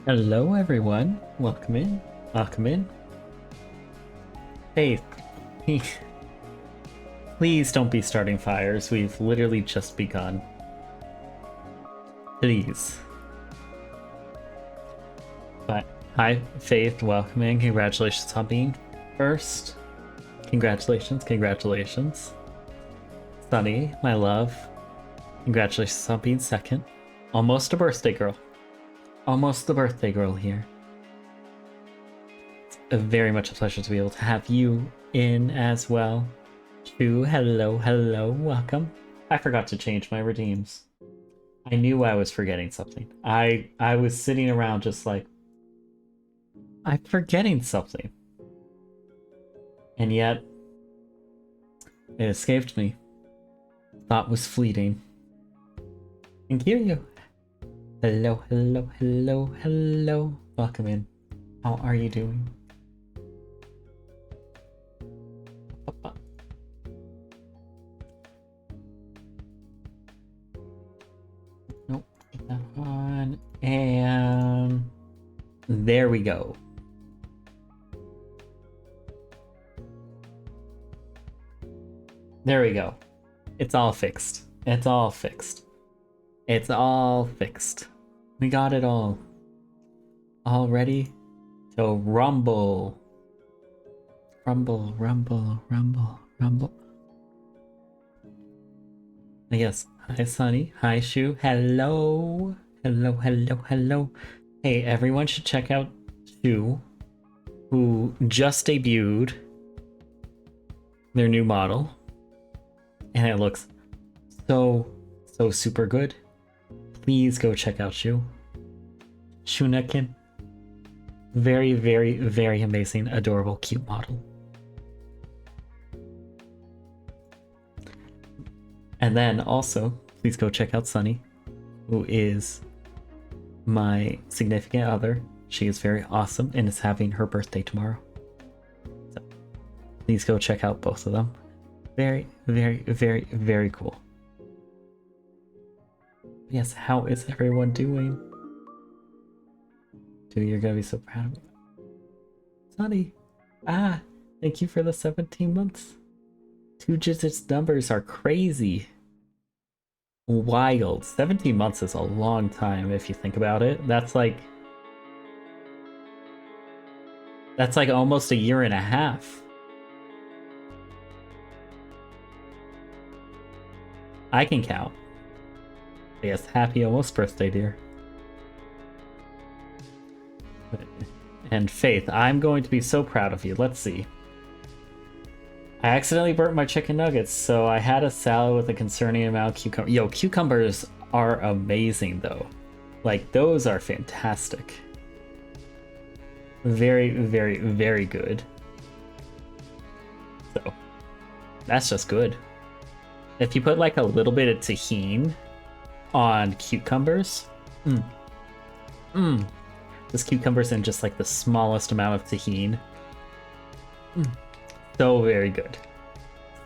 Hello, everyone. Welcome in. Welcome in. Faith, please don't be starting fires. We've literally just begun. Please. But hi, Faith. Welcome in. Congratulations on being first. Congratulations. Congratulations. Sunny, my love. Congratulations on being second. Almost a birthday girl. Almost the birthday girl here. It's very much a pleasure to be able to have you in as well. Too. Hello, hello, welcome. I forgot to change my redeems. I knew I was forgetting something. I was sitting around just like, I'm forgetting something. And yet, it escaped me. Thought was fleeting. Thank you. Hello, hello, hello, hello. Welcome in. How are you doing? Nope, put that on. And there we go. There we go. It's all fixed. It's all fixed. It's all fixed. We got it all. All ready to rumble. Rumble, rumble, rumble, rumble. Yes. Hi, Sunny. Hi, Shu. Hello. Hello, hello, hello. Hey, everyone should check out Shu, who just debuted their new model. And it looks so super good. Please go check out Shu. Shunekin. Very, very, very amazing, adorable, cute model. And then also, please go check out Sunny, who is my significant other. She is very awesome and is having her birthday tomorrow. So please go check out both of them. Very, very, very, very cool. Yes, how is everyone doing? Dude, you're gonna be so proud of me. Sunny! Thank you for the 17 months. 2 digits numbers are crazy. Wild. 17 months is a long time if you think about it. That's like almost a year and a half. I can count. Yes, happy almost birthday, dear. And Faith, I'm going to be so proud of you. Let's see. I accidentally burnt my chicken nuggets, so I had a salad with a concerning amount of cucumber. Yo, cucumbers are amazing, though. Like, those are fantastic. Very, very, very good. So, that's just good. If you put, like, a little bit of tahini on cucumbers, this cucumbers in just like the smallest amount of tahini. So very good.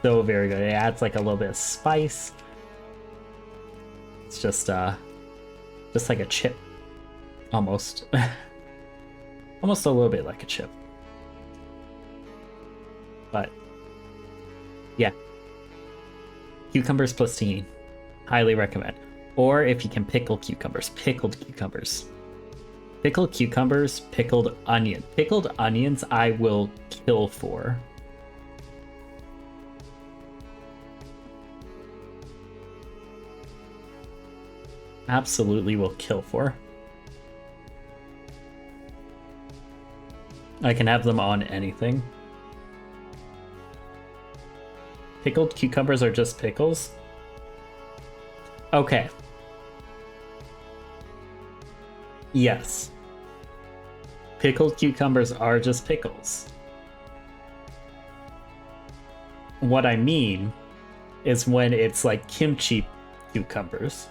So very good. It adds like a little bit of spice. It's just like a chip. Almost. Almost a little bit like a chip. But yeah. Cucumbers plus tahini. Highly recommend. Or if you can pickle cucumbers, pickled cucumbers. Pickled cucumbers, pickled onion. Pickled onions I will kill for. Absolutely will kill for. I can have them on anything. Pickled cucumbers are just pickles? Okay. Yes. Pickled cucumbers are just pickles. What I mean is when it's like kimchi cucumbers.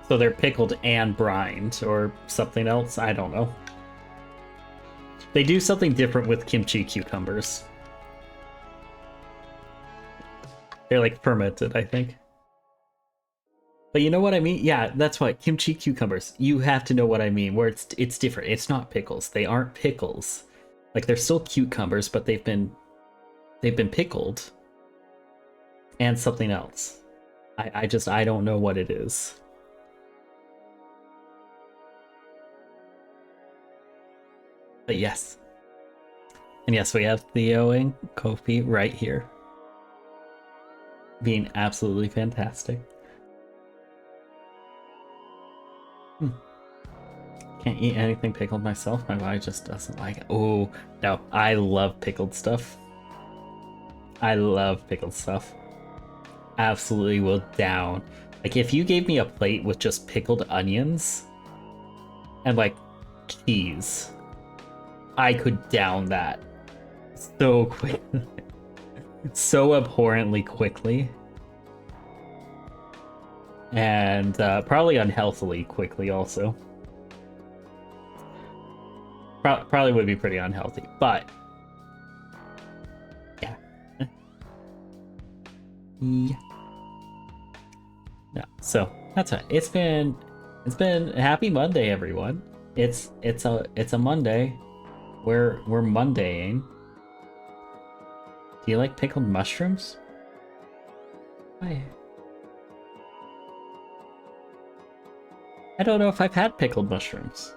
So they're pickled and brined or something else. I don't know. They do something different with kimchi cucumbers. They're like fermented, I think. But you know what I mean? Yeah, that's what kimchi cucumbers. You have to know what I mean. Where it's different. It's not pickles. They aren't pickles. Like they're still cucumbers, but they've been pickled and something else. I don't know what it is. But yes. And yes, we have Theo and Kofi right here. Being absolutely fantastic. Can't eat anything pickled myself. My body just doesn't like it. Oh, no. I love pickled stuff. I love pickled stuff. Absolutely will down. Like, if you gave me a plate with just pickled onions and, like, cheese, I could down that so quickly. So abhorrently quickly. And probably unhealthily quickly, also. Probably would be pretty unhealthy, but yeah. Yeah. Yeah. So that's it. It's been happy Monday, everyone. It's a Monday. We're Mondaying. Do you like pickled mushrooms? I don't know if I've had pickled mushrooms.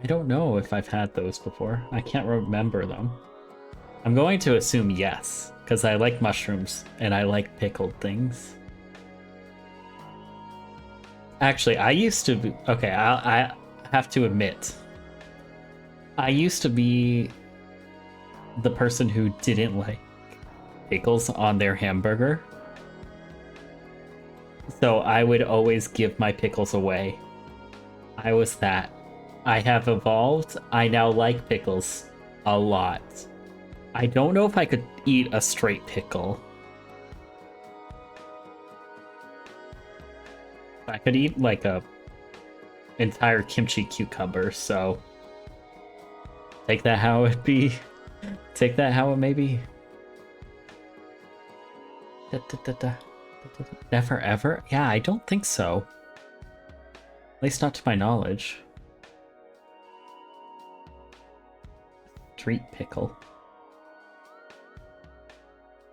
I don't know if I've had those before. I can't remember them. I'm going to assume yes, because I like mushrooms and I like pickled things. Actually, I used to be... Okay, I have to admit. I used to be the person who didn't like pickles on their hamburger. So I would always give my pickles away. I was that. I have evolved. I now like pickles a lot. I don't know if I could eat a straight pickle. I could eat like a entire kimchi cucumber, so take that how it be. Take that how it may be. Never ever? Yeah, I don't think so. At least not to my knowledge. Street pickle.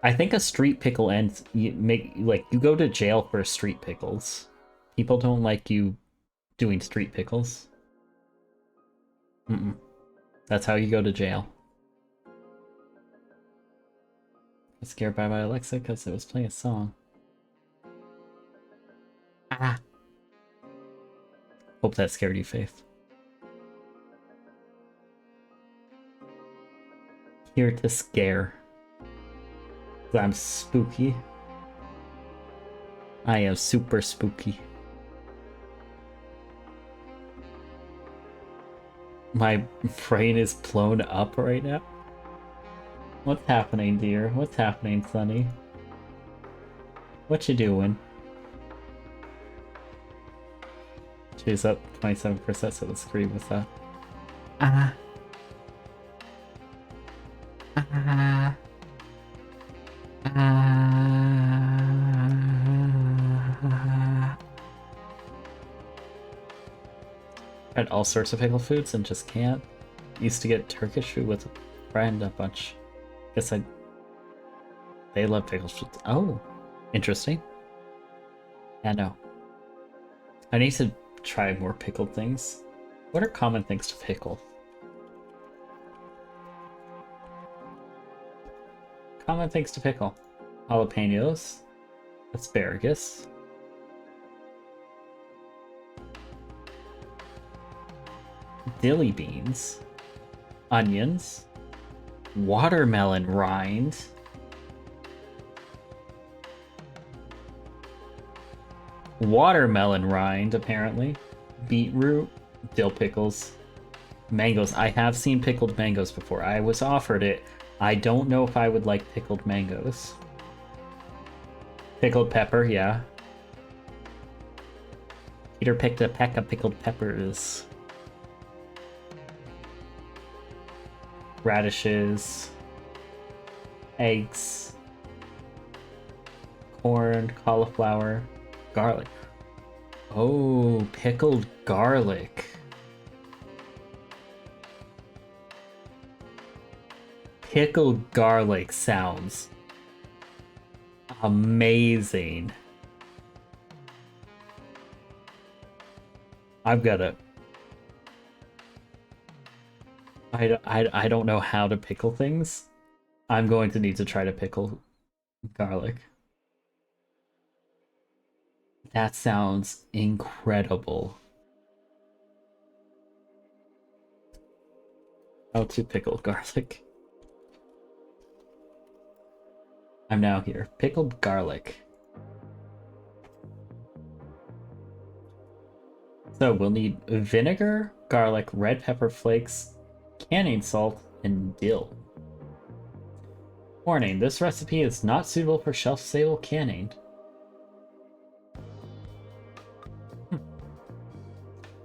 I think a street pickle ends you go to jail for street pickles. People don't like you doing street pickles. That's how you go to jail. I was scared by my Alexa because it was playing a song. Ah. Hope that scared you, Faith. Here to scare. I'm spooky. I am super spooky. My brain is blown up right now. What's happening, dear? What's happening, Sunny? What you doing? She's up 27%, so let's agree with that. Ah. Ah. Tried all sorts of pickle foods and just can't. Used to get Turkish food with a friend a bunch. They love pickle foods. Oh, interesting. Yeah, no. I need to try more pickled things. What are common things to pickle? Common things to pickle. Jalapenos. Asparagus. Dilly beans. Onions. Watermelon rind. Watermelon rind, apparently. Beetroot. Dill pickles. Mangoes. I have seen pickled mangoes before. I was offered it. I don't know if I would like pickled mangoes. Pickled pepper, yeah. Peter picked a peck of pickled peppers. Radishes. Eggs. corn, cauliflower, garlic. Oh, pickled garlic. Pickled garlic sounds amazing. I've got to... I don't know how to pickle things. I'm going to need to try to pickle garlic. That sounds incredible. How to pickle garlic. I'm now here. Pickled garlic. So we'll need vinegar, garlic, red pepper flakes, canning salt, and dill. Warning, this recipe is not suitable for shelf-stable canning.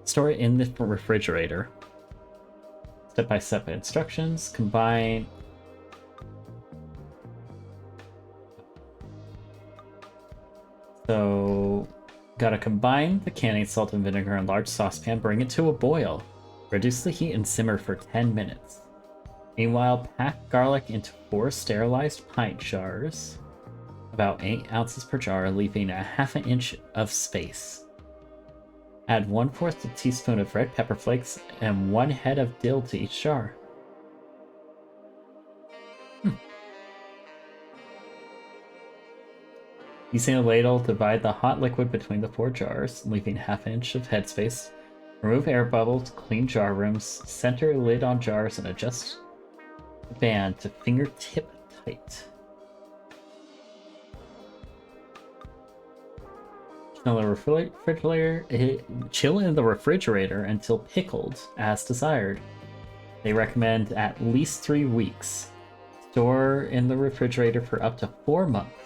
Store it in the refrigerator. Step-by-step instructions. Combine... So... Gotta combine the canning salt and vinegar in a large saucepan, bring it to a boil. Reduce the heat and simmer for 10 minutes. Meanwhile, pack garlic into 4 sterilized pint jars, about 8 ounces per jar, leaving a half an inch of space. Add 1/4 teaspoon of red pepper flakes and 1 head of dill to each jar. Using a ladle, divide the hot liquid between the 4 jars, leaving half an inch of headspace. Remove air bubbles, clean jar rims, center lid on jars, and adjust the band to fingertip tight. Chill in the refrigerator until pickled, as desired. They recommend at least 3 weeks. Store in the refrigerator for up to 4 months.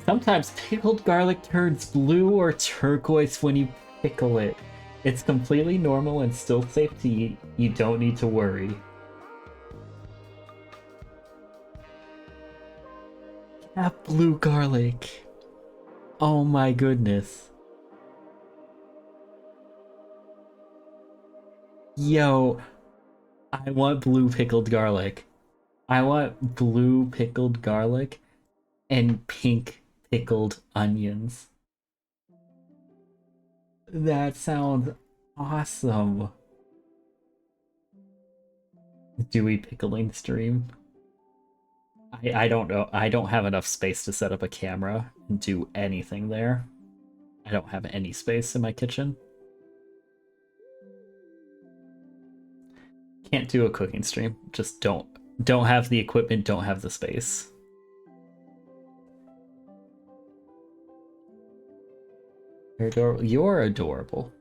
Sometimes pickled garlic turns blue or turquoise when you pickle it. It's completely normal and still safe to eat. You don't need to worry. That blue garlic. Oh my goodness. Yo, I want blue pickled garlic. I want blue pickled garlic and pink pickled onions. That sounds awesome. Dewey pickling stream. I don't know. I don't have enough space to set up a camera and do anything there. I don't have any space in my kitchen. Can't do a cooking stream. Just don't have the equipment, don't have the space. You're adorable. You're adorable.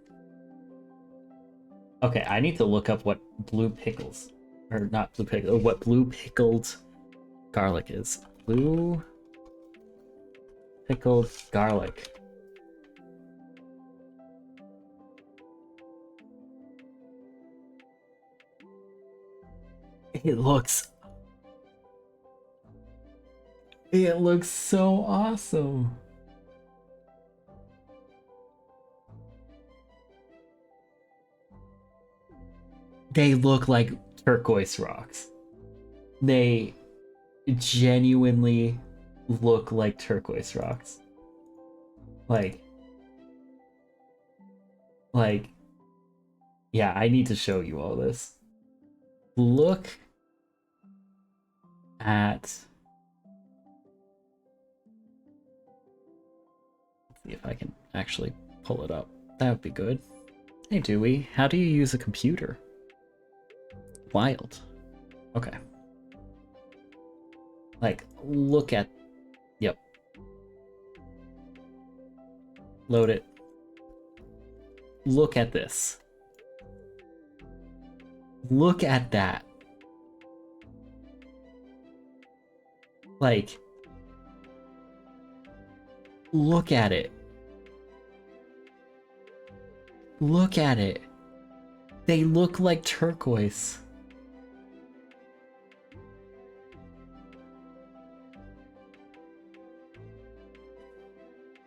Okay, I need to look up what blue pickles, or not blue pickle, what blue pickled garlic is. Blue pickled garlic. It looks so awesome. They look like turquoise rocks. They genuinely look like turquoise rocks. Like, yeah, I need to show you all this. Look at... Let's see if I can actually pull it up. That would be good. Hey Dewey, how do you use a computer? Wild. Okay. Like, look at... Yep. Load it. Look at this. Look at that. Like, look at it. Look at it. They look like turquoise.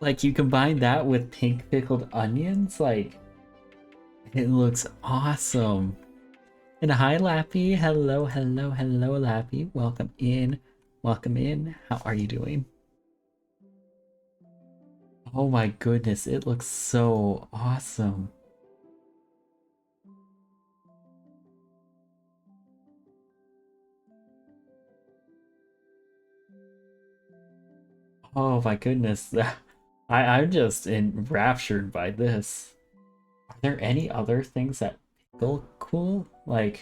Like, you combine that with pink pickled onions, like, it looks awesome. And hi, Lappy. Hello, hello, hello, Lappy. Welcome in. Welcome in. How are you doing? Oh my goodness, it looks so awesome. Oh my goodness. I'm just enraptured by this. Are there any other things that feel cool? Like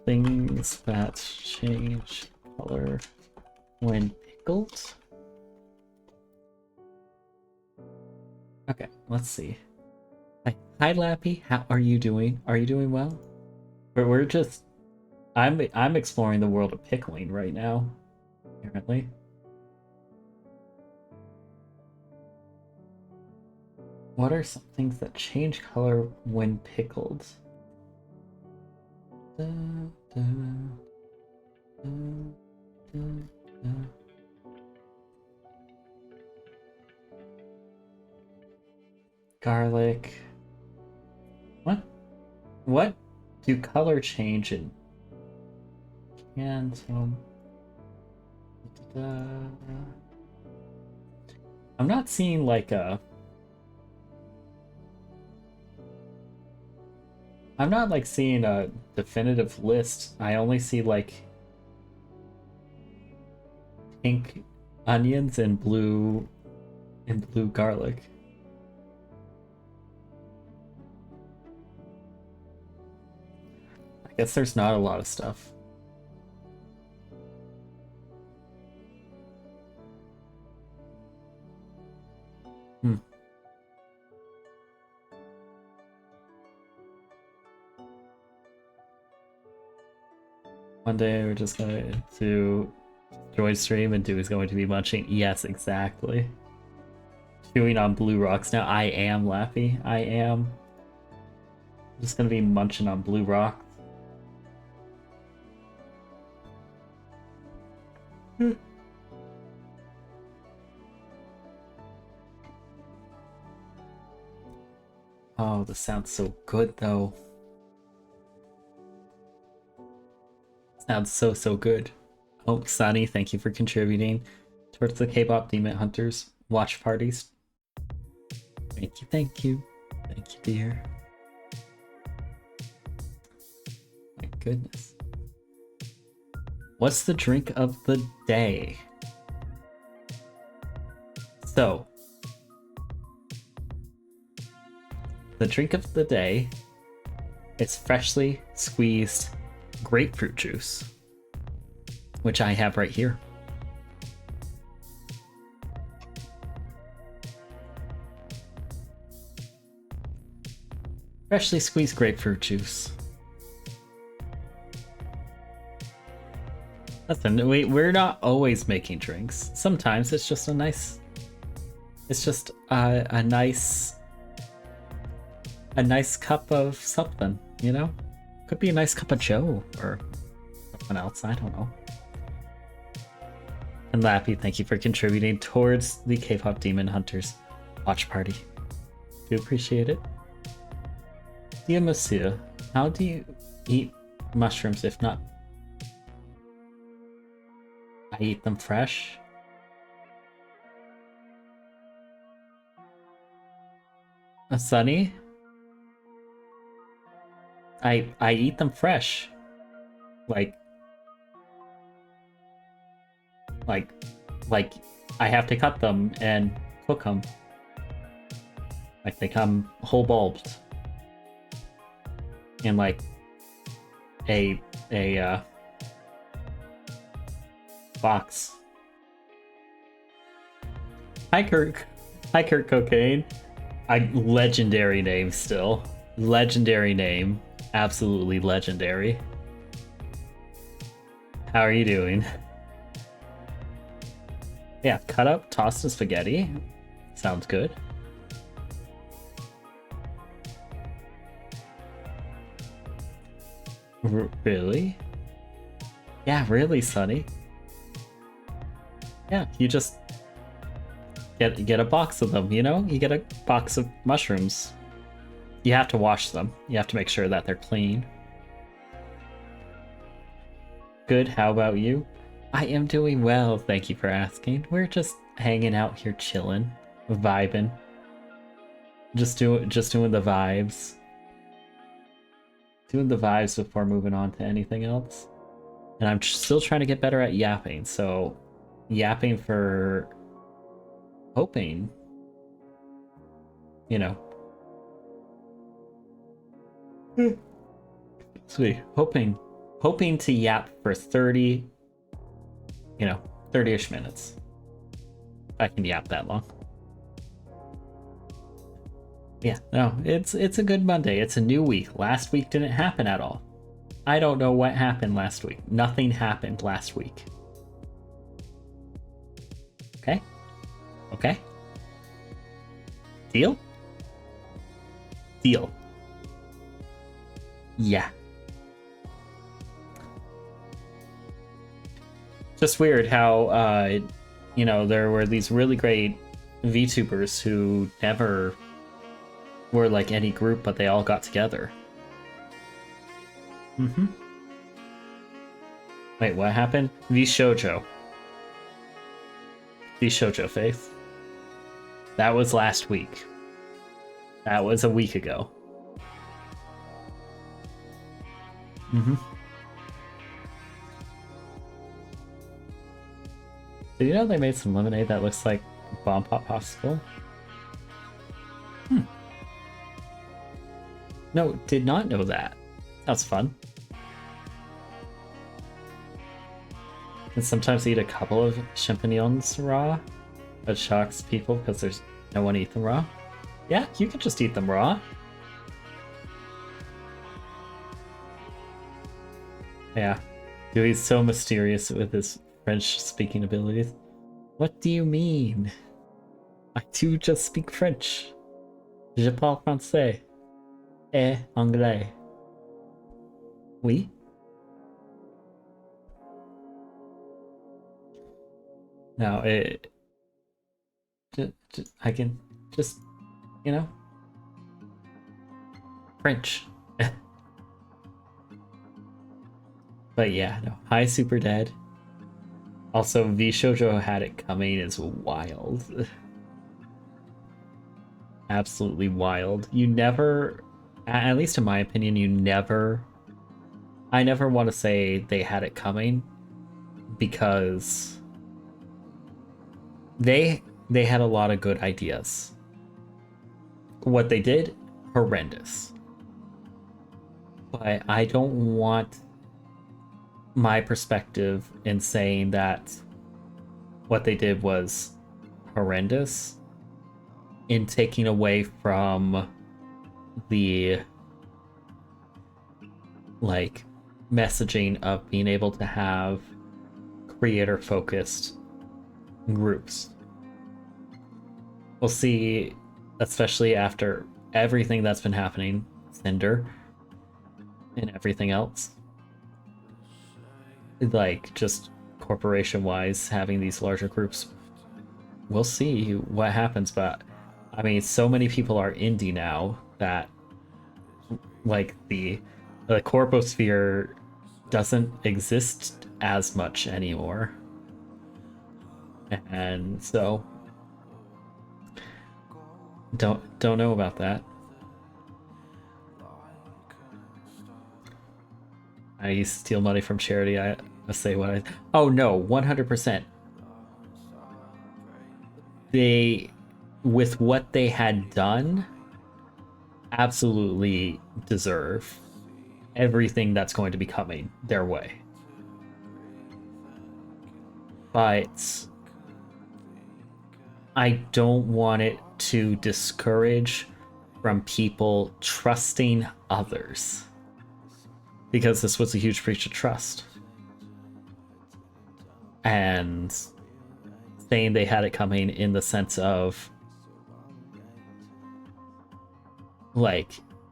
things that change color when pickled? Okay, let's see. Hi Lappy, how are you doing? Are you doing well? We're just I'm exploring the world of pickling right now, apparently. What are some things that change color when pickled? Da, da, da, da, da. Garlic. What? What do color change in cans? I'm not seeing like a. I'm not like seeing a definitive list. I only see like pink onions and blue garlic. I guess there's not a lot of stuff. One day we're just going to join stream and Do is going to be munching. Yes, exactly. Chewing on blue rocks now. I am Lappy. I am. I'm just gonna be munching on blue rocks. Oh, this sounds so good though. Sounds so good. Oh, Sunny, thank you for contributing towards the K-pop Demon Hunters watch parties. Thank you, thank you. Thank you, dear. My goodness. What's the drink of the day? So, the drink of the day is freshly squeezed grapefruit juice, which I have right here. Freshly squeezed grapefruit juice. Listen, we're not always making drinks. Sometimes it's just a nice. It's just a nice cup of something, you know? Could be a nice cup of joe or something else, I don't know. And Lappy, thank you for contributing towards the K-pop Demon Hunters watch party. Do appreciate it. Dear Monsieur, how do you eat mushrooms if not? I eat them fresh. Sunny? I eat them fresh. Like I have to cut them and cook them. Like they come whole bulbed. In like a box. Hi Kirk. Hi Kirk Cocaine. Legendary name still. Legendary name. Absolutely legendary. How are you doing? Yeah, cut up, tossed in spaghetti. Sounds good. Really? Yeah, really, Sonny. Yeah, you just get a box of them, you know? You get a box of mushrooms. You have to wash them. You have to make sure that they're clean. Good, how about you? I am doing well, thank you for asking. We're just hanging out here chilling, vibing. Just doing the vibes. Doing the vibes before moving on to anything else. And I'm still trying to get better at yapping, so yapping for hoping, you know. Sweet. Hoping to yap for 30, 30-ish minutes. If I can yap that long. Yeah, no, it's a good Monday. It's a new week. Last week didn't happen at all. I don't know what happened last week. Nothing happened last week. Okay? Okay? Deal? Deal. Yeah. Just weird how, there were these really great VTubers who never were like any group, but they all got together. Wait, what happened? V-Shoujo Faith. That was last week. That was a week ago. Did you know they made some lemonade that looks like Bomb Pop Popsicle? No, did not know that. That's fun. And sometimes eat a couple of champignons raw. That shocks people because there's no one eat them raw. Yeah, you can just eat them raw. Yeah. He's so mysterious with his French speaking abilities. What do you mean? I do just speak French. Je parle français. Et anglais. Oui? No, I can just, French. But yeah, no. Hi, Super Dead. Also, V-Shoujo had it coming is wild. Absolutely wild. You never, at least in my opinion, I never want to say they had it coming because they had a lot of good ideas. What they did, horrendous. But I don't want my perspective in saying that what they did was horrendous in taking away from the messaging of being able to have creator focused groups. We'll see, especially after everything that's been happening, Cinder and everything else. Just corporation wise, having these larger groups, we'll see what happens. But I mean, so many people are indie now that the corposphere doesn't exist as much anymore, and so don't know about that. I steal money from charity. I say what I... Oh no, 100%. They, with what they had done, absolutely deserve everything that's going to be coming their way. But I don't want it to discourage from people trusting others. Because this was a huge breach of trust. And saying they had it coming in the sense of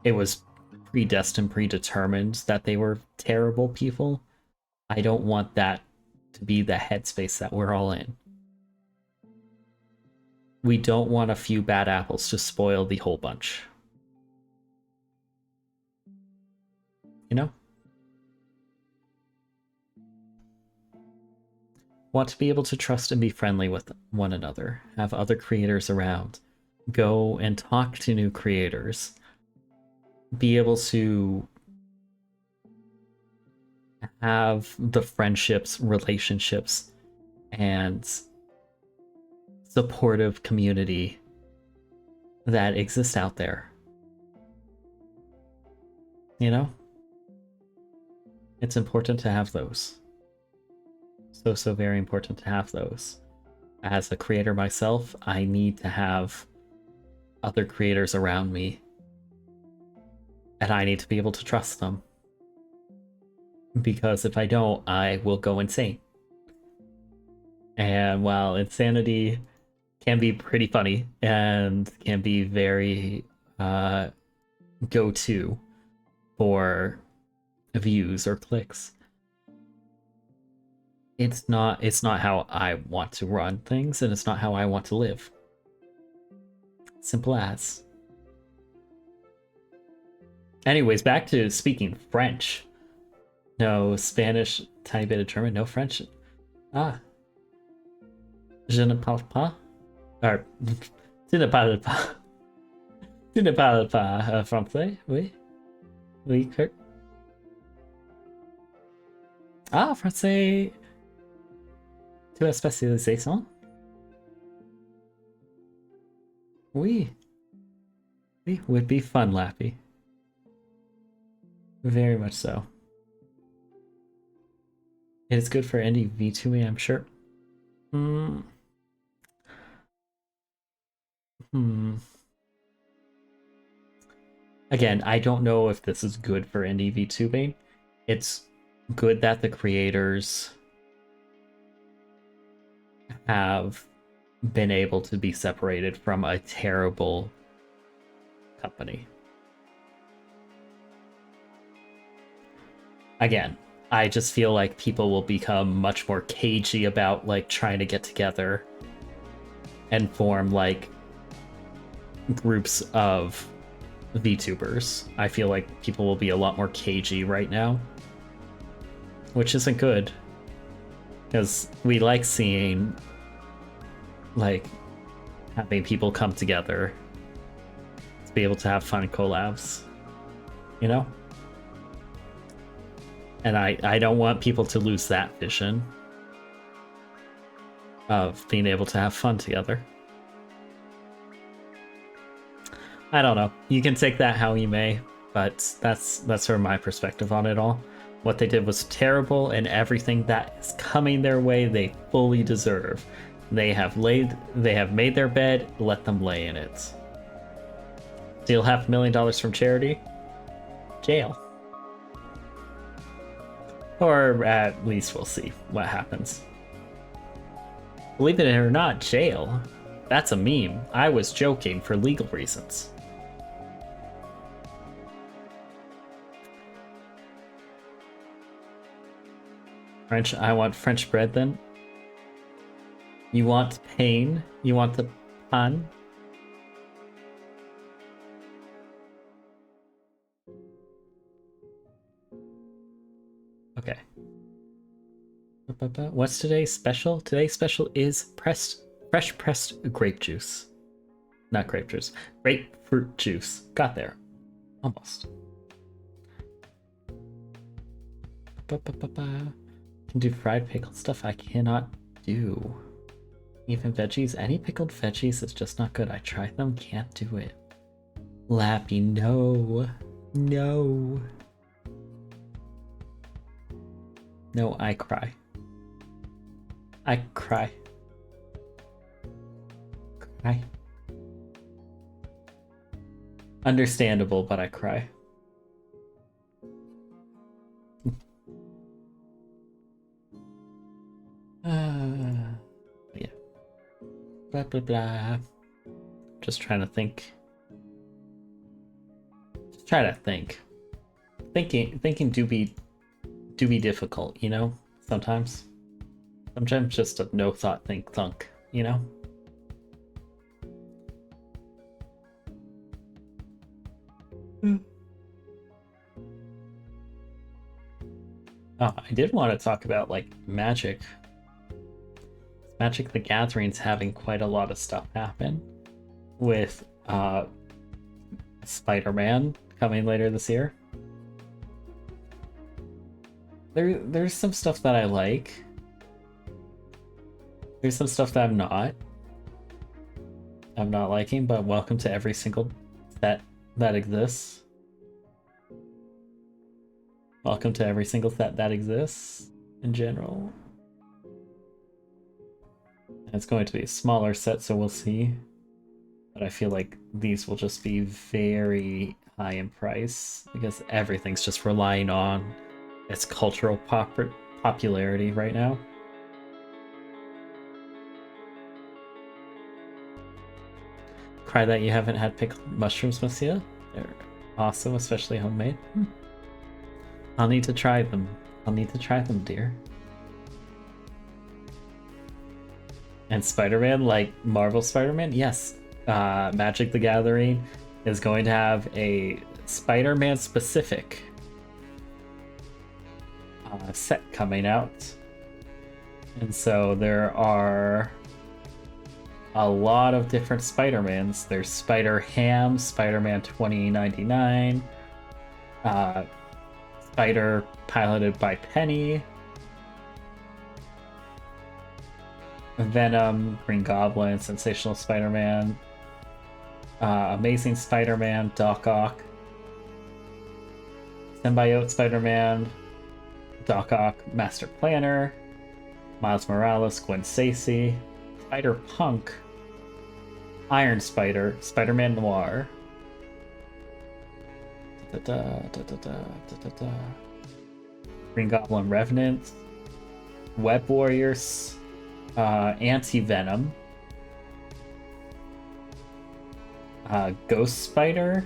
it was predestined, predetermined that they were terrible people. I don't want that to be the headspace that we're all in. We don't want a few bad apples to spoil the whole bunch. You know? Want to be able to trust and be friendly with one another, have other creators around, go and talk to new creators, be able to have the friendships, relationships, and supportive community that exists out there. You know? It's important to have those. So very important to have those. As a creator myself, I need to have other creators around me, and I need to be able to trust them. Because if I don't, I will go insane. And while insanity can be pretty funny and can be very go-to for views or clicks, it's not how I want to run things, and it's not how I want to live. Simple as. Anyways, back to speaking French. No Spanish, tiny bit of German, no French. Ah. Je ne parle pas. Or, tu ne parles pas. Tu ne parles pas français? Oui. Oui, Kurt. Ah, français. Tu as spécialisation? Oui. Oui, would be fun, Lappy. Very much so. It is good for indie V2A, I'm sure. Again, I don't know if this is good for indie VTubing. It's good that the creators have been able to be separated from a terrible company. Again, I just feel like people will become much more cagey about like trying to get together and form like groups of VTubers. I feel like people will be a lot more cagey right now, which isn't good, because we like seeing like having people come together to be able to have fun collabs, you know? And I don't want people to lose that vision of being able to have fun together. I don't know. You can take that how you may, but that's sort of my perspective on it all. What they did was terrible, and everything that is coming their way, they fully deserve. They have made their bed, let them lay in it. Steal $500,000 from charity? Jail. Or at least we'll see what happens. Believe it or not, jail. That's a meme. I was joking for legal reasons. French, I want French bread then. You want pain? You want the pun? Okay. What's today's special? Today's special is fresh pressed grape juice. Not grape juice. Grapefruit juice. Got there. Almost. Can do fried pickled stuff I cannot do. Even veggies. Any pickled veggies is just not good. I tried them, can't do it. Lappy, no. No. No, I cry. I cry. Cry. Understandable, but I cry. Yeah. Blah, blah, blah. Just trying to think. Just try to think. thinking do be difficult, you know? Sometimes just a no thought think thunk, you know? Oh, I did want to talk about like Magic the Gathering's having quite a lot of stuff happen with Spider-Man coming later this year. There's some stuff that I like. There's some stuff that I'm not liking, but welcome to every single set that exists. Welcome to every single set that exists in general. It's going to be a smaller set, so we'll see. But I feel like these will just be very high in price because everything's just relying on its cultural popularity right now. Cry that you haven't had pickled mushrooms, Monsieur. They're awesome, especially homemade. I'll need to try them. Dear. And Spider-Man, like Marvel Spider-Man? Yes. Magic the Gathering is going to have a Spider-Man specific set coming out. And so there are a lot of different Spider-Mans. There's Spider-Ham, Spider-Man 2099, Spider piloted by Penny, Venom, Green Goblin, Sensational Spider-Man, Amazing Spider-Man, Doc Ock, Symbiote Spider-Man, Doc Ock, Master Planner, Miles Morales, Gwen Stacy, Spider-Punk, Iron Spider, Spider-Man Noir, Green Goblin Revenant, Web Warriors, Anti-Venom, Ghost Spider,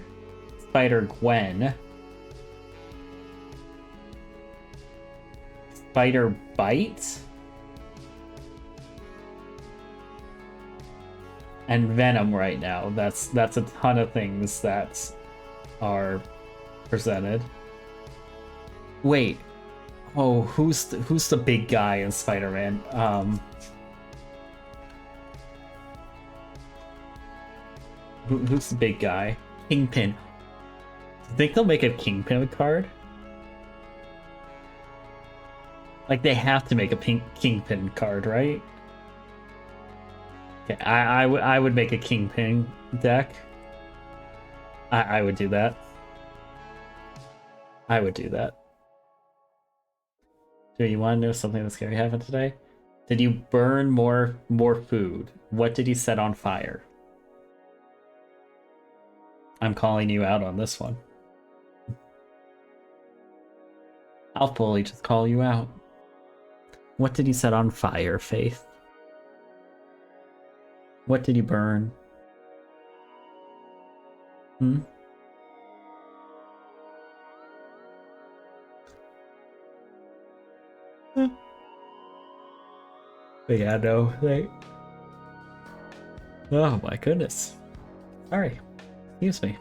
Spider-Gwen, Spider-Bite, and Venom right now. That's a ton of things that are presented. Wait. Oh, who's the big guy in Spider-Man? Who's the big guy? Kingpin. Do you think they'll make a Kingpin card? Like, they have to make a Kingpin card, right? Okay, I would make a Kingpin deck. I would do that. I would do that. Do you want to know something that's scary happened today? Did you burn more food? What did you set on fire? I'm calling you out on this one. I'll fully just call you out. What did you set on fire, Faith? What did you burn? Hmm? But yeah, no, oh my goodness. Sorry. Excuse me.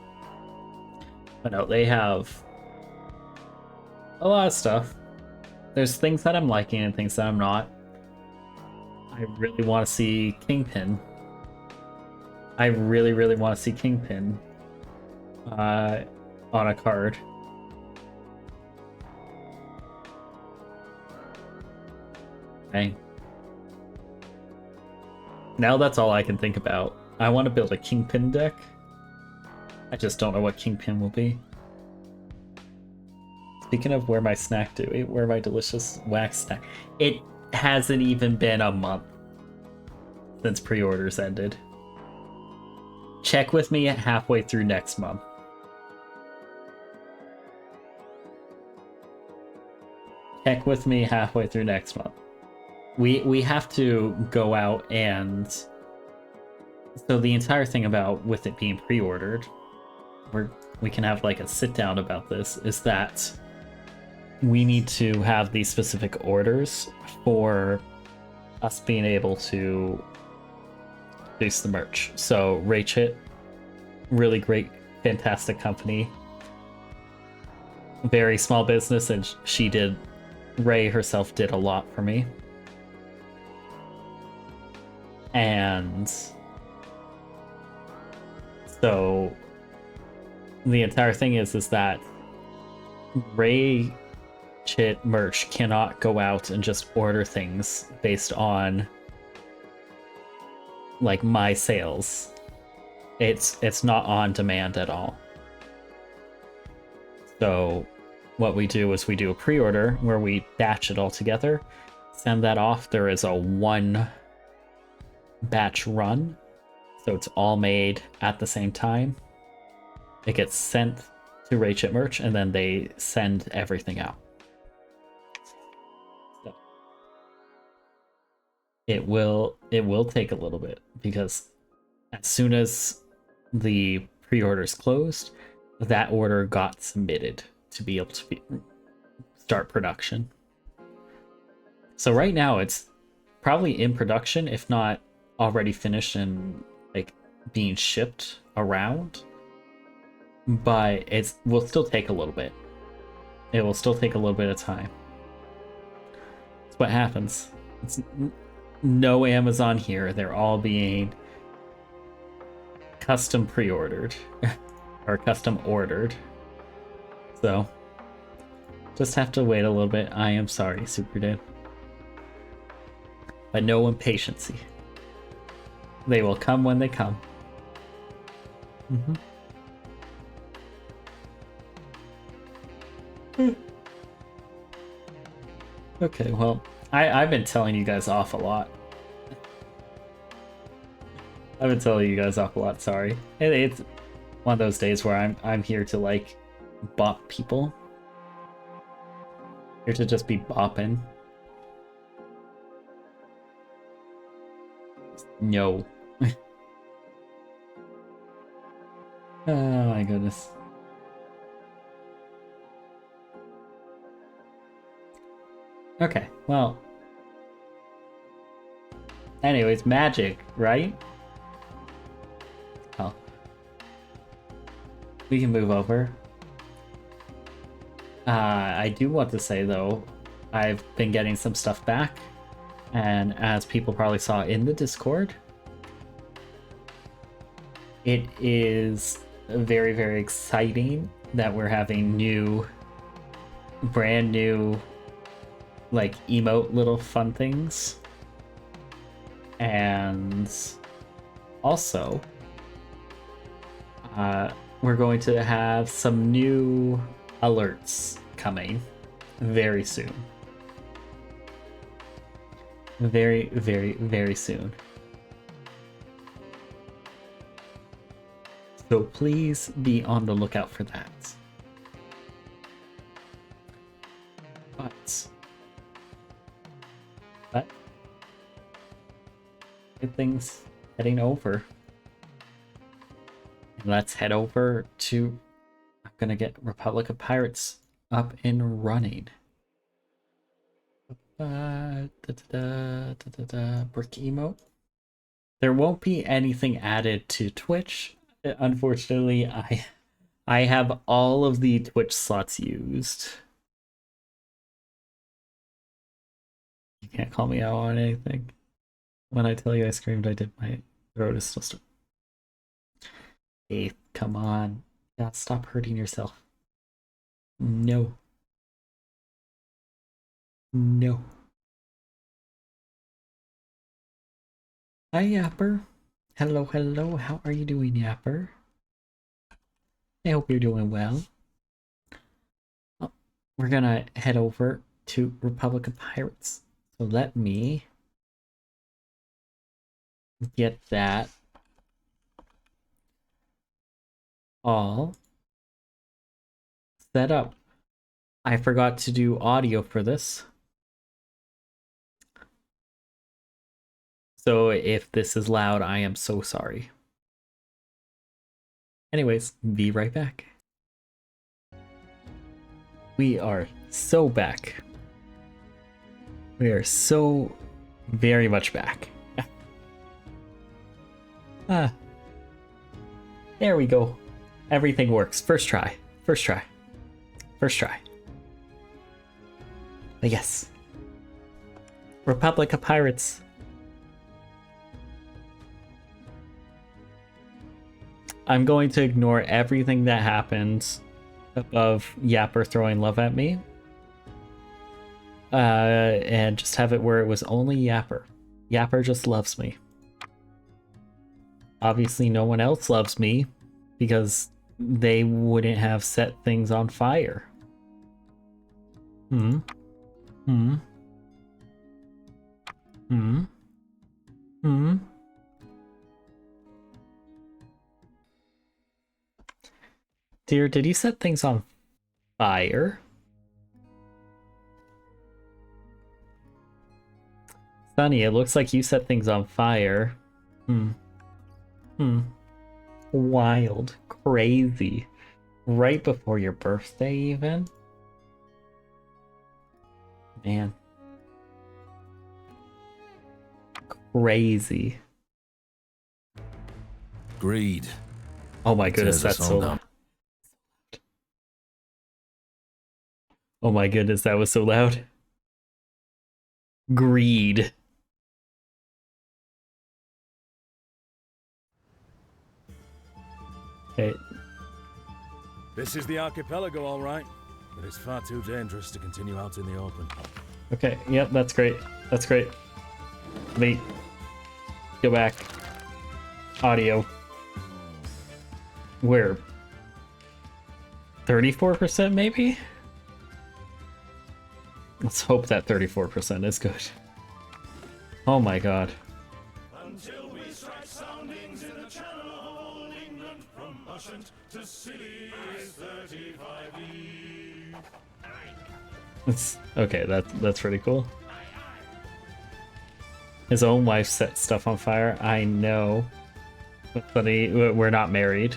But no, they have a lot of stuff. There's things that I'm liking and things that I'm not. I really want to see Kingpin. I really, really want to see Kingpin on a card. Okay. Now that's all I can think about. I want to build a Kingpin deck. I just don't know what Kingpin will be. Speaking of where my delicious wax snack. It hasn't even been a month since pre-orders ended. Check with me at halfway through next month. Check with me halfway through next month. We have to go out and... So the entire thing about with it being pre-ordered we can have like a sit down about this, is that we need to have these specific orders for us being able to produce the merch. So Rachit, really great, fantastic company, very small business, and Ray herself did a lot for me. And so the entire thing is that Ray Chit merch cannot go out and just order things based on like my sales. It's not on demand at all. So what we do is we do a pre-order where we batch it all together, send that off. There is a 1 batch run, so it's all made at the same time. It gets sent to Rachit Merch, and then they send everything out. So it will take a little bit, because as soon as the pre-orders closed, that order got submitted to be able to start production. So right now it's probably in production, if not already finished and like being shipped around, but it will still take a little bit. It will still take a little bit of time. That's what happens. It's no Amazon here. They're all being custom pre-ordered or custom ordered. So just have to wait a little bit. I am sorry, Super Dude. But no impatience. They will come when they come. Okay, well, I've been telling you guys off a lot. I've been telling you guys off a lot, sorry. It's one of those days where I'm here to like bop people. Here to just be bopping. No. Oh my goodness. Okay, well. Anyways, magic, right? Oh. We can move over. I do want to say though, I've been getting some stuff back, and as people probably saw in the Discord, it is very, very exciting that we're having brand new, like emote little fun things. And also, we're going to have some new alerts coming very soon. Very, very, very soon. So please be on the lookout for that. But good things heading over. And let's head over to, I'm gonna get Republic of Pirates up and running. Brick emote. There won't be anything added to Twitch. Unfortunately, I have all of the Twitch slots used. You can't call me out on anything. When I tell you I screamed, I did. My throat is still stuck. Hey, come on. God, stop hurting yourself. No. No. Hi, Yapper. Hello, hello. How are you doing, Yapper? I hope you're doing well. Oh, we're gonna head over to Republic of Pirates. So let me get that all set up. I forgot to do audio for this. So if this is loud, I am so sorry. Anyways, be right back. We are so back. We are so very much back. Ah. There we go. Everything works. First try. First try. First try. But yes. Republic of Pirates. I'm going to ignore everything that happens above Yapper throwing love at me. And just have it where it was only Yapper. Yapper just loves me. Obviously no one else loves me because they wouldn't have set things on fire. Hmm. Hmm. Hmm. Hmm. Dear, did you set things on fire? Sunny, it looks like you set things on fire. Hmm. Hmm. Wild. Crazy. Right before your birthday, even? Man. Crazy. Greed. Oh my goodness, that's so loud. Oh my goodness, that was so loud. Greed. Okay. This is the archipelago, all right, but it's far too dangerous to continue out in the open. Okay, yep, that's great. That's great. Let me go back. Audio. Where? 34% maybe? Let's hope that 34% is good. Oh my god. Until we strike soundings in the channel of old England, from Ushant to Scilly is 35E. It's okay, that's pretty cool. His own wife set stuff on fire. I know. But we're not married.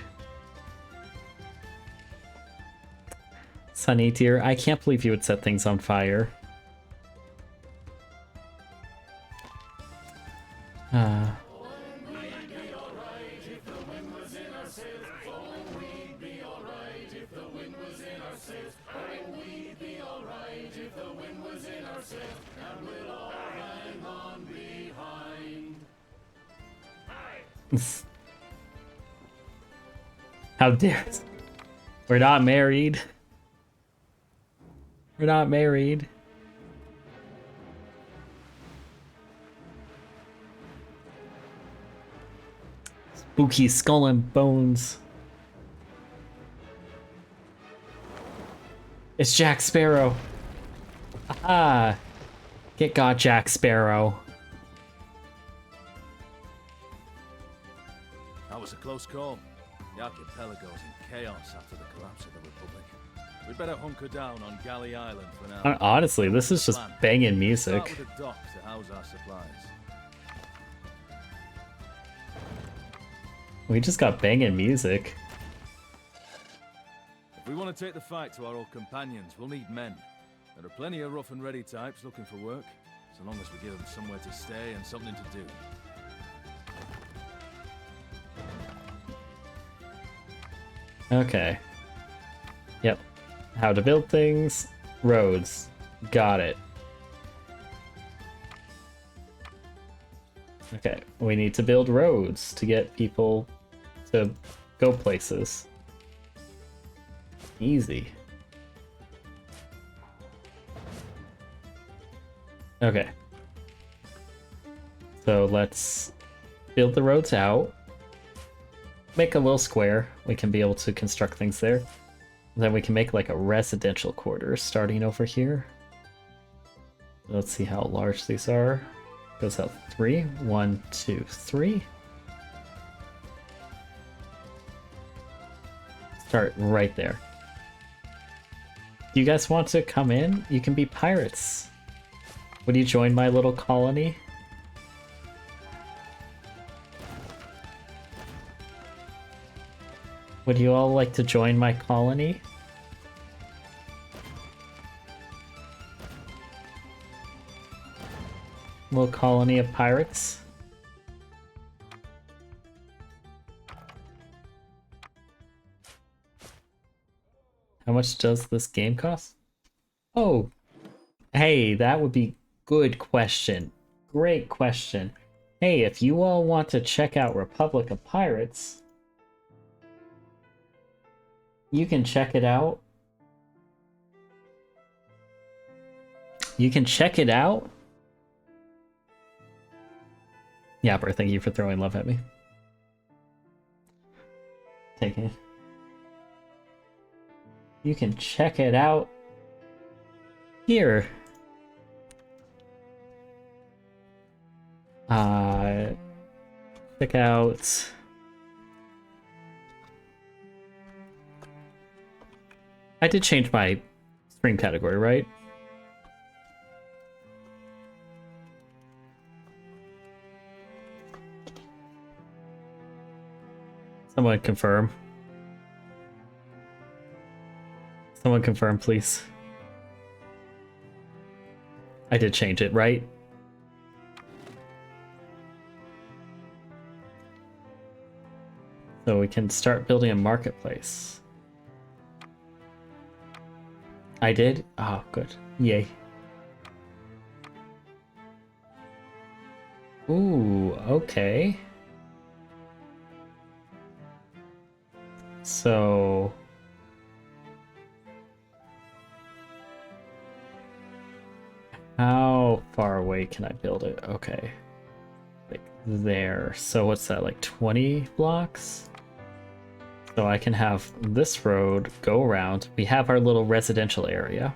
Sunny dear, I can't believe you would set things on fire. How dare it? We're not married. We're not married. Spooky skull and bones. It's Jack Sparrow. Ah, get got, Jack Sparrow. That was a close call. The archipelago's in chaos after the collapse of the Republic. We'd better hunker down on Galley Island for now. Honestly, this is just banging music. Start with a dock to house our supplies. We just got banging music. If we want to take the fight to our old companions, we'll need men. There are plenty of rough and ready types looking for work, so long as we give them somewhere to stay and something to do. Okay. Yep. How to build things. Roads. Got it. Okay, we need to build roads to get people to go places. Easy. Okay. So let's build the roads out. Make a little square. We can be able to construct things there. Then we can make like a residential quarter starting over here. Let's see how large these are. Goes out 3. 1, 2, 3. Start right there. Do you guys want to come in? You can be pirates. Would you join my little colony? Would you all like to join my colony? Little colony of pirates? How much does this game cost? Oh, hey, that would be good question. Great question. Hey, if you all want to check out Republic of Pirates, you can check it out. You can check it out. Yapper, thank you for throwing love at me. Take it. You can check it out here. Check out. I did change my stream category, right? Someone confirm. Someone confirm, please. I did change it, right? So we can start building a marketplace. I did? Oh, good. Yay. Ooh, okay. So... how far away can I build it? Okay. Like there. So what's that, like 20 blocks? So I can have this road go around. We have our little residential area.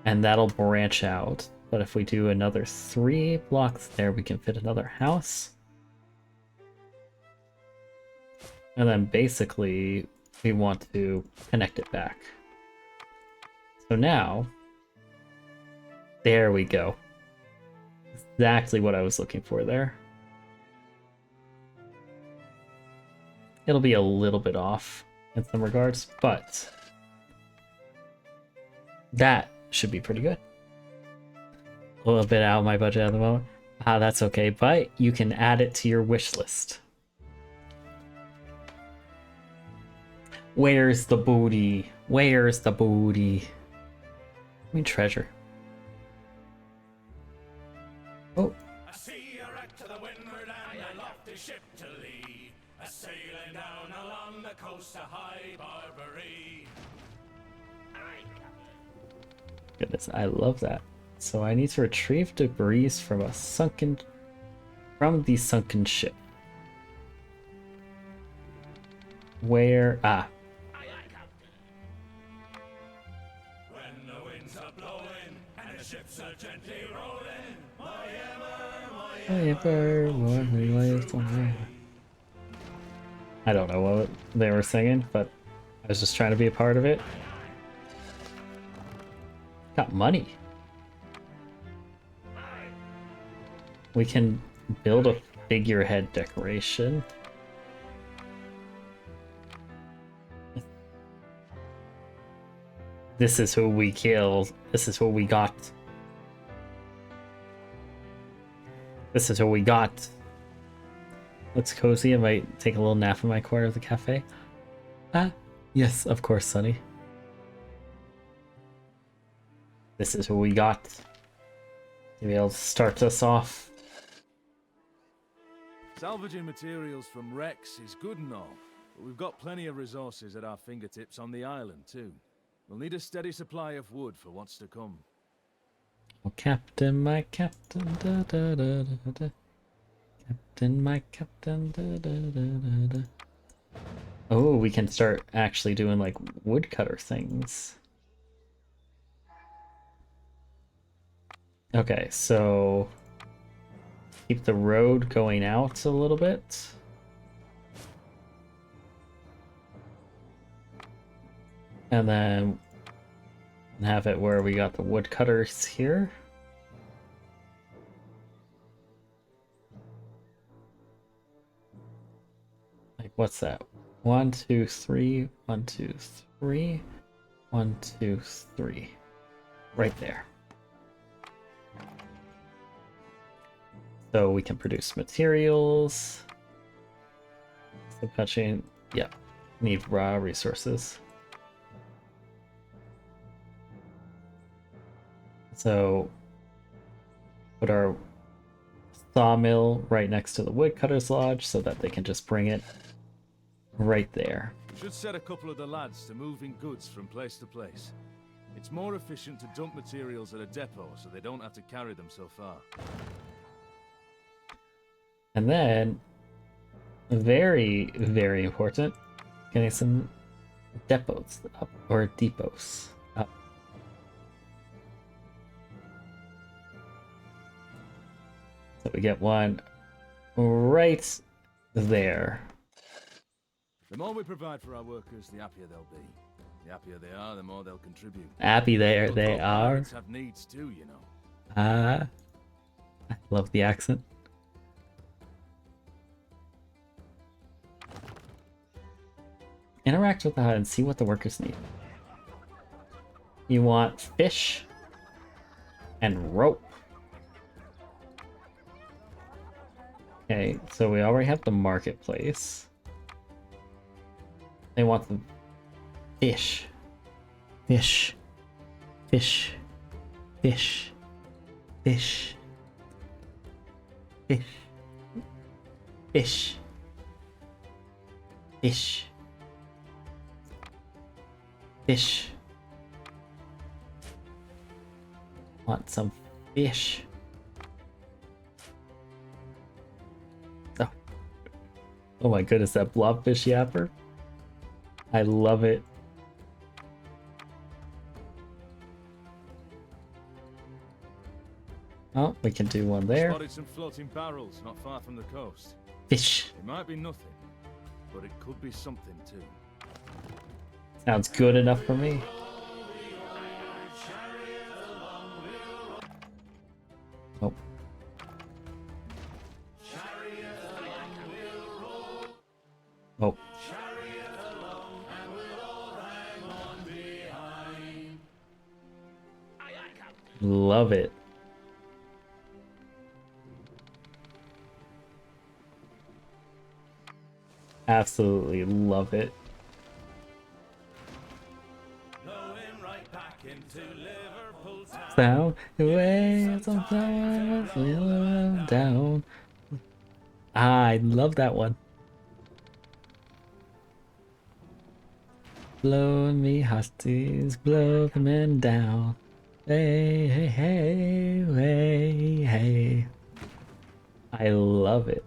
And that'll branch out. But if we do another 3 blocks there, we can fit another house. And then basically, we want to connect it back. So now, there we go. Exactly what I was looking for there. It'll be a little bit off in some regards, but that should be pretty good. A little bit out of my budget at the moment. That's okay, but you can add it to your wish list. Where's the booty? Where's the booty? I mean treasure. Oh. I see a wreck to the windward and a lofty ship to lee, a sailing down along the coast of High Barbary. Goodness, I love that. So I need to retrieve debris from the sunken ship. Where? Ah. When the winds are blowing and the ships are gently rolling, I don't know what they were singing, but I was just trying to be a part of it. Got money. We can build a figurehead decoration. This is who we kill. This is what we got. This is what we got. Looks cozy. I might take a little nap in my corner of the cafe. Ah, yes, of course, Sonny. This is what we got. To be able to start us off. Salvaging materials from wrecks is good and all, but we've got plenty of resources at our fingertips on the island too. We'll need a steady supply of wood for what's to come. Oh, Captain, my Captain, da da da da da. Captain, my Captain, da da da da da. Oh, we can start actually doing like woodcutter things. Okay, so keep the road going out a little bit. And then have it where we got the woodcutters here. Like, what's that? 1, 2, 3, 1, 2, 3, 1, 2, 3. Right there. So we can produce materials. Supply chain, yeah. Need raw resources. So put our sawmill right next to the woodcutter's lodge so that they can just bring it right there. We should set a couple of the lads to moving goods from place to place. It's more efficient to dump materials at a depot so they don't have to carry them so far. And then, very, very important, getting some depots up, or depots up. So we get one right there. The more we provide for our workers, the happier they'll be. The happier they are, the more they'll contribute. Happy there they Local are. pirates have needs too, you know. I love the accent. Interact with the HUD and see what the workers need. You want fish and rope. Okay, so we already have the marketplace. They want the fish. Fish. Fish. Fish. Fish. Fish. Fish. Fish. Fish. Want some fish. Oh. Oh my goodness, that blobfish yapper. I love it. Oh, we can do one there. Spotted some floating barrels not far from the coast. Fish. It might be nothing, but it could be something too. Sounds good enough for me. Oh. Oh. Love it. Absolutely love it. Down, away, down. I love that one. Blow me hosties, blow the men down. Hey, hey, hey, hey, hey. I love it.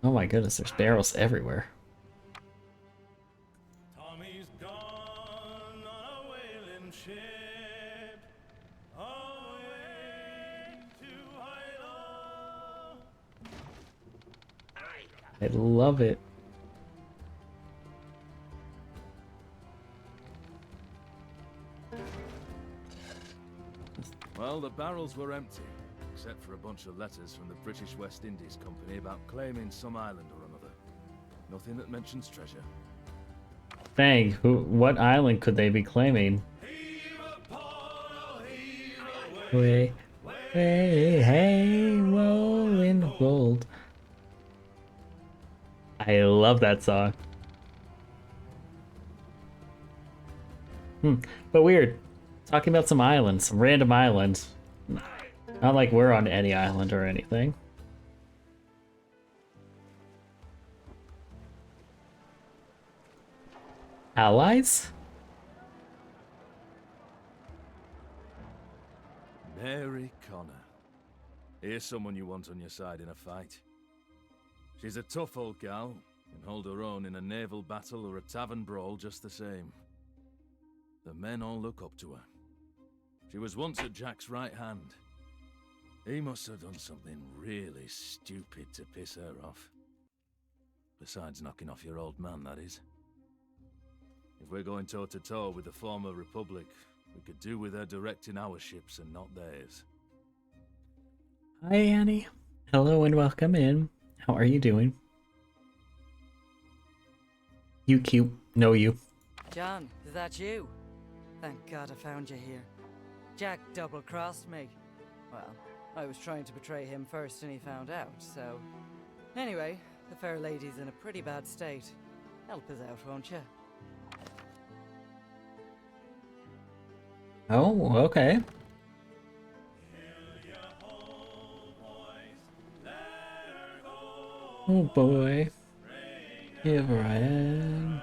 Oh my goodness, there's barrels everywhere. Tommy's gone on a whaling ship away to Hilo. I love it. Well, the barrels were empty, except for a bunch of letters from the British West Indies Company about claiming some island or another. Nothing that mentions treasure. Dang, what island could they be claiming? Way, way, hey, rolling gold. I love that song. But weird. Talking about some islands, some random islands. Not like we're on any island or anything. Allies? Mary Connor. Here's someone you want on your side in a fight. She's a tough old gal, can hold her own in a naval battle or a tavern brawl just the same. The men all look up to her. She was once at Jack's right hand. He must have done something really stupid to piss her off. Besides knocking off your old man, that is. If we're going toe-to-toe with the former Republic, We could do with her directing our ships and not theirs. Hi, Annie. Hello and welcome in. How are you doing? You cute. Know you. John, is that you? Thank God I found you here. Jack double-crossed me. Well, I was trying to betray him first and he found out, so... Anyway, the fair lady's in a pretty bad state. Help us out, won't you? Oh, okay. Oh boy. Here I am.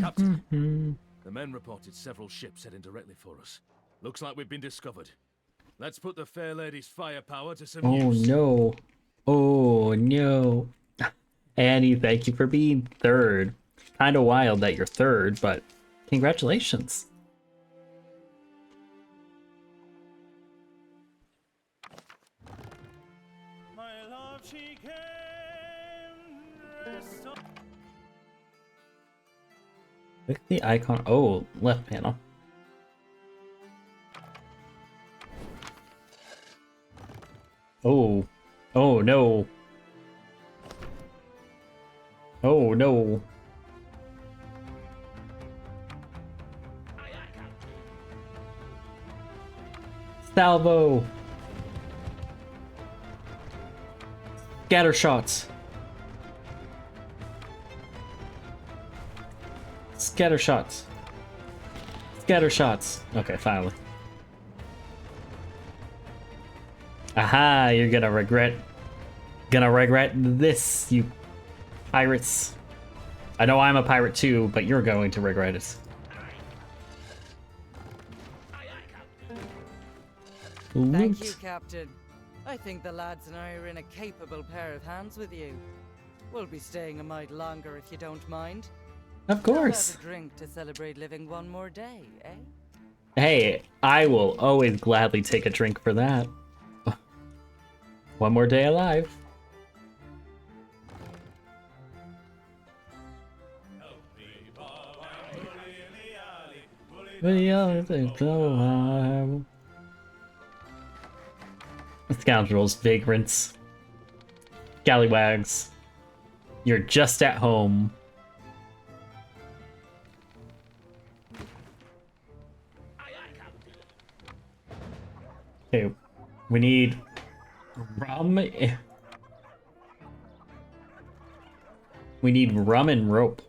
Captain, the men reported several ships heading directly for us. Looks like we've been discovered. Let's put the fair lady's firepower to some Oh use. no. Oh no. Annie, thank you for being third. Kind of wild that you're third, but congratulations. My love, she came dressed up. Click the icon. Oh, left panel. Oh. Oh no. Oh no. Salvo. Scatter shots. Scatter shots. Scatter shots. Okay, finally. Aha, you're gonna regret this, you pirates. I know I'm a pirate too, but you're going to regret it. Thank you, Oops. Captain. I think the lads and I are in a capable pair of hands with you. We'll be staying a mite longer if you don't mind. Of How course. about a drink to celebrate living one more day, eh? Hey, I will always gladly take a drink for that. One more day alive. Scoundrels, vagrants, scallywags. You're just at home. Okay, we need rum. We need rum and rope.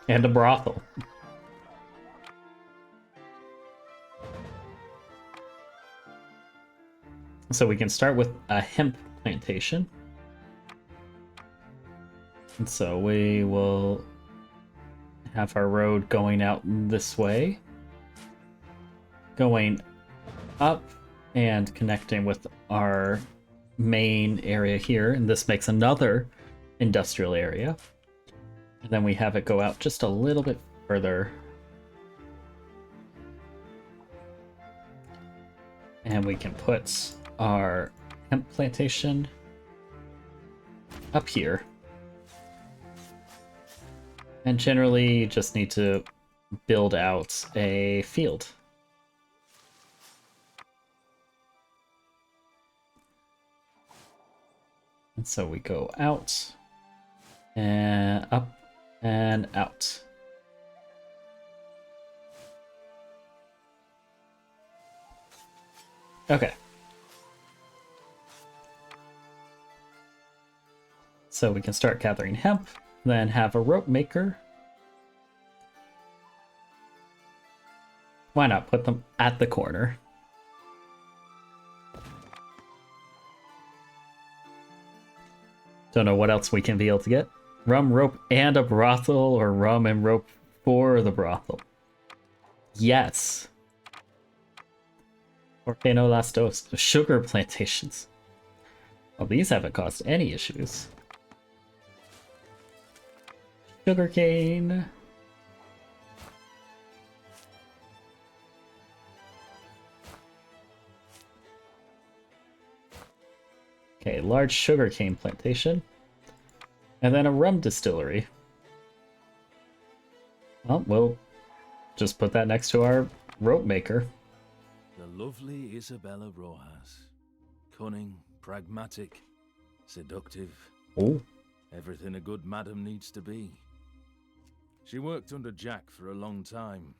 And a brothel. So we can start with a hemp plantation. And so we will have our road going out this way. Going up and connecting with our main area here. And this makes another industrial area. And then we have it go out just a little bit further. And we can put our hemp plantation up here. And generally just need to build out a field. And so we go out and up and out. Okay. So we can start gathering hemp, then have a rope maker. Why not put them at the corner? Don't know what else we can be able to get. Rum, rope, and a brothel, or rum and rope for the brothel. Yes. Porque no las dos? Sugar plantations. Well, these haven't caused any issues. Sugarcane. Okay, large sugarcane plantation. And then a rum distillery. Well, we'll just put that next to our rope maker. The lovely Isabella Rojas. Cunning, pragmatic, seductive. Oh. Everything a good madam needs to be. She worked under Jack for a long time,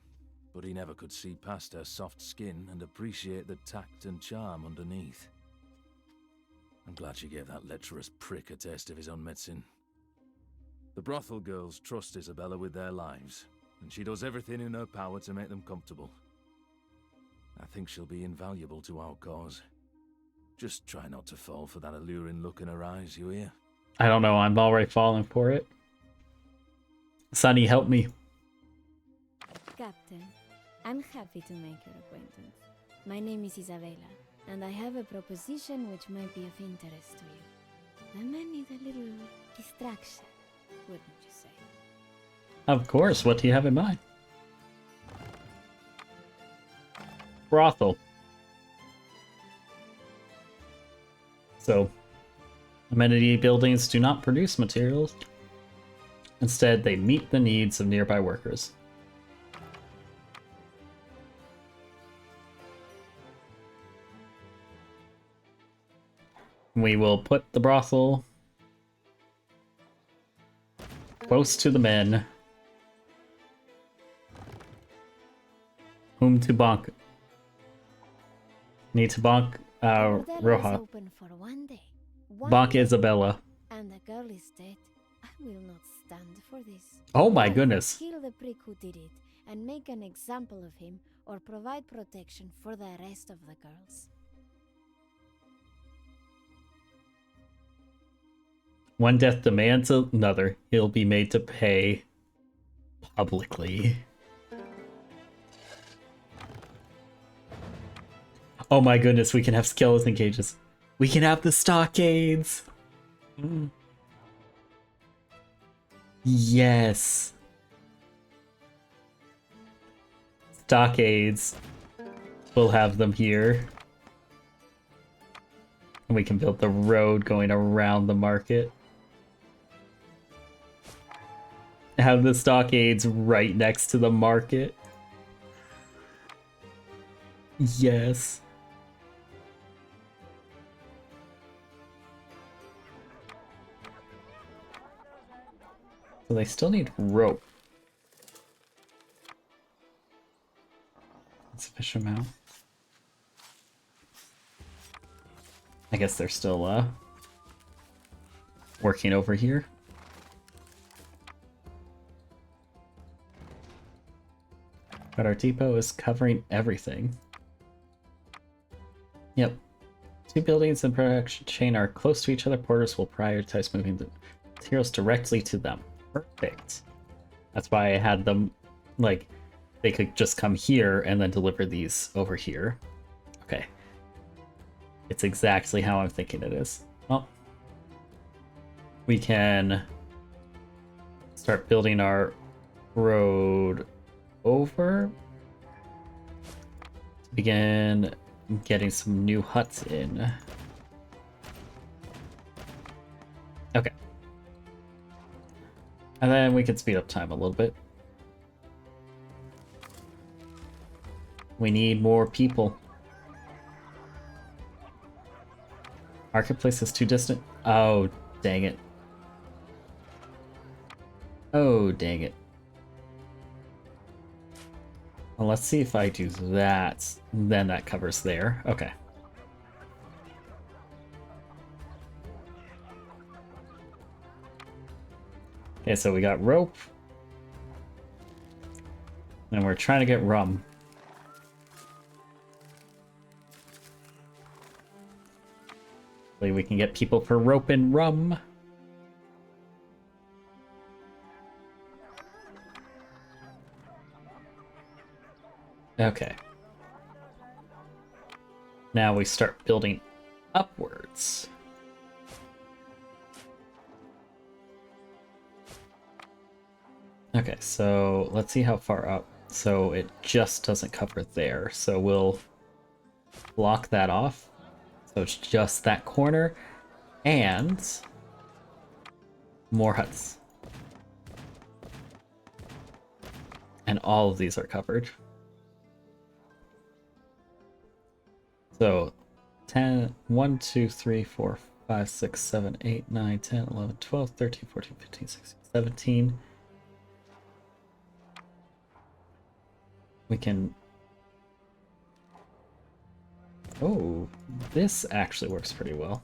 but he never could see past her soft skin and appreciate the tact and charm underneath. I'm glad she gave that lecherous prick a taste of his own medicine. The brothel girls trust Isabella with their lives, and she does everything in her power to make them comfortable. I think she'll be invaluable to our cause. Just try not to fall for that alluring look in her eyes, you hear? I don't know, I'm already falling for it. Sonny, help me. Captain, I'm happy to make your acquaintance. My name is Isabella, and I have a proposition which might be of interest to you. The man needs a little distraction, wouldn't you say? Of course, what do you have in mind? Brothel. So, amenity buildings do not produce materials. Instead, they meet the needs of nearby workers. We will put the brothel close to the men. Whom to bonk? Need to bonk Bordel is Roja. open for one day. Bonk Isabella. And the girl is dead. I will not stand for this. Oh my Either goodness. Kill the prick who did it and make an example of him, or provide protection for the rest of the girls. One death demands another. He'll be made to pay publicly. Oh my goodness, we can have skeleton cages. We can have the stockades. Yes. Stockades. We'll have them here. And we can build the road going around the market. Have the stockades right next to the market. Yes. So they still need rope. Sufficient amount. I guess they're still working over here. But our depot is covering everything. Yep. Two buildings in production chain are close to each other. Porters will prioritize moving the materials directly to them. Perfect. That's why I had them, like, they could just come here and then deliver these over here. Okay. It's exactly how I'm thinking it is. Well, we can start building our road over to begin getting some new huts in. Okay. And then we can speed up time a little bit. We need more people. Marketplace is too distant. Oh, dang it. Oh, dang it. Well, let's see if I do that. Then that covers there. Okay. Okay, so we got rope. And we're trying to get rum. Hopefully we can get people for rope and rum. Okay. Now we start building upwards. Okay, so let's see how far up. So it just doesn't cover there. So we'll block that off. So it's just that corner. And more huts. And all of these are covered. So 10, 1, 2, 3, 4, 5, 6, 7, 8, 9, 10, 11, 12, 13, 14, 15, 16, 17. We can... Oh, this actually works pretty well.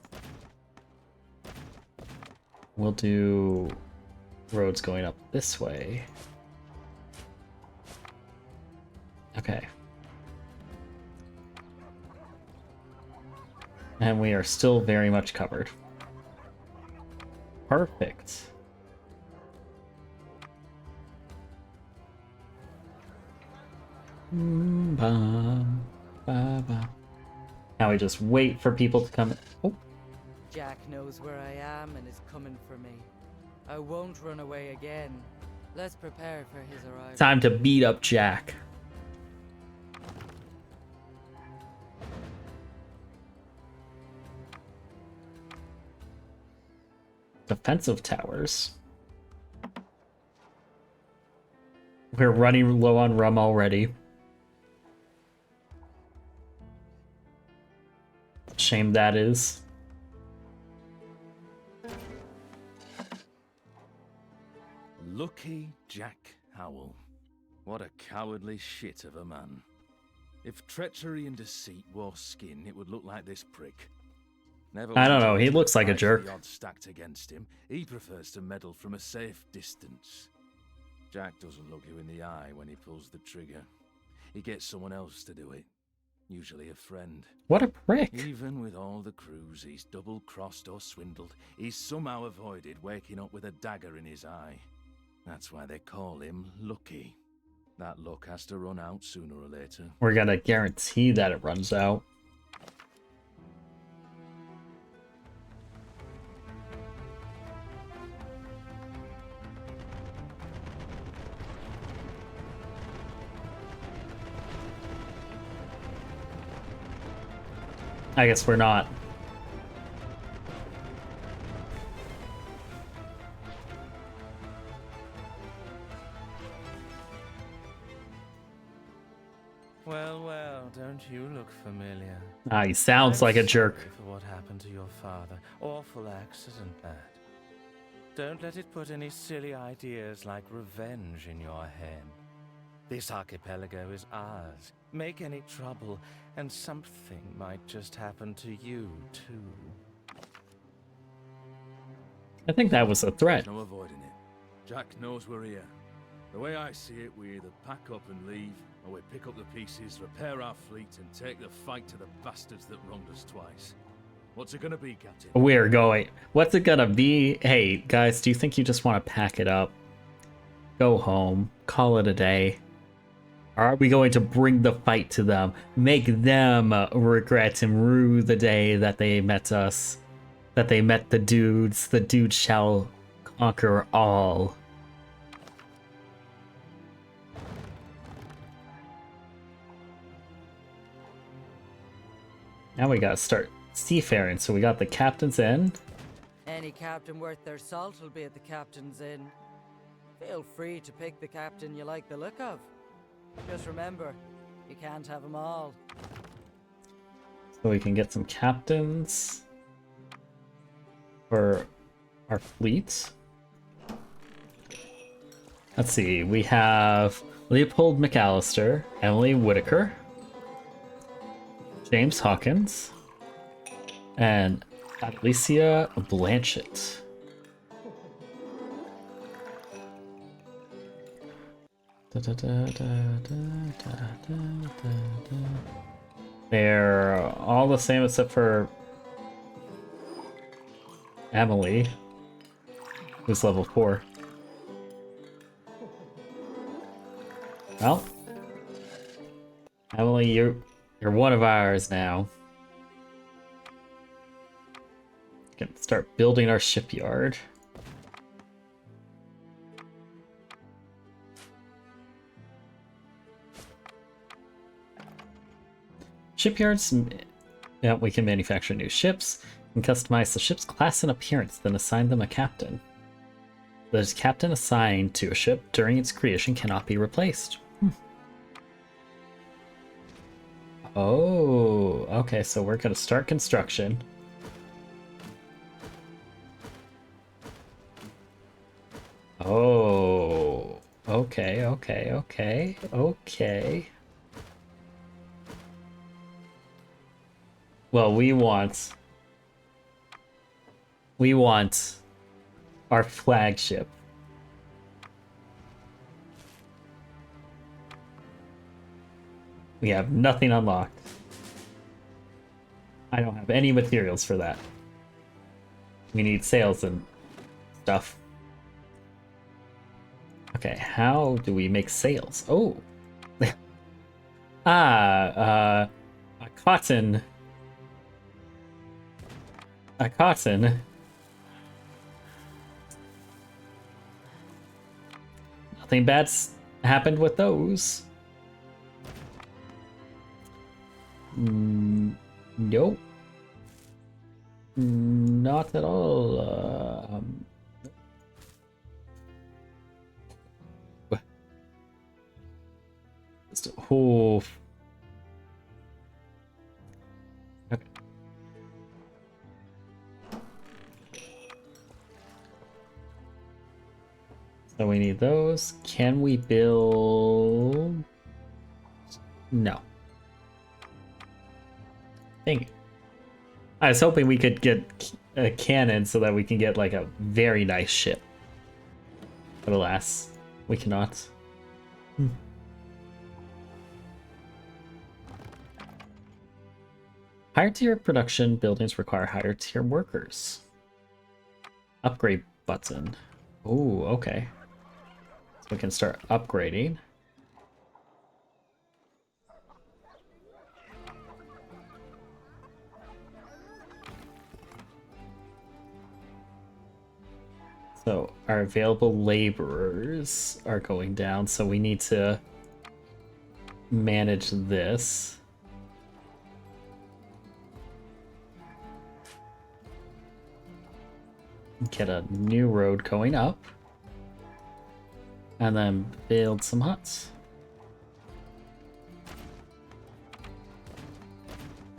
We'll do roads going up this way. Okay. And we are still very much covered. Perfect. Now we just wait for people to come. Oh. Jack knows where I am and is coming for me. I won't run away again. Let's prepare for his arrival. Time to beat up Jack. Defensive towers. We're running low on rum already. Shame that is. Lucky Jack Howell. What a cowardly shit of a man. If treachery and deceit wore skin, it would look like this prick. Never I don't know, he looks like a fight jerk. the odds stacked against him. He prefers to meddle from a safe distance. Jack doesn't look you in the eye when he pulls the trigger. He gets someone else to do it. Usually a friend. What a prick. Even with all the crews he's double-crossed or swindled, he's somehow avoided waking up with a dagger in his eye. That's why they call him Lucky. That luck has to run out sooner or later. We're gonna guarantee that it runs out. I guess we're not. Well, well, don't you look familiar? Ah, he sounds I'm like a jerk. sorry for what happened to your father. Awful accident, that. Don't let it put any silly ideas like revenge in your head. This archipelago is ours. Make any trouble, and something might just happen to you, too. I think that was a threat. No avoiding it. Jack knows we're here. The way I see it, we either pack up and leave, or we pick up the pieces, repair our fleet, and take the fight to the bastards that wronged us twice. What's it gonna be, Captain? We're going. What's it gonna be? Hey, guys, do you think you just want to pack it up? Go home. Call it a day. Or are we going to bring the fight to them? Make them regret and rue the day that they met us. That they met the dudes. The dudes shall conquer all. Now we gotta start seafaring. So we got the captain's inn. Any captain worth their salt will be at the captain's inn. Feel free to pick the captain you like the look of. Just remember, you can't have them all. So we can get some captains for our fleet. Let's see, we have Leopold McAllister, Emily Whitaker, James Hawkins, and Alicia Blanchett. They're all the same except for Emily, who's level 4. Well, Emily, you're one of ours now. Can start building our shipyard. Shipyards, yeah, we can manufacture new ships. You can customize the ship's class and appearance, then assign them a captain. The captain assigned to a ship during its creation cannot be replaced. Oh, okay, so we're gonna start construction. Oh, okay. Well, we want our flagship. We have nothing unlocked. I don't have any materials for that. We need sails and stuff. Okay, how do we make sails? Oh. A cotton. A cotton. Nothing bad's happened with those. Nope. Not at all. Oh. Okay. So we need those. Can we build? No. Dang it. I was hoping we could get a cannon so that we can get like a very nice ship. But alas, we cannot. Higher tier production buildings require higher tier workers. Upgrade button. Oh, okay. So we can start upgrading. So our available laborers are going down, so we need to manage this. Get a new road going up. And then build some huts.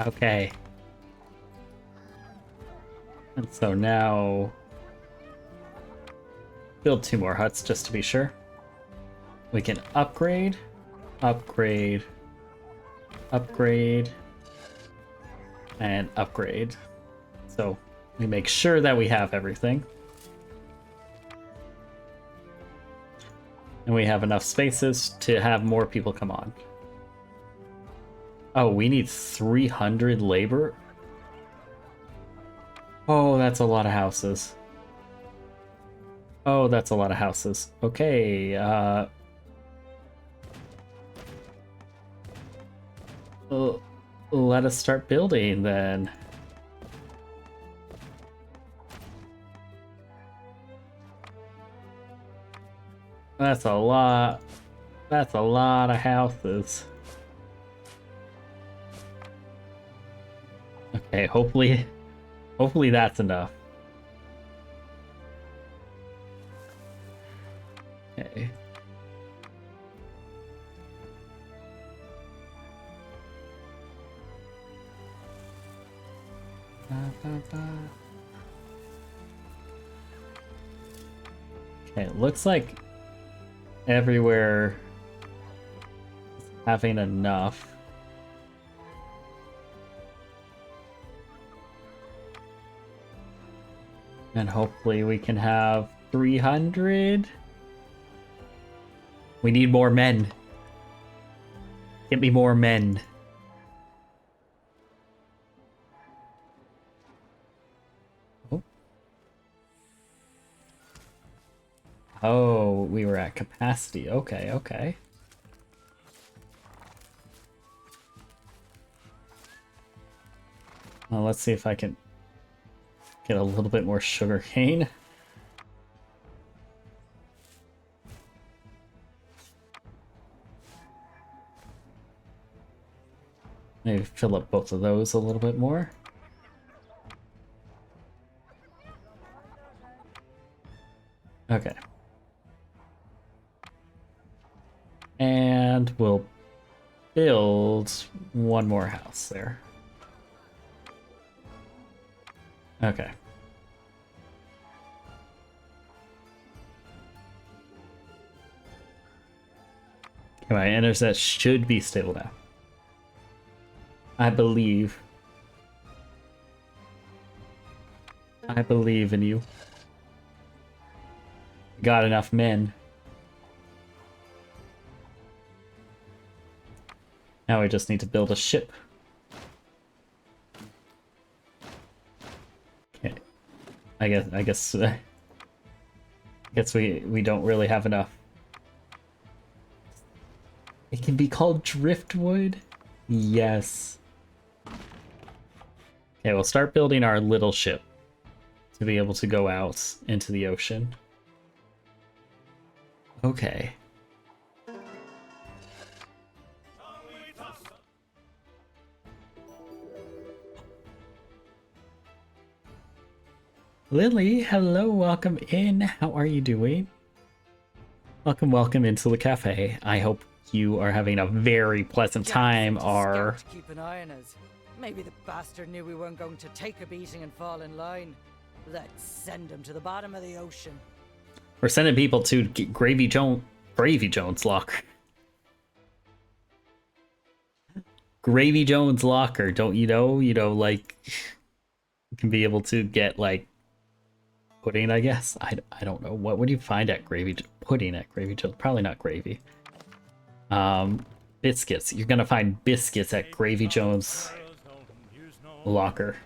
Okay. And so now build 2 more huts just to be sure. We can upgrade, upgrade, upgrade, and upgrade. So we make sure that we have everything. And we have enough spaces to have more people come on. Oh, we need 300 labor? Oh, that's a lot of houses. Oh, that's a lot of houses. Okay, let us start building then. That's a lot. That's a lot of houses. Okay, hopefully that's enough. Okay. Okay, it looks like everywhere is having enough. And hopefully we can have 300. We need more men. Get me more men. Oh. Oh, we were at capacity. Okay, okay. Well, let's see if I can get a little bit more sugar cane. Maybe fill up both of those a little bit more. Okay. And we'll build one more house there. Okay. My internet should be stable now. I believe. I believe in you. Got enough men. Now we just need to build a ship. Okay. I guess we don't really have enough. It can be called driftwood? Yes. Okay, we'll start building our little ship to be able to go out into the ocean. Okay. Lily, hello, welcome in. How are you doing? Welcome into the cafe. I hope you are having a very pleasant time. To keep an eye on us. Maybe the bastard knew we weren't going to take a beating and fall in line. Let's send him to the bottom of the ocean. We're sending people to Gravy Jones' locker. Gravy Jones' locker, don't you know? You know, like, you can be able to get, like, pudding, I guess. I don't know. What would you find at pudding at Gravy Jones? Probably not gravy. Biscuits. You're gonna find biscuits at Gravy Jones' locker.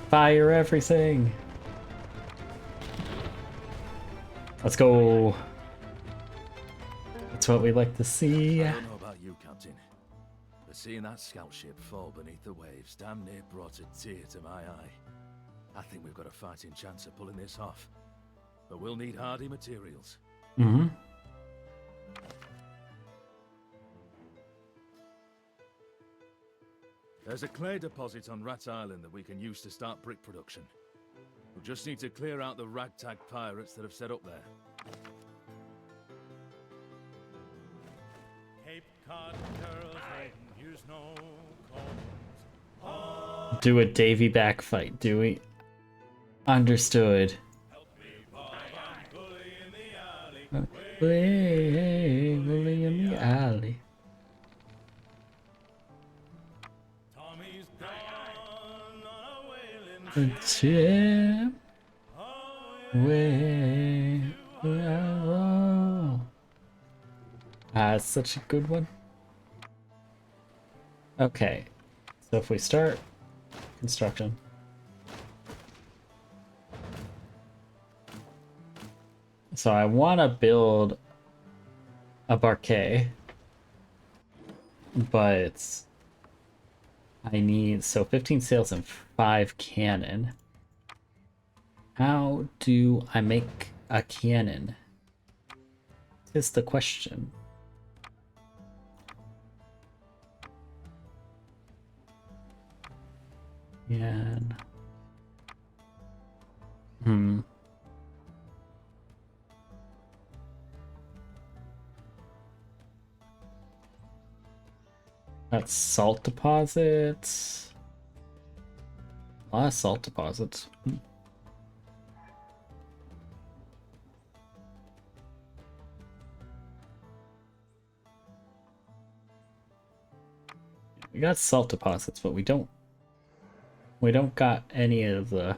Fire everything! Let's go! That's what we like to see. I don't know about you, Captain, but seeing that scout ship fall beneath the waves damn near brought a tear to my eye. I think we've got a fighting chance of pulling this off, but we'll need hardy materials. Mm-hmm. There's a clay deposit on Rat Island that we can use to start brick production. We'll just need to clear out the ragtag pirates that have set up there. Cape Cod girls don't use no condoms. Do a Davy back fight, do we? Understood. Help me, Bob, I'm bully in the alley. Bully in the alley. Tommy's gone on a whaling Ship way. It's such a good one. Okay, so if we start construction. So I want to build a barquet, but I need, so 15 sails and 5 cannon. How do I make a cannon? Is the question. And that's salt deposits. A lot of salt deposits. We got salt deposits, but we don't got any of the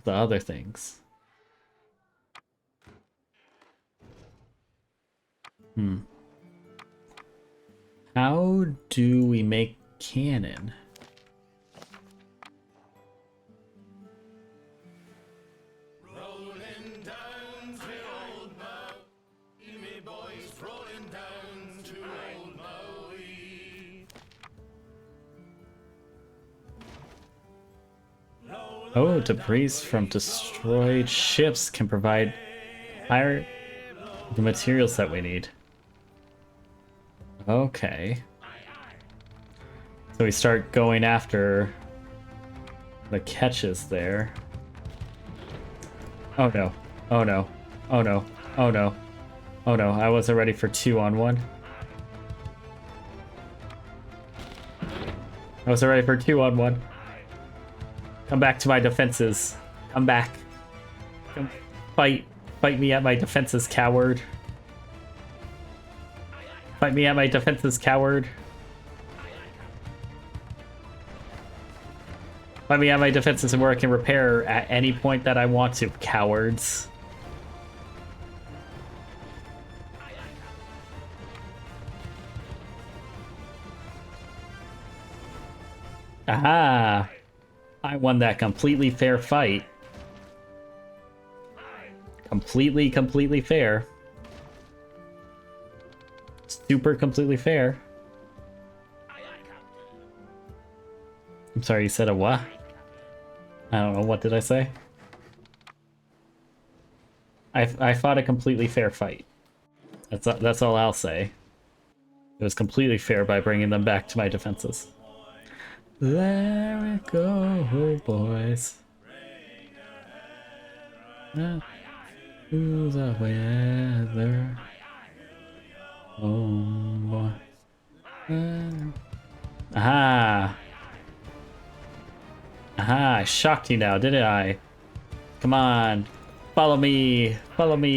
other things. How do we make cannon? rolling down to old Maui. Me boys rolling down to old Maui. Oh, debris from destroyed ships can provide the materials that we need. Okay. So we start going after the catches there. Oh no. Oh no. Oh no. Oh no. Oh no. I wasn't ready for 2-on-1. I wasn't ready for 2-on-1. Come back to my defenses. Come back. Come fight. Fight me at my defenses, coward. Fight me at my defenses, coward. Fight me at my defenses and where I can repair at any point that I want to, cowards. Aha! I won that completely fair fight. Completely fair. Super completely fair. I'm sorry, you said a what? I don't know, what did I say? I fought a completely fair fight. That's all I'll say. It was completely fair by bringing them back to my defenses. There we go, boys. To the weather. Oh boy. Aha! Aha, I shocked you now, didn't I? Come on. Follow me,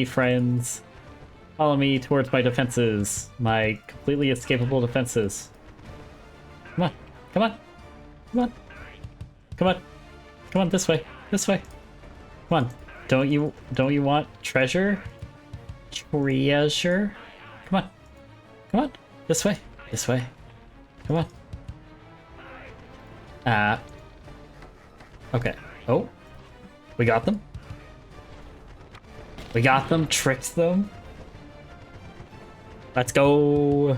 friends. Follow me towards my defenses. My completely escapable defenses. Come on, come on, come on. Come on. Come on, this way. This way. Come on. Don't you want treasure? Treasure? Come on. Come on. This way. This way. Come on. Okay. Oh. We got them. We got them. Tricked them. Let's go.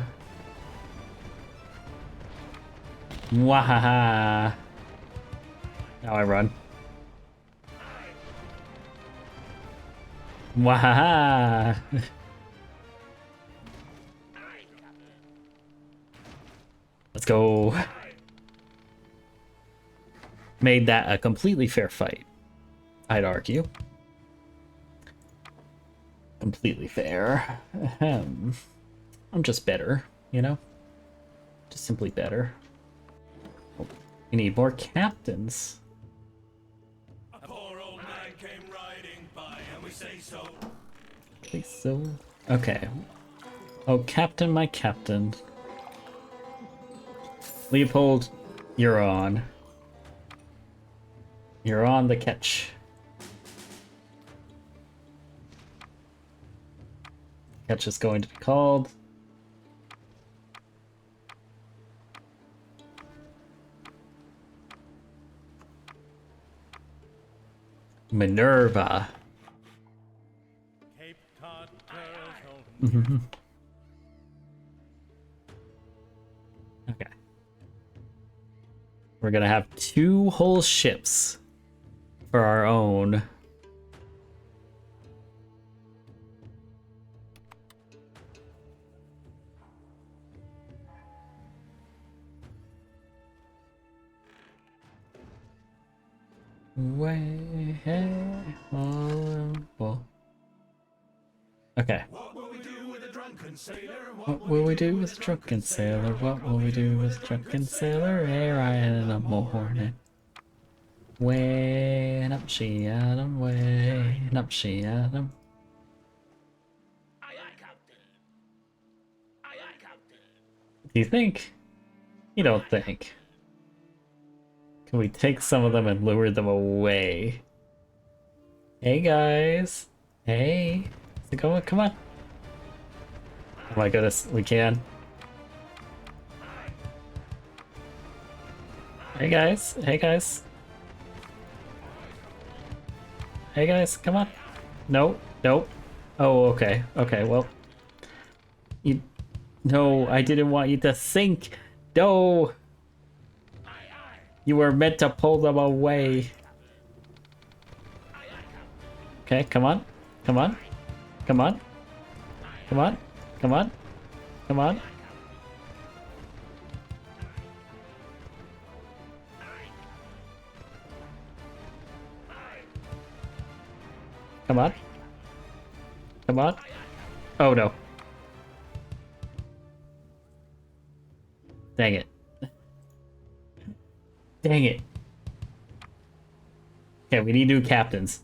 Wahaha. Now I run. Wahaha. Let's go. Made that a completely fair fight, I'd argue. Completely fair. I'm just better, you know? Just simply better. Oh, we need more captains. A poor old man came riding by, and we say so. Okay, so... Okay. Oh, Captain, my captain. Leopold, you're on. You're on the catch. Catch is going to be called. Minerva. Cape Cod girls Okay. We're gonna have 2 whole ships for our own. Okay. What will we do with a drunken sailor? What will we do with a drunken sailor? What will we do with a drunken sailor? Here I am in the morning. When up she had him, when up she had him. Aye, aye, Captain. Aye, aye, Captain. Do you think? You don't think. Can we take some of them and lure them away? Hey guys. Hey. How's it going? Come on. Oh my goodness, we can. Hey guys. Hey guys. Hey guys, come on. No, nope. Oh, okay. Okay, well. You. No, I didn't want you to sink. No. You were meant to pull them away. Okay, come on. Come on. Come on. Come on. Come on. Come on. Come on. Come on. Oh no. Dang it. Dang it. Okay, we need new captains.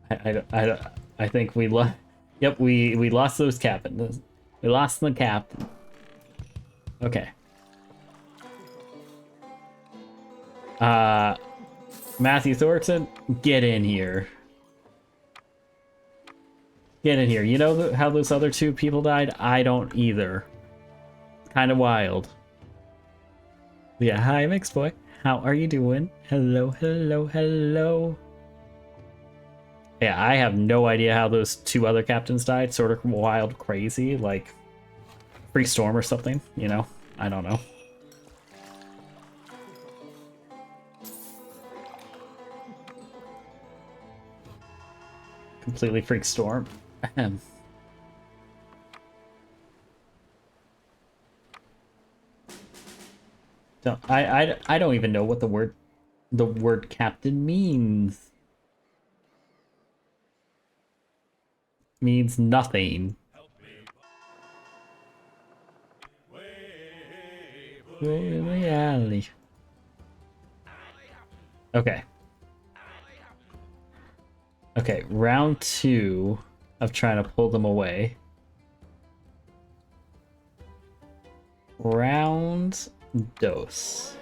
I think we lost. Yep, we lost those captains. We lost the captain. Okay. Matthew Thornton, get in here. Get in here. You know how those other two people died? I don't either. Kind of wild. Yeah, hi, Mixed Boy. How are you doing? Hello, hello, hello. Yeah, I have no idea how those two other captains died. Sort of wild, crazy, like free storm or something, you know? I don't know. Completely freak storm. I don't even know what the word captain means. Means nothing. Way in the alley. Okay. Okay, round 2 of trying to pull them away. Round dos.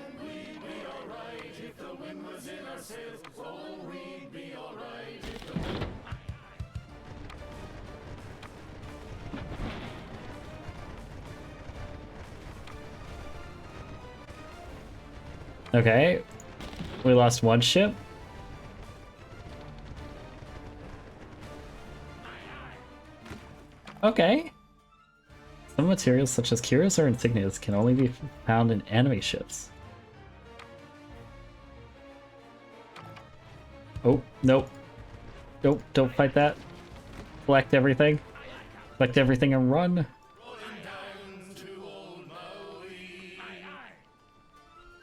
Okay, we lost one ship. Okay. Some materials such as curios or insignias can only be found in enemy ships. Oh, nope. Nope, don't fight that. Collect everything. Collect everything and run.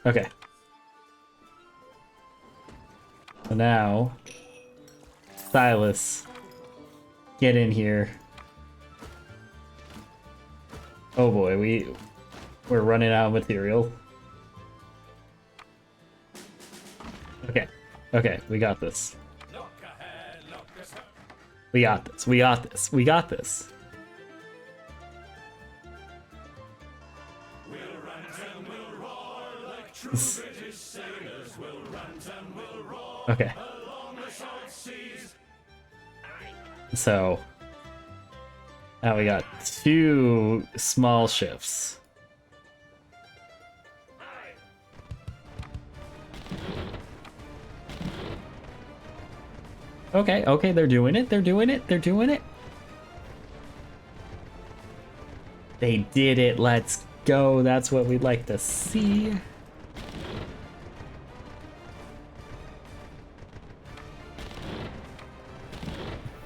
Okay. So now, Silas, get in here. Oh boy, we're running out of material. Okay, okay, we got this. We got this. We got this. We got this. Okay. So now we got 2 small ships. Okay, okay, they're doing it. They're doing it. They're doing it. They did it. Let's go. That's what we'd like to see.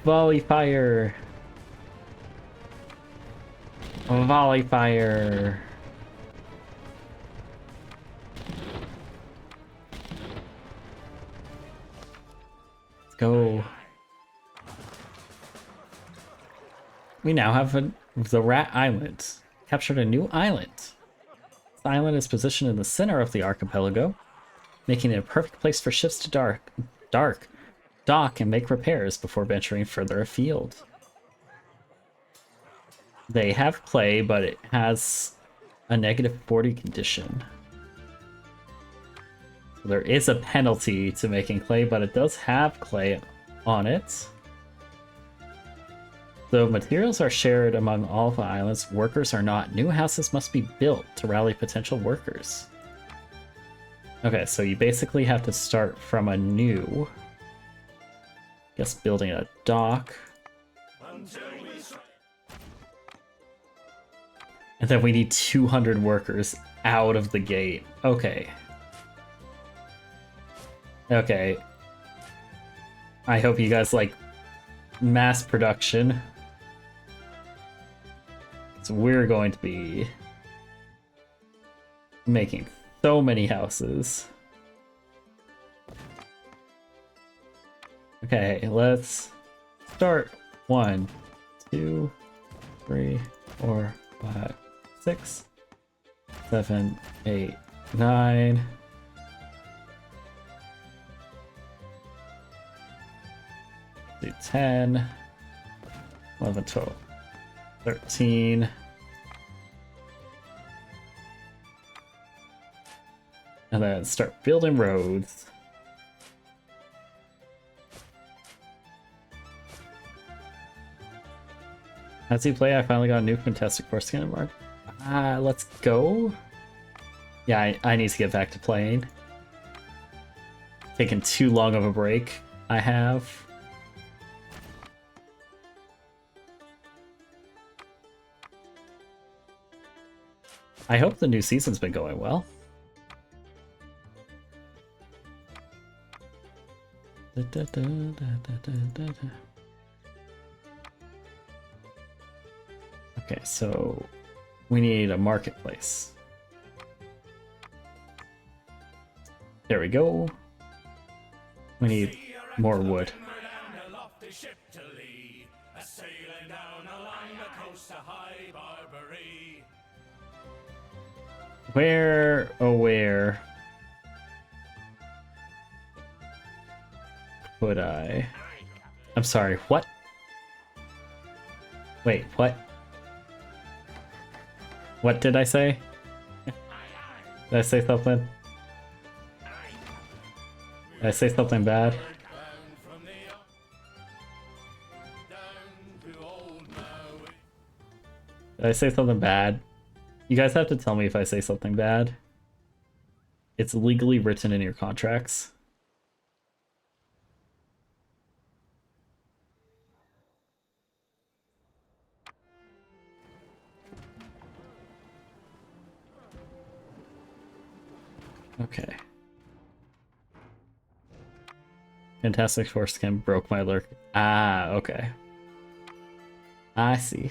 Volley fire. Volley fire. Let's go. We now have the Rat Island. Captured a new island. This island is positioned in the center of the archipelago, making it a perfect place for ships to dock and make repairs before venturing further afield. They have clay, but it has a -40 condition. So there is a penalty to making clay, but it does have clay on it. Though materials are shared among all the islands, workers are not. New houses must be built to rally potential workers. Okay, so you basically have to start from a new... Guess building a dock. And then we need 200 workers out of the gate. Okay. Okay. I hope you guys like mass production. So we're going to be making so many houses. Okay, let's start. 1, 2, 3, 4, 5, 6, 7, 8, 9. Do 10, 11, 12, 13. And then start building roads. As you play, I finally got a new Fantastic Four skin mark. Let's go. Yeah, I need to get back to playing. Taking too long of a break, I have. I hope the new season's been going well. Okay, so we need a marketplace. There we go. We need more wood. Where, oh where would I? I'm sorry, what? Wait, what? What did I say? Did I say something? Did I say something bad? Did I say something bad? You guys have to tell me if I say something bad. It's legally written in your contracts. Okay. Fantastic Four skin broke my lurk. Ah, okay. I see.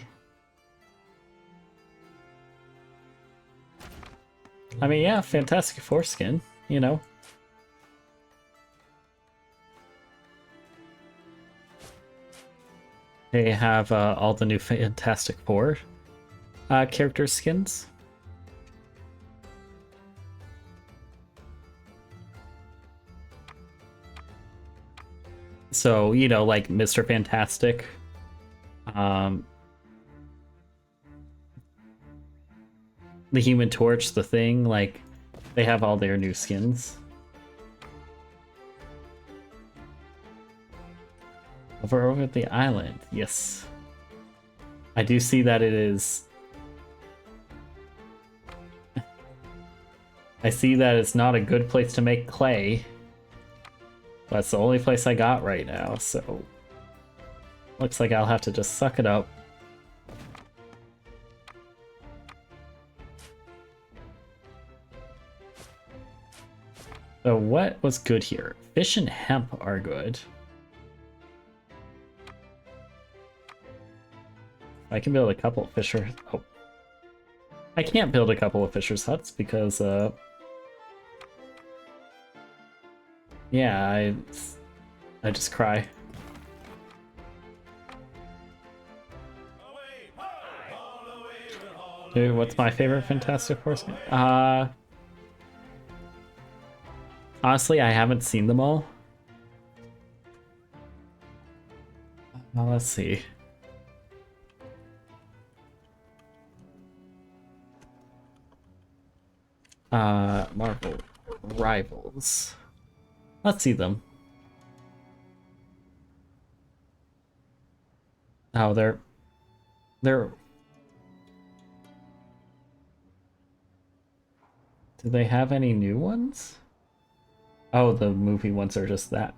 I mean, yeah, Fantastic Four skin, you know. They have all the new Fantastic Four character skins. So, you know, like Mr. Fantastic. The Human Torch, the Thing, like, they have all their new skins. Over at the island, yes. I do see that it is... I see that it's not a good place to make clay. That's the only place I got right now, so... Looks like I'll have to just suck it up. So what was good here? Fish and hemp are good. I can build a couple of fishers. Oh. I can't build a couple of fishers' huts because, yeah, I just cry. Dude, what's my favorite Fantastic Four skin? Honestly, I haven't seen them all. Let's see. Marvel Rivals. Let's see them. Oh, they're... Do they have any new ones? Oh, the movie ones are just that.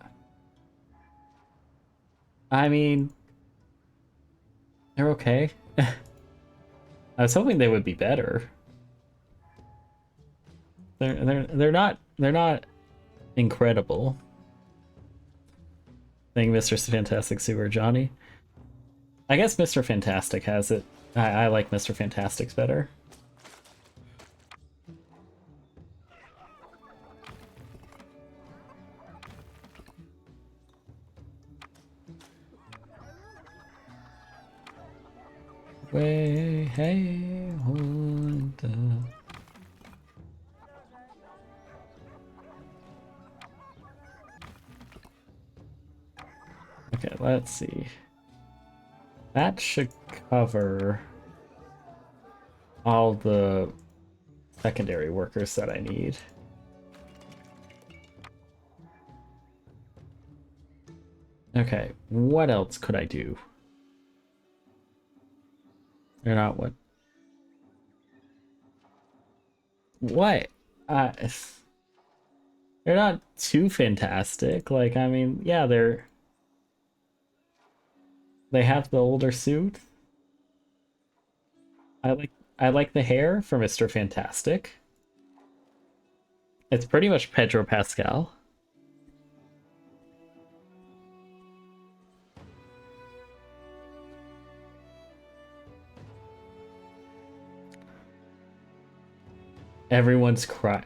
I mean, they're okay. I was hoping they would be better. They're not incredible. Thank Mr. Fantastic Super Johnny. I guess Mr. Fantastic has it. I like Mr. Fantastic's better. way, hey, Honda. Okay, let's see. That should cover all the secondary workers that I need. Okay, what else could I do? They're not what? What? They're not too fantastic. Like, I mean, yeah, they have the older suit. I like the hair for Mr. Fantastic. It's pretty much Pedro Pascal. Everyone's crying.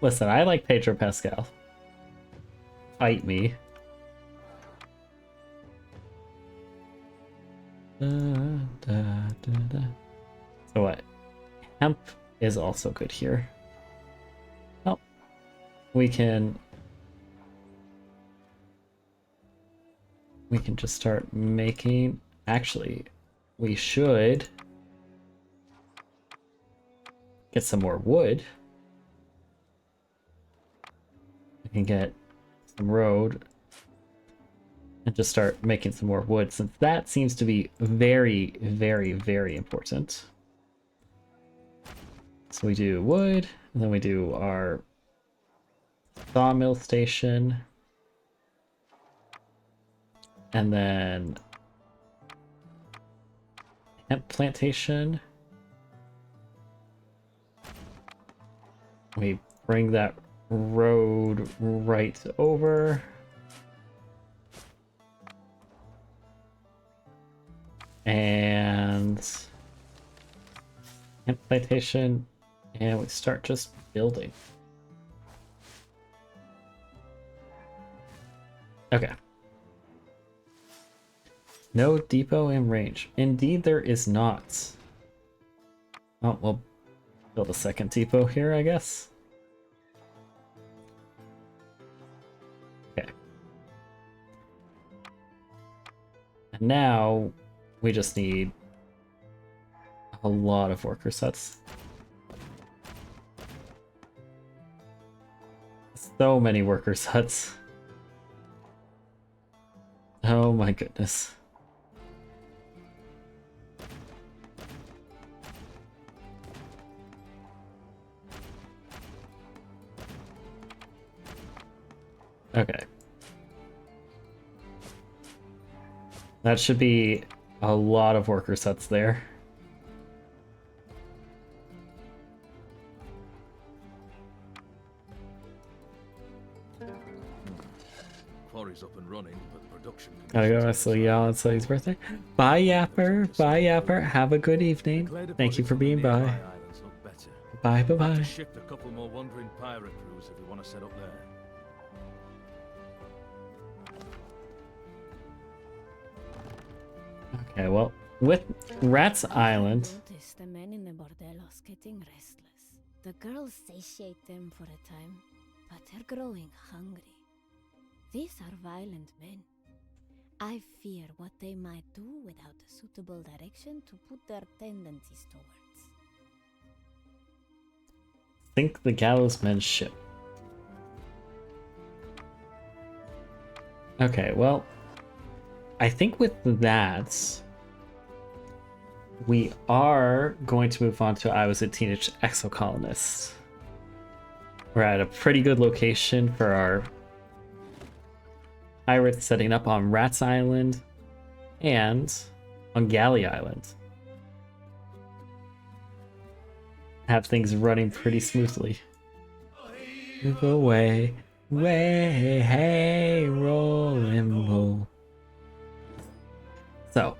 Listen, I like Pedro Pascal. Fight me. So what? Hemp is also good here. Oh, we can just start making. Actually, we should get some more wood. We can get some road and just start making some more wood, since that seems to be very, very, very important. So we do wood, and then we do our sawmill station, and then hemp plantation. We bring that road right over. And hemp plantation, and we start just building. Okay. No depot in range. Indeed, there is not. Oh, we'll build a second depot here, I guess. Okay. And now we just need a lot of worker sets. So many worker sets. Oh my goodness. Okay. That should be a lot of worker sets there. Quarry's up and running, but production. Gotta go. So yeah, it's his birthday. Bye, Yapper. Bye, Yapper. Have a good evening. Thank you for being by. Bye, bye, bye. Ship a couple more wandering pirate crews if we want to set up there. Okay, well, with Rat's Island. Notice the men in the bordellos getting restless. The girls satiate them for a time, but they're growing hungry. These are violent men. I fear what they might do without a suitable direction to put their tendencies towards. Sink the gallows men's ship. Okay, well, I think with that, we are going to move on to I Was a Teenage Exocolonist. We're at a pretty good location for our pirates, setting up on Rat's Island and on Galley Island. Have things running pretty smoothly. Move away, way, hey, roll and roll. So,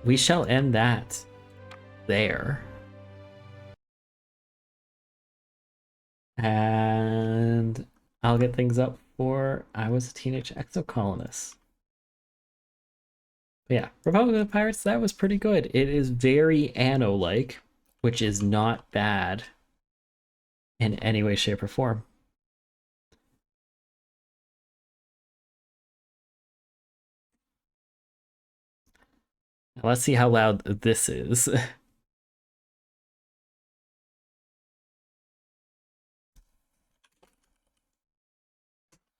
we shall end that there. And I'll get things up for I Was a Teenage Exocolonist. But yeah, Republic of the Pirates, that was pretty good. It is very Anno-like, which is not bad in any way, shape, or form. Now let's see how loud this is.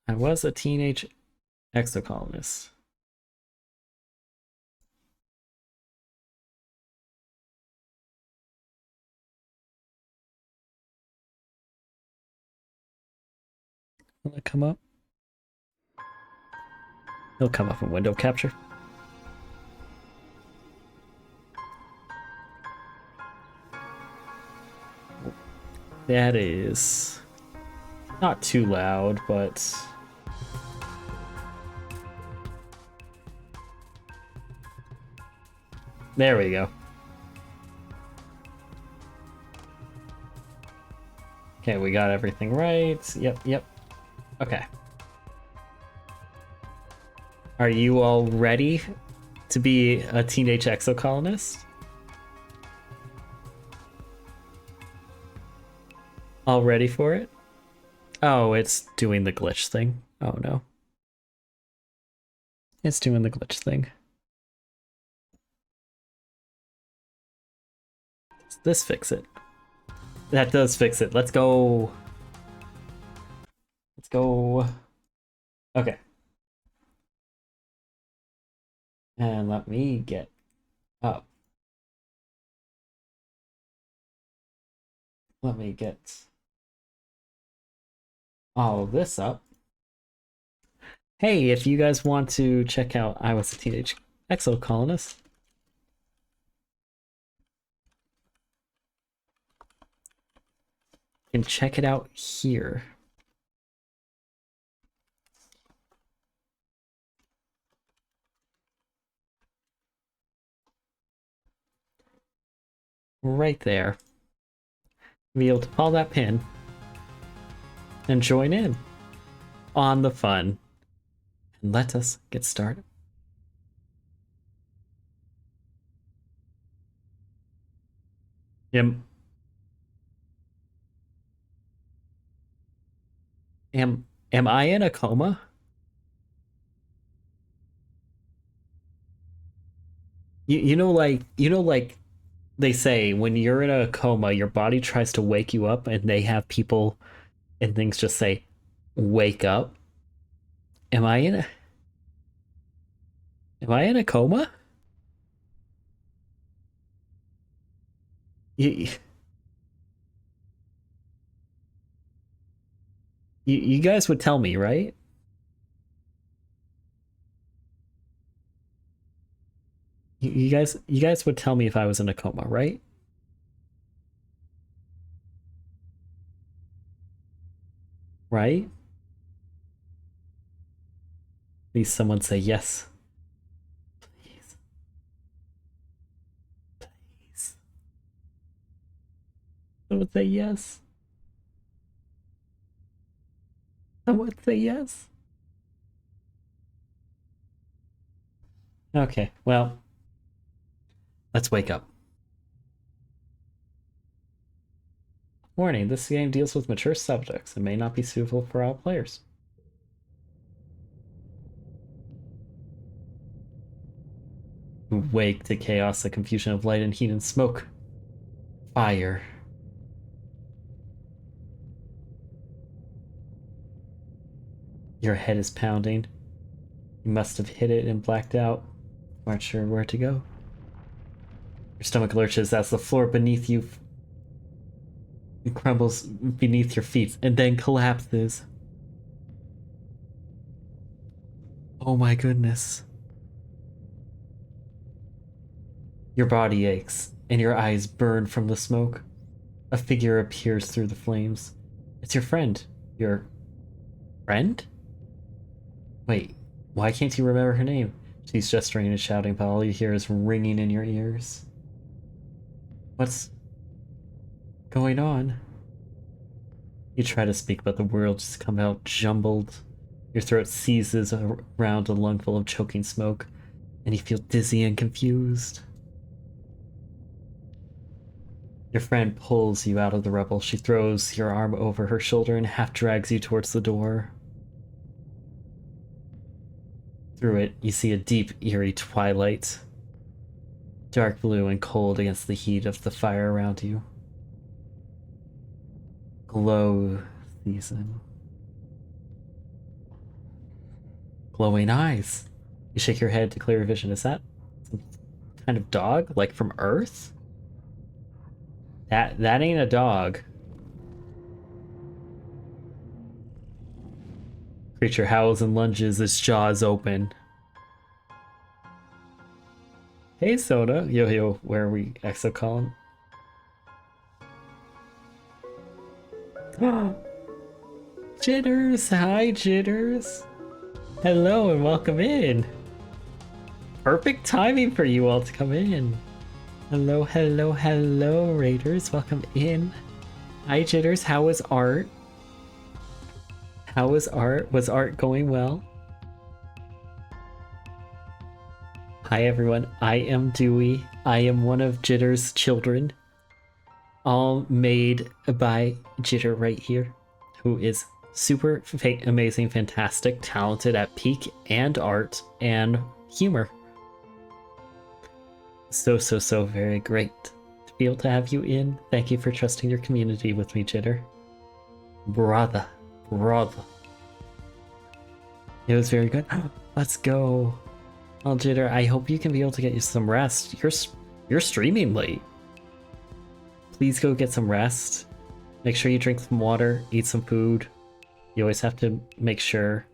I was a teenage exocolonist. Will it come up? It'll come up in window capture. That is not too loud, but there we go. Okay, we got everything right. Yep. Okay. Are you all ready to be a teenage exocolonist? All ready for it? Oh, it's doing the glitch thing. Oh no. It's doing the glitch thing. Does this fix it? That does fix it. Let's go. Let's go. Okay. And let me get up. Let me get all of this up. Hey, if you guys want to check out I Was a Teenage Exocolonist, you can check it out here. Right there. Be able to pull that pin and join in on the fun. And let us get started. Am I in a coma? You know like they say when you're in a coma, your body tries to wake you up, and they have people and things just say, "Wake up." Am I in a coma? You, you guys would tell me, right? You guys would tell me if I was in a coma, right? Right? Please, someone say yes. Please. Please. Someone say yes. Someone say yes. Okay, well, let's wake up. Warning, this game deals with mature subjects and may not be suitable for all players. Wake to chaos, the confusion of light and heat and smoke. Fire. Your head is pounding. You must have hit it and blacked out. You aren't sure where to go. Your stomach lurches as the floor beneath you crumbles beneath your feet and then collapses. Oh my goodness. Your body aches and your eyes burn from the smoke. A figure appears through the flames. It's your friend. Your friend? Wait, why can't you remember her name? She's gesturing and shouting, but all you hear is ringing in your ears. What's going on? You try to speak, but the words just come out jumbled. Your throat seizes around a lungful of choking smoke. and you feel dizzy and confused. Your friend pulls you out of the rubble. She throws your arm over her shoulder and half drags you towards the door. Through it, you see a deep, eerie twilight, dark blue and cold against the heat of the fire around you. Glow season. Glowing eyes. You shake your head to clear your vision. Is that some kind of dog? Like from Earth? That ain't a dog. Creature howls and lunges, its jaws open. Hey, Soda. Yo, where are we? Exocolon? Jitters! Hi, Jitters! Hello and welcome in! Perfect timing for you all to come in! Hello, Raiders. Welcome in. Hi, Jitters. How was art? How was art? Was art going well? Hi, everyone. I am Dewey. I am one of Jitter's children. All made by Jitter right here, who is super amazing, fantastic, talented at peak and art and humor. So very great to be able to have you in. Thank you for trusting your community with me, Jitter. Brother. It was very good. Let's go. Well, Jitter, I hope you can be able to get you some rest. You're streaming late. Please go get some rest. Make sure you drink some water, eat some food. You always have to make sure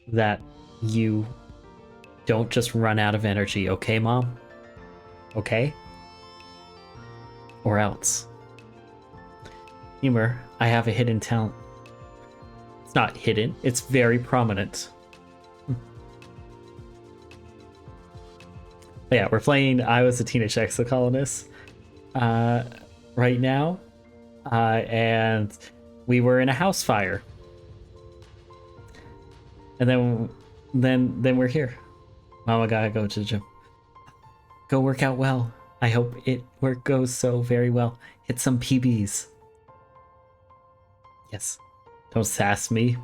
that you don't just run out of energy, okay, Mom? Okay? Or else. Humor, I have a hidden talent. It's not hidden, it's very prominent. But yeah, we're playing I Was a Teenage Exocolonist right now. And we were in a house fire. And then we're here. Mama gotta go to the gym. Go work out well. I hope it goes so very well. Hit some PBs. Yes. Don't sass me.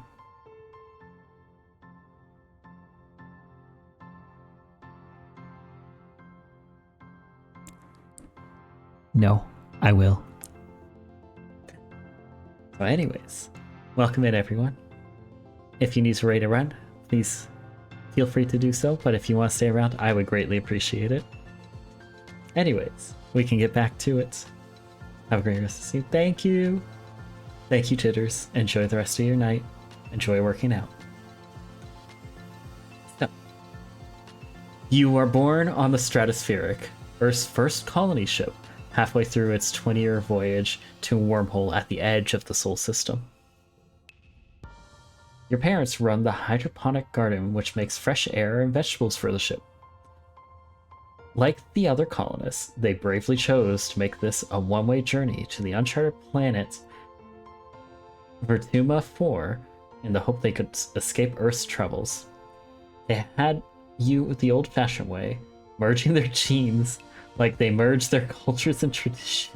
No, I will. So anyways, welcome in everyone. If you need to raid a run, please feel free to do so, but if you want to stay around, I would greatly appreciate it. Anyways, we can get back to it. Have a great rest of the scene. Thank you! Thank you, Jitters. Enjoy the rest of your night. Enjoy working out. So, you are born on the Stratospheric, Earth's first colony ship, halfway through its 20-year voyage to a wormhole at the edge of the Sol system. Your parents run the hydroponic garden, which makes fresh air and vegetables for the ship. Like the other colonists, they bravely chose to make this a one-way journey to the uncharted planet Vertuma 4 in the hope they could escape Earth's troubles. They had you the old-fashioned way, merging their genes like they merged their cultures and traditions.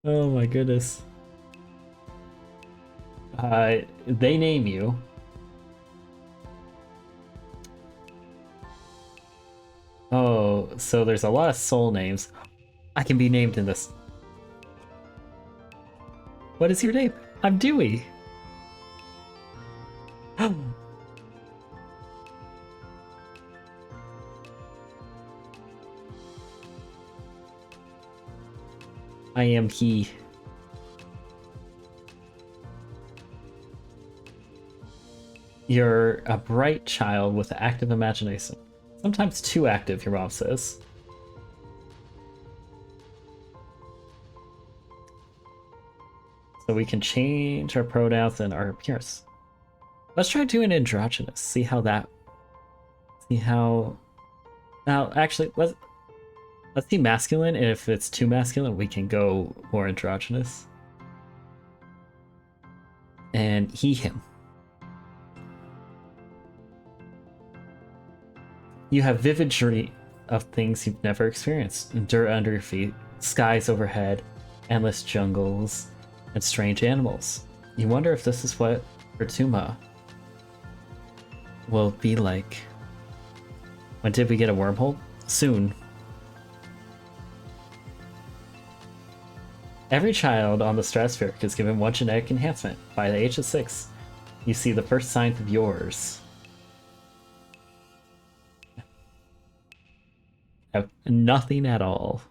Oh my goodness. They name you. Oh, so there's a lot of soul names. I can be named in this. What is your name? I'm Dewey. I am he. You're a bright child with an active imagination. Sometimes too active, your mom says. So we can change our pronouns and our appearance. Let's try doing androgynous. See how that... See how... Now, actually, let's see masculine, and if it's too masculine, we can go more androgynous. And he, him. You have vivid dreams of things you've never experienced. Dirt under your feet, skies overhead, endless jungles, and strange animals. You wonder if this is what Rituma will be like. When did we get a wormhole? Soon. Every child on the Stratospheric is given one genetic enhancement. By the age of 6, you see the first signs of yours. Nothing at all.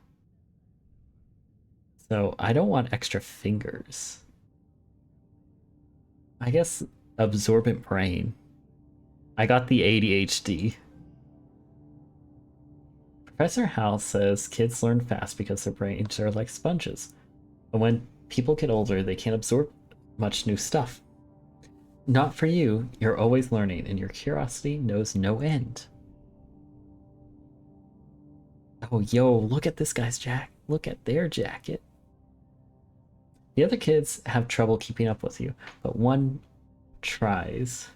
So I don't want extra fingers. I guess absorbent brain. I got the ADHD. Professor Hal says kids learn fast because their brains are like sponges. But when people get older, they can't absorb much new stuff. Not for you. You're always learning, and your curiosity knows no end. Oh, yo, look at this guy's jacket. Look at their jacket. The other kids have trouble keeping up with you, but one tries.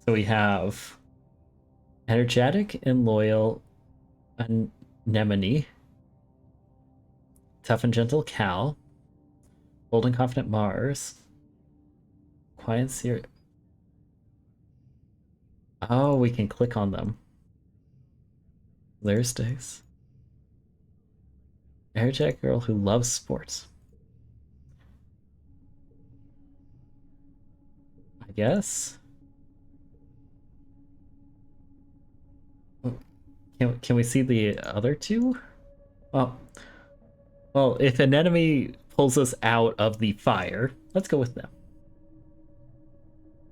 So we have energetic and loyal Anemone, tough and gentle Cal, bold and confident Mars, quiet and serious. Oh, we can click on them. There's Days. Energetic girl who loves sports. I guess. Can we see the other two? Well, if an enemy pulls us out of the fire, let's go with them.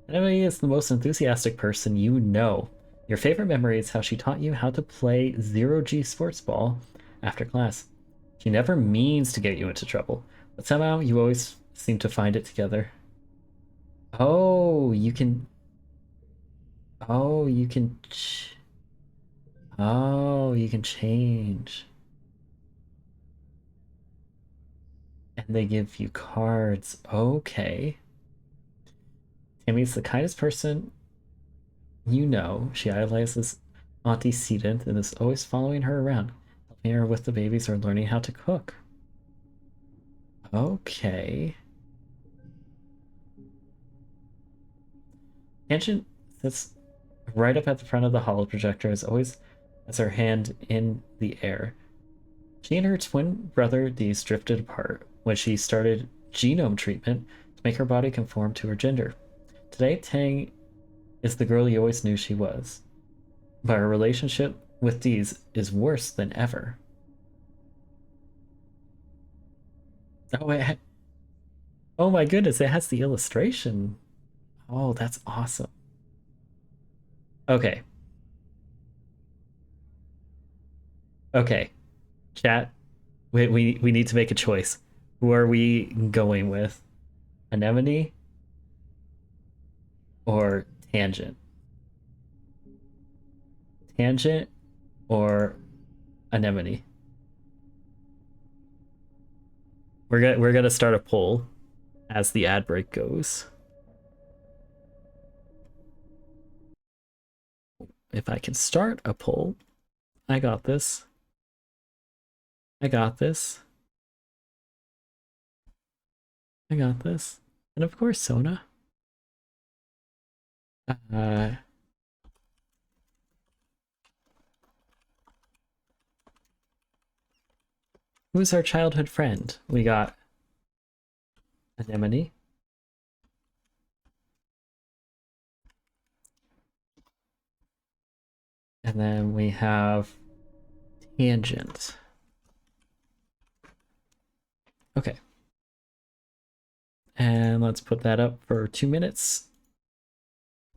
Enemy is the most enthusiastic person you know. Your favorite memory is how she taught you how to play zero-G sports ball after class. She never means to get you into trouble, but somehow you always seem to find it together. Oh, you can... Oh, you can... Oh, you can change. And they give you cards. Okay. Tammy's the kindest person you know. She idolizes Auntie Sedent and is always following her around, helping her with the babies or learning how to cook. Okay. Tangent sits right up at the front of the holo projector, as always has her hand in the air. She and her twin brother Dees drifted apart when she started genome treatment to make her body conform to her gender. Today, Tang is the girl you always knew she was, but her relationship with Dees is worse than ever. Oh my goodness, it has the illustration. Oh, that's awesome. Okay. Okay. Chat, we need to make a choice. Who are we going with? Anemone or Tangent? Tangent or Anemone? We're gonna start a poll as the ad break goes. If I can start a poll, I got this. I got this. I got this. And of course, Sona. Who's our childhood friend? We got Anemone. And then we have Tangent. Okay. And let's put that up for 2 minutes.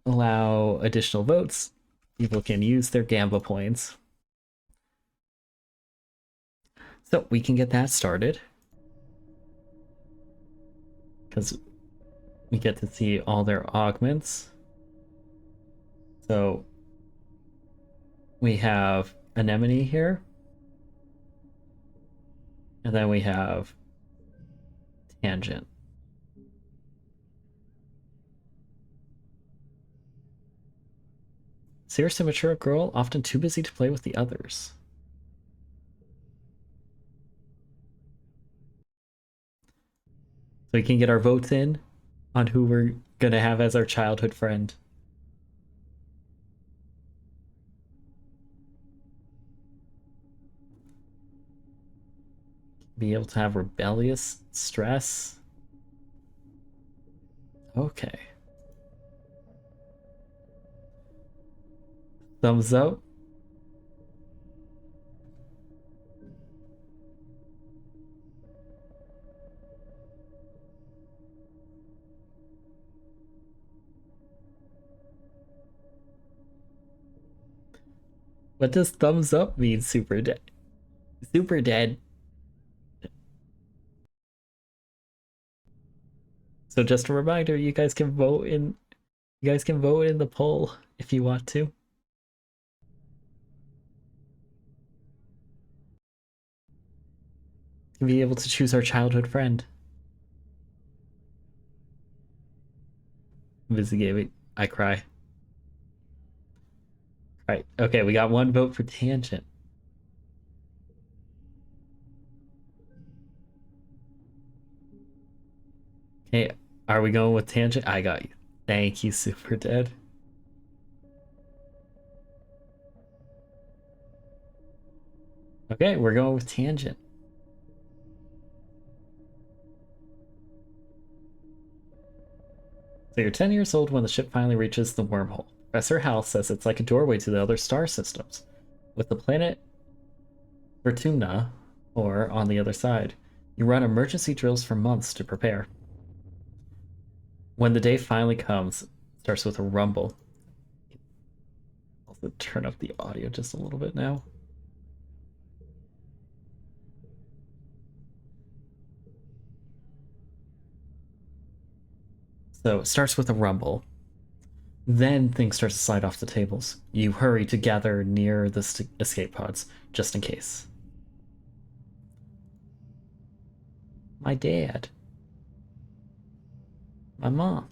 Allow additional votes. People can use their Gamba points. So we can get that started. Because we get to see all their augments. So we have Anemone here. And then we have Tangent. Serious and mature girl, often too busy to play with the others. So we can get our votes in on who we're gonna have as our childhood friend. Be able to have rebellious stress. Okay. Thumbs up. What does thumbs up mean, Super Dead? Super Dead. So just a reminder, you guys can vote in the poll if you want to. To be able to choose our childhood friend. Busy gaming. I cry. Right. Okay, we got one vote for Tangent. Okay, are we going with Tangent? I got you. Thank you, Super Dead. Okay, we're going with Tangent. So you're 10 years old when the ship finally reaches the wormhole. Professor Hal says it's like a doorway to the other star systems, with the planet Fortuna, or on the other side. You run emergency drills for months to prepare. When the day finally comes, it starts with a rumble. Also turn up the audio just a little bit now. So it starts with a rumble. Then things start to slide off the tables. You hurry to gather near the escape pods, just in case. My dad. My mom.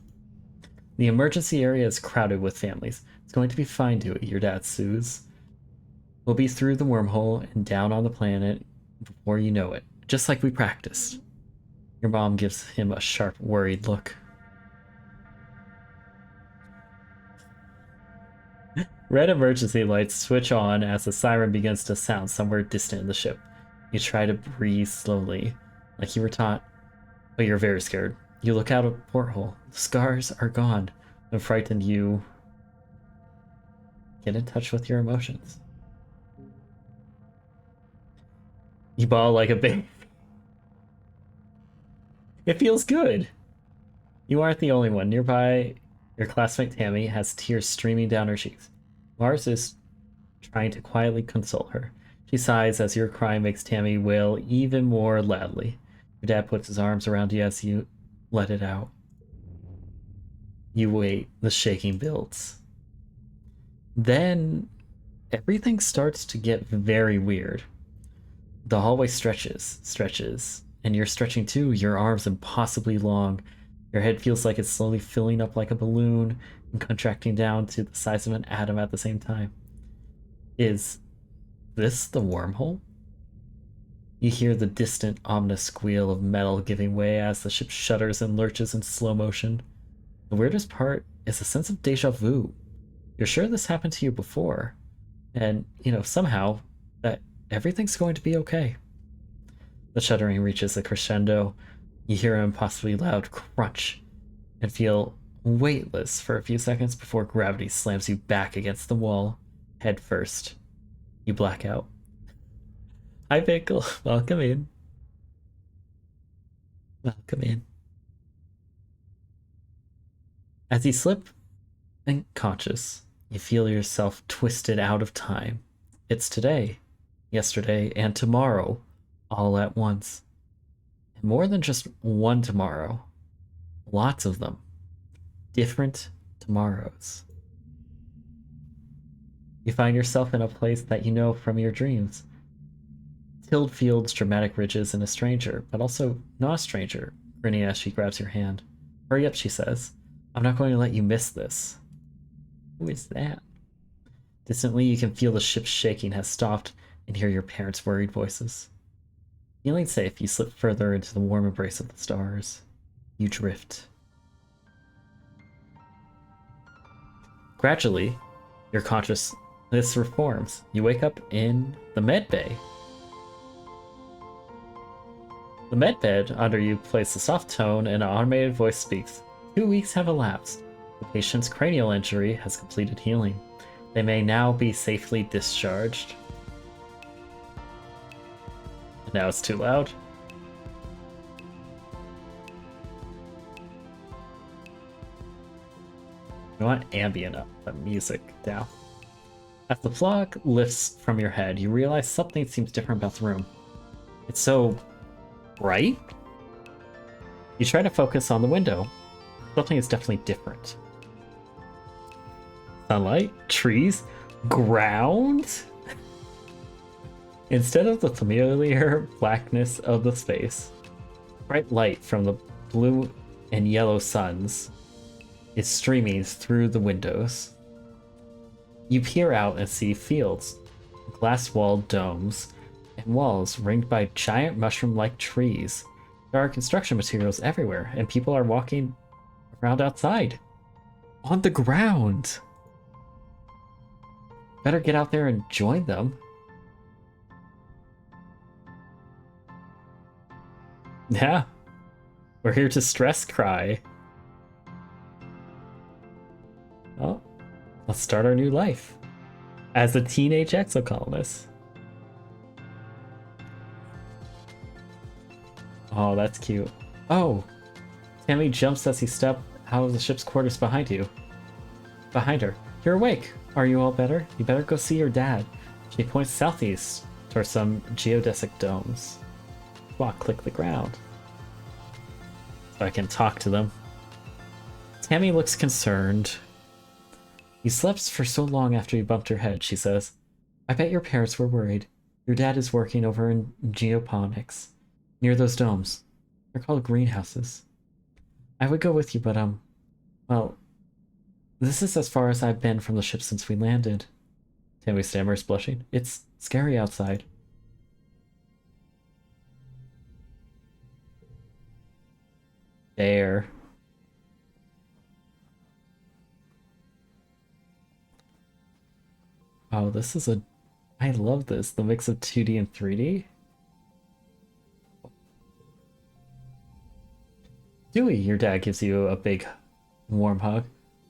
The emergency area is crowded with families. It's going to be fine, Dewey, your dad soothes. We'll be through the wormhole and down on the planet before you know it, just like we practiced. Your mom gives him a sharp, worried look. Red emergency lights switch on as the siren begins to sound somewhere distant in the ship. You try to breathe slowly, like you were taught, but you're very scared. You look out a porthole. The scars are gone. I'm frightened. You get in touch with your emotions. You bawl like a baby. It feels good. You aren't the only one. Nearby, your classmate Tammy has tears streaming down her cheeks. Mars is trying to quietly console her. She sighs as your cry makes Tammy wail even more loudly. Your dad puts his arms around you as you let it out. You wait. The shaking builds. Then everything starts to get very weird. The hallway stretches, and you're stretching too, your arms impossibly long. Your head feels like it's slowly filling up like a balloon and contracting down to the size of an atom at the same time. Is this the wormhole? You hear the distant, ominous squeal of metal giving way as the ship shudders and lurches in slow motion. The weirdest part is a sense of deja vu. You're sure this happened to you before, and, somehow, that everything's going to be okay. The shuddering reaches a crescendo. You hear an impossibly loud crunch and feel weightless for a few seconds before gravity slams you back against the wall, head first. You black out. Hi, Pickle. Welcome in. Welcome in. As you slip unconscious, you feel yourself twisted out of time. It's today, yesterday, and tomorrow, all at once. And more than just one tomorrow. Lots of them. Different tomorrows. You find yourself in a place that you know from your dreams. Tilled fields, dramatic ridges, and a stranger, but also not a stranger, grinning as she grabs your hand. Hurry up, she says. I'm not going to let you miss this. Who is that? Distantly, you can feel the ship's shaking has stopped and hear your parents' worried voices. Feeling safe, you slip further into the warm embrace of the stars. You drift. Gradually, your consciousness reforms. You wake up in the med bay. The med bed under you plays a soft tone and an automated voice speaks. 2 weeks have elapsed. The patient's cranial injury has completed healing. They may now be safely discharged. Now it's too loud. You want ambient up, but music down. As the fog lifts from your head, you realize something seems different about the room. It's so bright. You try to focus on the window. Something is definitely different. Sunlight, trees, ground. Instead of the familiar blackness of the space, bright light from the blue and yellow suns is streaming through the windows. You peer out and see fields, glass-walled domes, and walls ringed by giant mushroom-like trees. There are construction materials everywhere, and people are walking around outside. On the ground! Better get out there and join them. Yeah. We're here to stress cry. Well, let's start our new life. As a teenage exocolonist. Oh, that's cute. Oh! Tammy jumps as he steps out of the ship's quarters behind you. Behind her. You're awake! Are you all better? You better go see your dad. She points southeast towards some geodesic domes. Walk, click the ground. So I can talk to them. Tammy looks concerned. You slept for so long after you bumped your head, she says. I bet your parents were worried. Your dad is working over in geoponics, near those domes. They're called greenhouses. I would go with you, but, well, this is as far as I've been from the ship since we landed. Tammy stammers, blushing. It's scary outside. There. Oh, this is a... I love this. The mix of 2D and 3D. Dewey, your dad gives you a big, warm hug.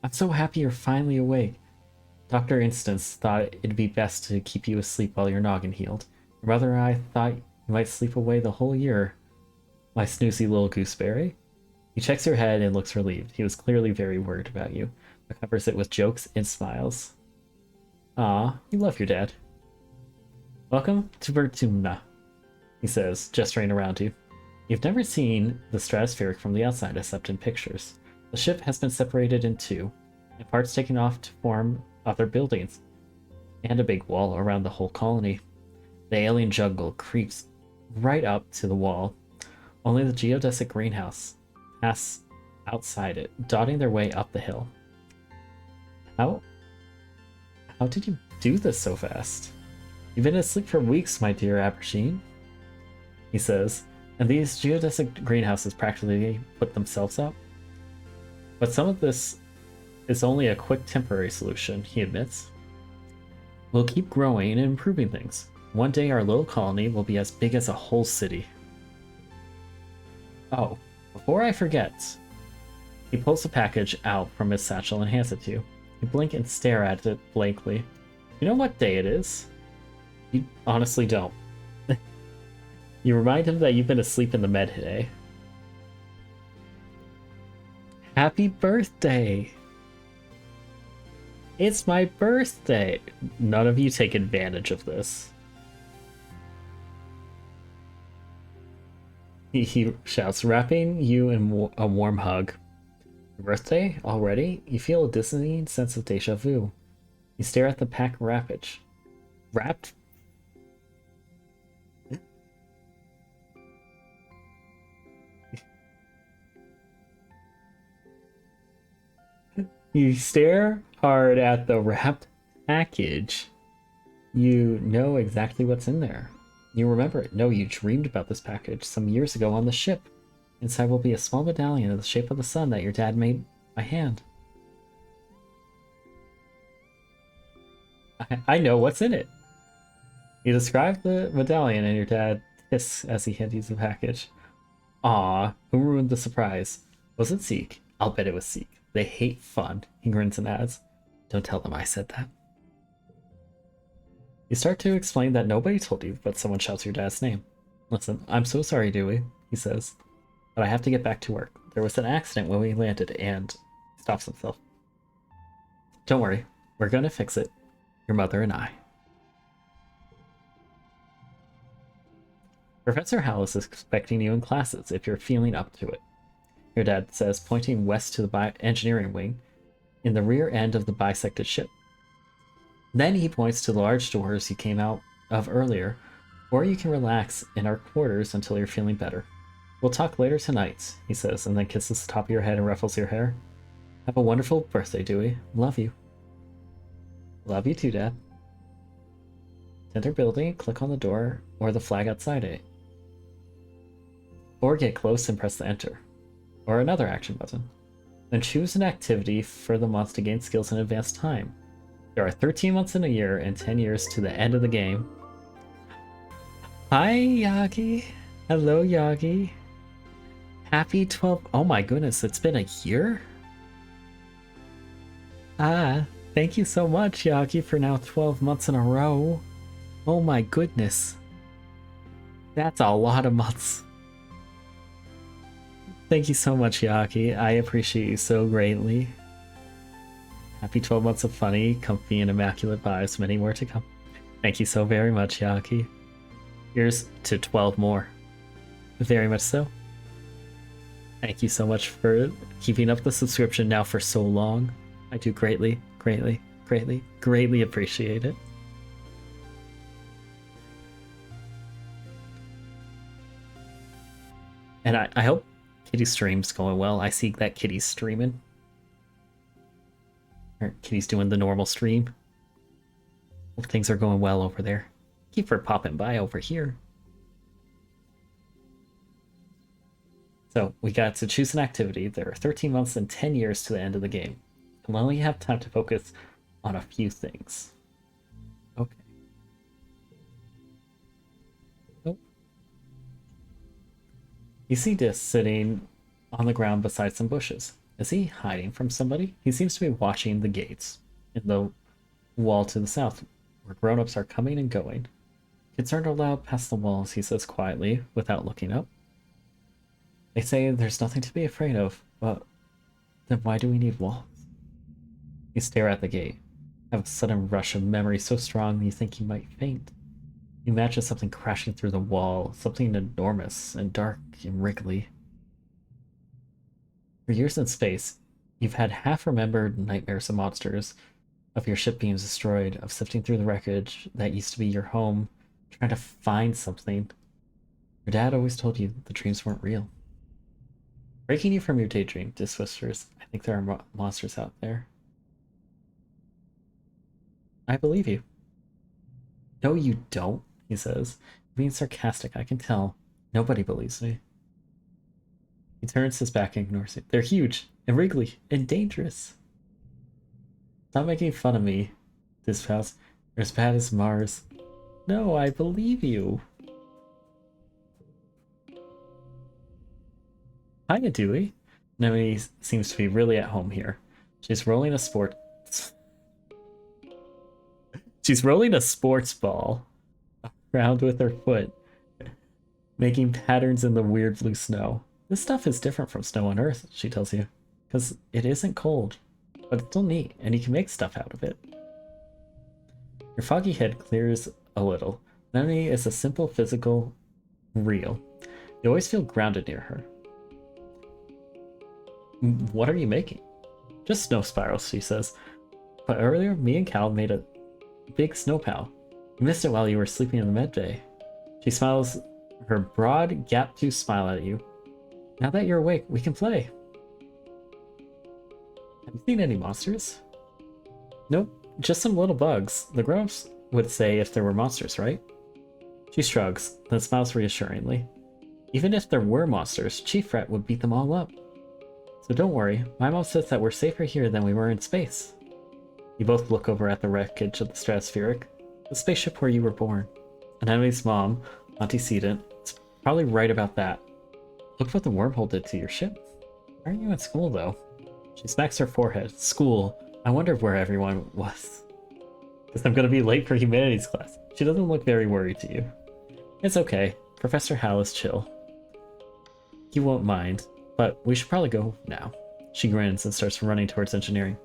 I'm so happy you're finally awake. Dr. Instance thought it'd be best to keep you asleep while your noggin healed. Your mother and I thought you might sleep away the whole year. My snoozy little gooseberry. He checks your head and looks relieved. He was clearly very worried about you, but covers it with jokes and smiles. Ah, you love your dad. Welcome to Bertumna, he says, gesturing around you. You've never seen the stratospheric from the outside except in pictures. The ship has been separated in two, and parts taken off to form other buildings, and a big wall around the whole colony. The alien jungle creeps right up to the wall. Only the geodesic greenhouse pass outside it, dotting their way up the hill. How did you do this so fast? You've been asleep for weeks, my dear Abersheen, he says, and these geodesic greenhouses practically put themselves up. But some of this is only a quick temporary solution, he admits. We'll keep growing and improving things. One day our little colony will be as big as a whole city. Oh, before I forget, he pulls the package out from his satchel and hands it to you. You blink and stare at it blankly. You know what day it is? You honestly don't. You remind him that you've been asleep in the med today. Happy birthday! It's my birthday! None of you take advantage of this. He shouts, wrapping you in a warm hug. Your birthday? Already? You feel a dizzying sense of deja vu. You stare at the pack wrappage. Wrapped? You stare hard at the wrapped package. You know exactly what's in there. You remember it. No, you dreamed about this package some years ago on the ship. Inside will be a small medallion in the shape of the sun that your dad made by hand. I know what's in it. You described the medallion and your dad hissed as he handed you the package. Aw, who ruined the surprise? Was it Zeke? I'll bet it was Zeke. They hate fun, he grins and adds. Don't tell them I said that. You start to explain that nobody told you, but someone shouts your dad's name. Listen, I'm so sorry, Dewey, he says, but I have to get back to work. There was an accident when we landed, and he stops himself. Don't worry, we're gonna fix it. Your mother and I. Professor Howell is expecting you in classes if you're feeling up to it. Your dad says, pointing west to the engineering wing in the rear end of the bisected ship. Then he points to the large doors you came out of earlier, or you can relax in our quarters until you're feeling better. We'll talk later tonight, he says, and then kisses the top of your head and ruffles your hair. Have a wonderful birthday, Dewey. Love you. Love you too, Dad. Enter building, click on the door, or the flag outside it. Or get close and press the enter. Or another action button. Then choose an activity for the month to gain skills in advanced time. There are 13 months in a year and 10 years to the end of the game. Hi, Yagi. Hello, Yagi. Happy 12... Oh my goodness, it's been a year? Ah, thank you so much, Yagi, for now 12 months in a row. Oh my goodness. That's a lot of months. Thank you so much, Yaki. I appreciate you so greatly. Happy 12 months of funny, comfy, and immaculate vibes. Many more to come. Thank you so very much, Yaki. Here's to 12 more. Very much so. Thank you so much for keeping up the subscription now for so long. I do greatly, greatly, greatly, greatly appreciate it. And I hope Kitty's stream's going well. I see that Kitty's streaming. Or Kitty's doing the normal stream. Hope things are going well over there. Keep her popping by over here. So we got to choose an activity. There are 13 months and 10 years to the end of the game. We'll only have time to focus on a few things. Okay. Nope. You see Dis sitting on the ground beside some bushes. Is he hiding from somebody? He seems to be watching the gates in the wall to the south, where grown-ups are coming and going. Kids aren't allowed past the walls, he says quietly, without looking up. They say there's nothing to be afraid of, but then why do we need walls? You stare at the gate, have a sudden rush of memory so strong you think you might faint. You imagine something crashing through the wall, something enormous and dark and wriggly. For years in space, you've had half-remembered nightmares of monsters, of your ship being destroyed, of sifting through the wreckage that used to be your home, trying to find something. Your dad always told you the dreams weren't real. Breaking you from your daydream, Dis whispers, I think there are monsters out there. I believe you. No, you don't, he says. Being sarcastic, I can tell. Nobody believes me. He turns his back and ignores it. They're huge, and wriggly, and dangerous. Stop making fun of me, Dis pouts. They're as bad as Mars. No, I believe you. Hiya, Dewey. Nobody seems to be really at home here. She's rolling a sports ball around with her foot, making patterns in the weird blue snow. This stuff is different from snow on Earth, she tells you, because it isn't cold, but it's still neat, and you can make stuff out of it. Your foggy head clears a little. Memory is a simple, physical, real. You always feel grounded near her. What are you making? Just snow spirals, she says. But earlier, me and Cal made a big snow pal. You missed it while you were sleeping in the med bay. She smiles her broad, gap-toothed smile at you. Now that you're awake, we can play. Have you seen any monsters? Nope. just some little bugs. The grown-ups would say if there were monsters, right? She shrugs, then smiles reassuringly. Even if there were monsters, Chief Rat would beat them all up. So don't worry, my mom says that we're safer here than we were in space. You both look over at the wreckage of the Stratospheric, the spaceship where you were born. Anemone's mom, Antecedent, is probably right about that. Look what the wormhole did to your ship. Why aren't you at school, though? She smacks her forehead. School. I wonder where everyone was. Guess I'm gonna be late for humanities class. She doesn't look very worried to you. It's okay. Professor Hal is chill. He won't mind, but we should probably go now. She grins and starts running towards engineering.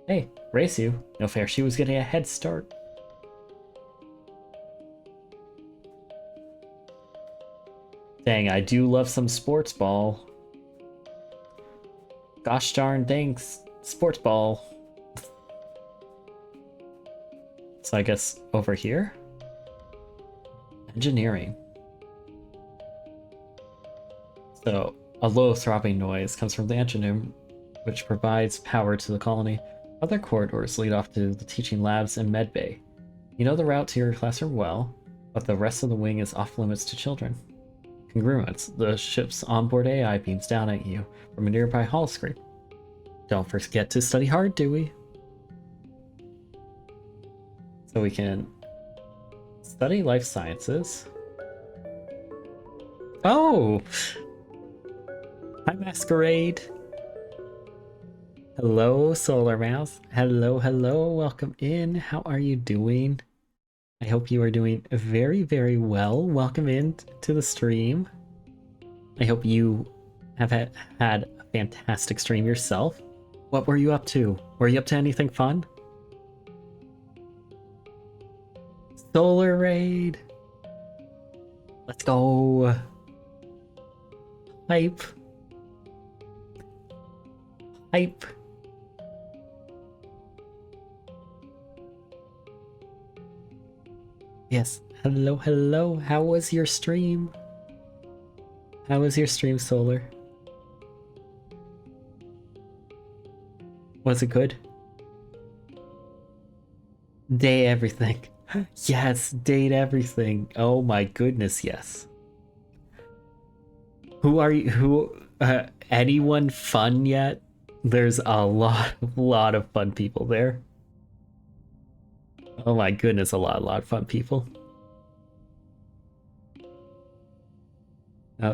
Hey, race you. No fair, she was getting a head start. Dang, I do love some sports ball. Gosh darn dang sports ball. So I guess over here? Engineering. So a low throbbing noise comes from the engine room, which provides power to the colony. Other corridors lead off to the teaching labs and med bay. You know the route to your classroom well, but the rest of the wing is off limits to children. Congruence, the ship's onboard AI beams down at you from a nearby hall screen. Don't forget to study hard, Dewey. So we can study life sciences. Oh! Hi, Masquerade. Hello, Solar Mouse. Hello, hello. Welcome in. How are you doing? I hope you are doing very, very well. Welcome in to the stream. I hope you have had a fantastic stream yourself. What were you up to? Were you up to anything fun? Solar Raid. Let's go. Hype. Hype. Yes. Hello, hello. How was your stream? How was your stream, Solar? Was it good? Day everything. Yes, date everything. Oh my goodness, yes. Who are you? Anyone fun yet? There's a lot of fun people there. Oh my goodness, a lot of fun people.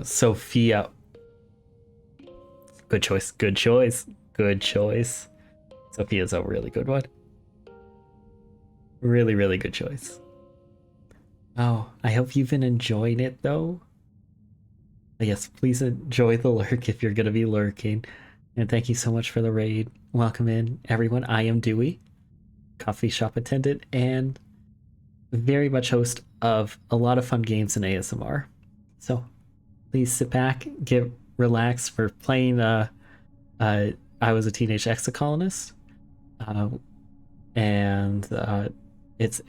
Sophia. Good choice, good choice, good choice. Sophia's a really good one. Really, really good choice. Oh, I hope you've been enjoying it though. Yes, please enjoy the lurk if you're gonna be lurking. And thank you so much for the raid. Welcome in, everyone. I am Dewey, coffee shop attendant, and very much host of a lot of fun games in ASMR. So please sit back, relax. We're playing I Was a Teenage Exocolonist. And it's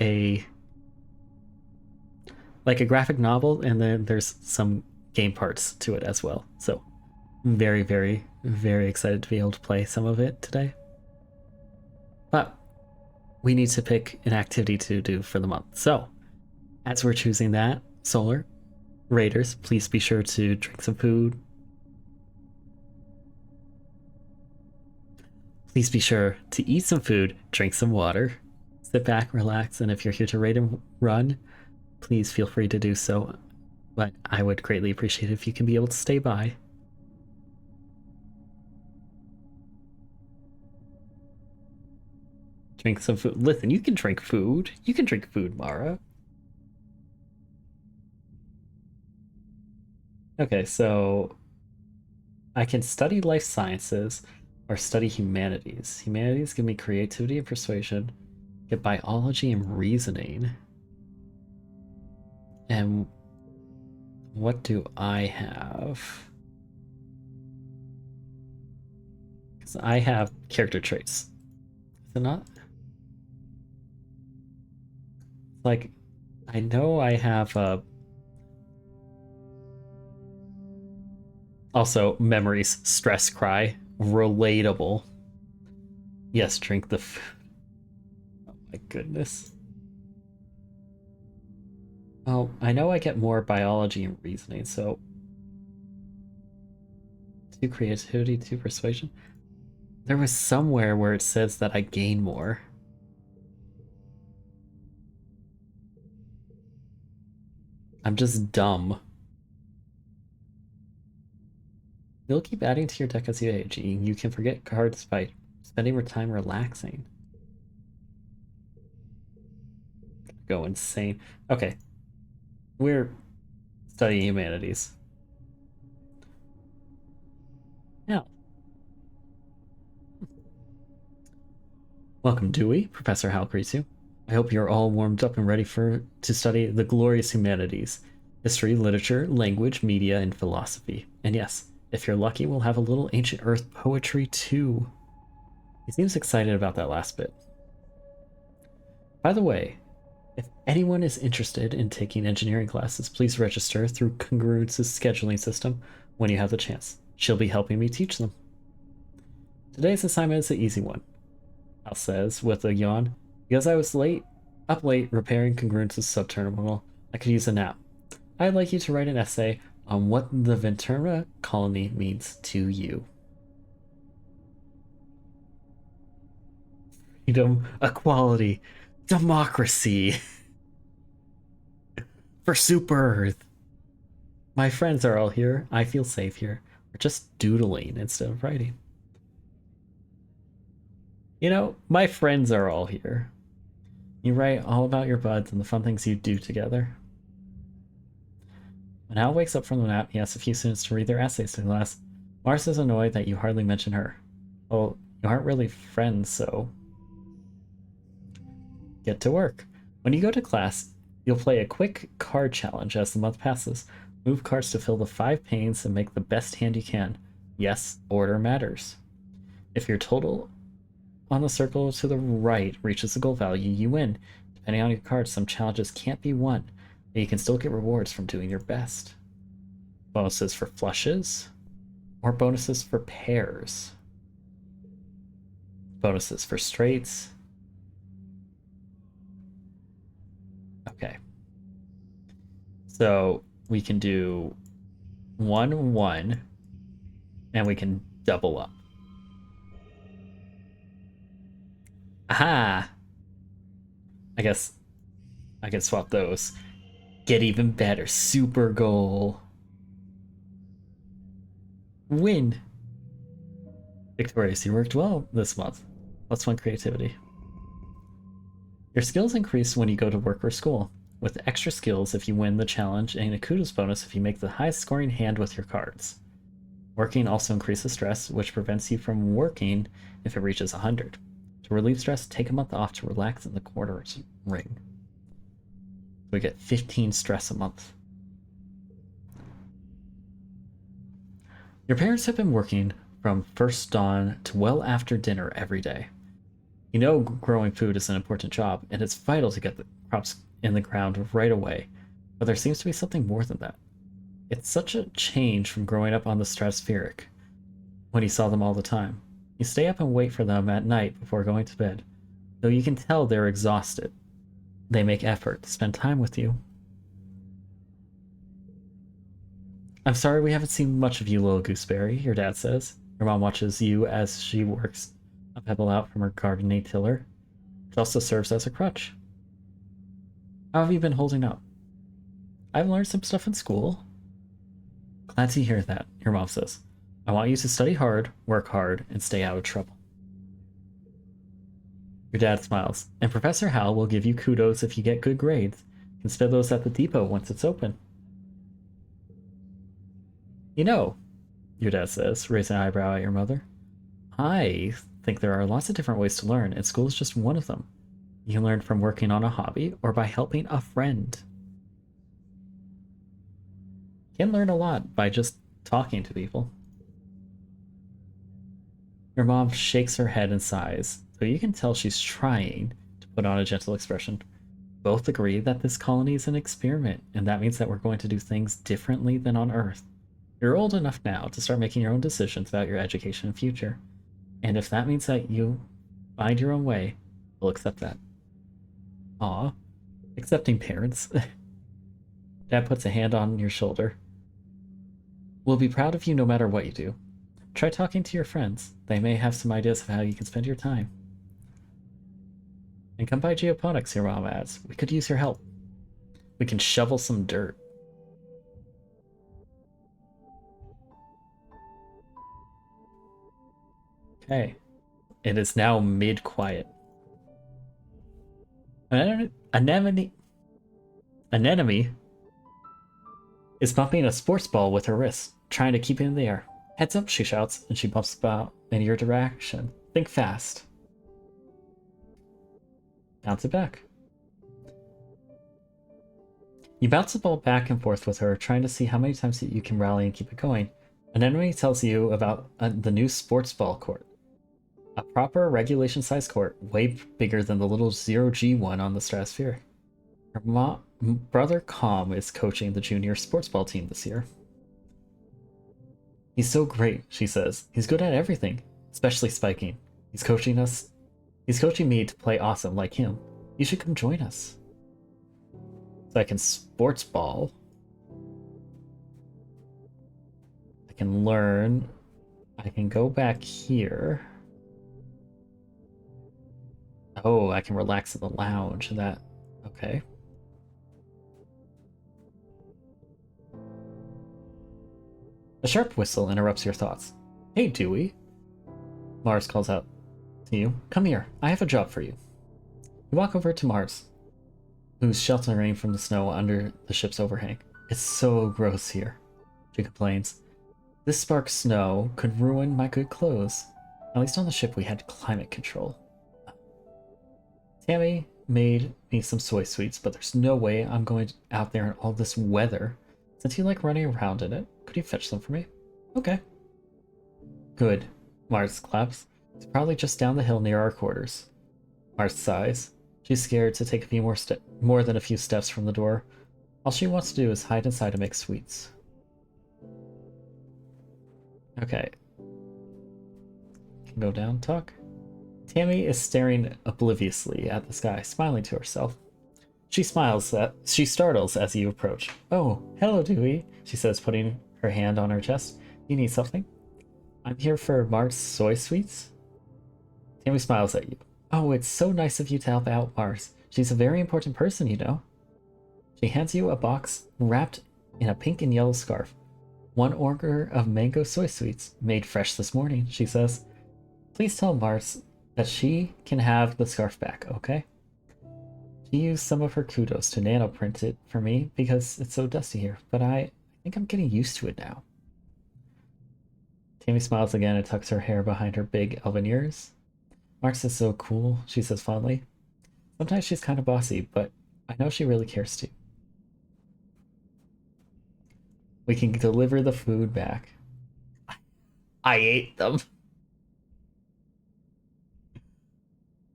like a graphic novel, and then there's some game parts to it as well. So I'm very, very, very excited to be able to play some of it today. But we need to pick an activity to do for the month. So as we're choosing that, Solar Raiders, please be sure to drink some food. Please be sure to eat some food, drink some water, sit back, relax, and if you're here to raid and run, please feel free to do so. But I would greatly appreciate it if you can be able to stay by. Drink some food. Listen, you can drink food. You can drink food, Mara. Okay, so I can study life sciences or study humanities. Humanities give me creativity and persuasion. Get biology and reasoning. And what do I have? Because I have character traits. Is it not? Like, I know I have also memories, stress cry, relatable. Yes, drink the food. My goodness. Oh, I know I get more biology and reasoning, so 2 creativity, 2 persuasion. There was somewhere where it says that I gain more. I'm just dumb. You'll keep adding to your deck as you age. You can forget cards by spending more time relaxing. Go insane. Okay. We're studying humanities. Now. Welcome, Dewey. Professor Hal greets you. I hope you're all warmed up and ready to study the glorious humanities. History, literature, language, media, and philosophy. And yes, if you're lucky, we'll have a little ancient Earth poetry too. He seems excited about that last bit. By the way, if anyone is interested in taking engineering classes, please register through Congruence's scheduling system when you have the chance. She'll be helping me teach them. Today's assignment is an easy one, Al says with a yawn. Because I was up late repairing Congruence's subterminal, I could use a nap. I'd like you to write an essay on what the Ventura colony means to you. Freedom, equality, democracy. For Super Earth. My friends are all here. I feel safe here. We're just doodling instead of writing. You know, my friends are all here. You write all about your buds and the fun things you do together. When Hal wakes up from the nap, he asks a few students to read their essays to class. Mars is annoyed that you hardly mention her. Well, you aren't really friends, so get to work. When you go to class, you'll play a quick card challenge as the month passes. Move cards to fill the 5 panes and make the best hand you can. Yes, order matters. If your total on the circle to the right reaches the goal value, you win. Depending on your cards, some challenges can't be won, but you can still get rewards from doing your best. Bonuses for flushes, or bonuses for pairs. Bonuses for straights. Okay. So we can do 1-1, and we can double up. Aha! I guess I can swap those. Get even better. Super goal. Win. Victorious, you worked well this month. +1 creativity. Your skills increase when you go to work or school, with extra skills if you win the challenge and a kudos bonus if you make the highest scoring hand with your cards. Working also increases stress, which prevents you from working if it reaches 100. To relieve stress, take a month off to relax in the quarters ring. We get 15 stress a month. Your parents have been working from first dawn to well after dinner every day. You know growing food is an important job, and it's vital to get the crops in the ground right away, but there seems to be something more than that. It's such a change from growing up on the stratospheric, when you saw them all the time. You stay up and wait for them at night before going to bed, though you can tell they're exhausted. They make effort to spend time with you. I'm sorry we haven't seen much of you, little gooseberry, your dad says. Your mom watches you as she works a pebble out from her gardening tiller, which also serves as a crutch. How have you been holding up? I've learned some stuff in school. Glad to hear that, your mom says. I want you to study hard, work hard, and stay out of trouble. Your dad smiles, and Professor Hal will give you kudos if you get good grades. You can spend those at the depot once it's open. You know, your dad says, raising an eyebrow at your mother, I think there are lots of different ways to learn, and school is just one of them. You can learn from working on a hobby or by helping a friend. You can learn a lot by just talking to people. Your mom shakes her head and sighs, so you can tell she's trying to put on a gentle expression. Both agree that this colony is an experiment, and that means that we're going to do things differently than on Earth. You're old enough now to start making your own decisions about your education and future. And if that means that you find your own way, we'll accept that. Aw. Accepting parents. Dad puts a hand on your shoulder. We'll be proud of you no matter what you do. Try talking to your friends. They may have some ideas of how you can spend your time. And come by Geoponics, your mom adds. We could use your help. We can shovel some dirt. Okay. It is now mid-quiet. An enemy is bumping a sports ball with her wrist, trying to keep it in the air. Heads up, she shouts, and she bumps about in your direction. Think fast. Bounce it back. You bounce the ball back and forth with her, trying to see how many times you can rally and keep it going. An enemy tells you about the new sports ball court. A proper regulation-sized court, way bigger than the little 0G one on the Stratosphere. Her brother Com is coaching the junior sports ball team this year. He's so great, she says. He's good at everything, especially spiking. He's coaching me to play awesome like him. You should come join us. So I can sports ball. I can learn. I can go back here. Oh, I can relax in the lounge. Okay. A sharp whistle interrupts your thoughts. Hey, Dewey. Mars calls out to you. Come here. I have a job for you. You walk over to Mars, who's sheltering from the snow under the ship's overhang. It's so gross here, she complains. This spark snow could ruin my good clothes. At least on the ship we had climate control. Tammy made me some soy sweets, but there's no way I'm going out there in all this weather. Since you like running around in it, could you fetch them for me? Okay. Good. Mars claps. It's probably just down the hill near our quarters. Mars sighs. She's scared to take a few more than a few steps from the door. All she wants to do is hide inside and make sweets. Okay. Can go down, talk. Tammy is staring obliviously at the sky, smiling to herself. She startles as you approach. Oh, hello, Dewey, she says, putting her hand on her chest. You need something? I'm here for Mart's soy sweets. Tammy smiles at you. Oh, it's so nice of you to help out Mars. She's a very important person, you know. She hands you a box wrapped in a pink and yellow scarf. 1 order of mango soy sweets, made fresh this morning, she says. Please tell Mars that she can have the scarf back, okay? She used some of her kudos to nanoprint it for me because it's so dusty here, but I think I'm getting used to it now. Tammy smiles again and tucks her hair behind her big elven ears. Marx is so cool, she says fondly. Sometimes she's kind of bossy, but I know she really cares too. We can deliver the food back. I ate them.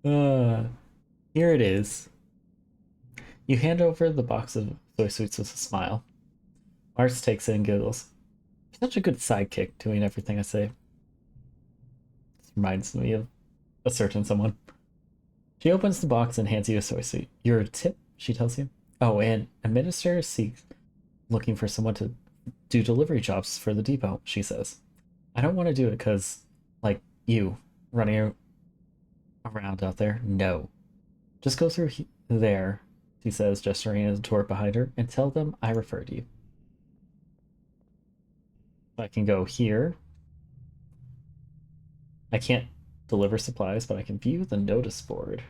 Here it is. You hand over the box of soy sweets with a smile. Mars takes it and giggles. You're such a good sidekick, doing everything I say. This reminds me of a certain someone. She opens the box and hands you a soy sweet. You're a tip, she tells you. Oh, and administrator seeks looking for someone to do delivery jobs for the depot, she says. I don't want to do it because, like, you running around out there. No. Just go through there, she says, gesturing at the door behind her, and tell them I referred you. I can go here. I can't deliver supplies, but I can view the notice board.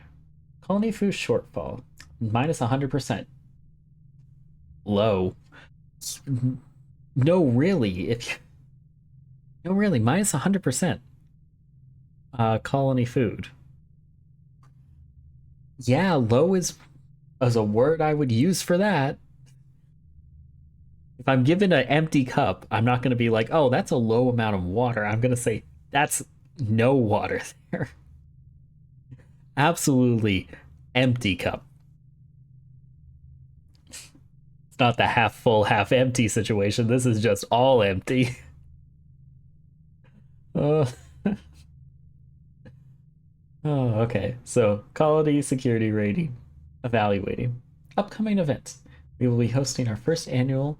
Colony food shortfall. Minus 100%. Low. No, really. No, really. Minus 100%. Colony food. Yeah, low is a word I would use for that. If I'm given an empty cup, I'm not going to be like, oh, that's a low amount of water. I'm going to say, that's no water there. Absolutely empty cup. It's not the half full, half empty situation. This is just all empty. Oh, okay. So, quality security rating. evaluating. Upcoming events. We will be hosting our first annual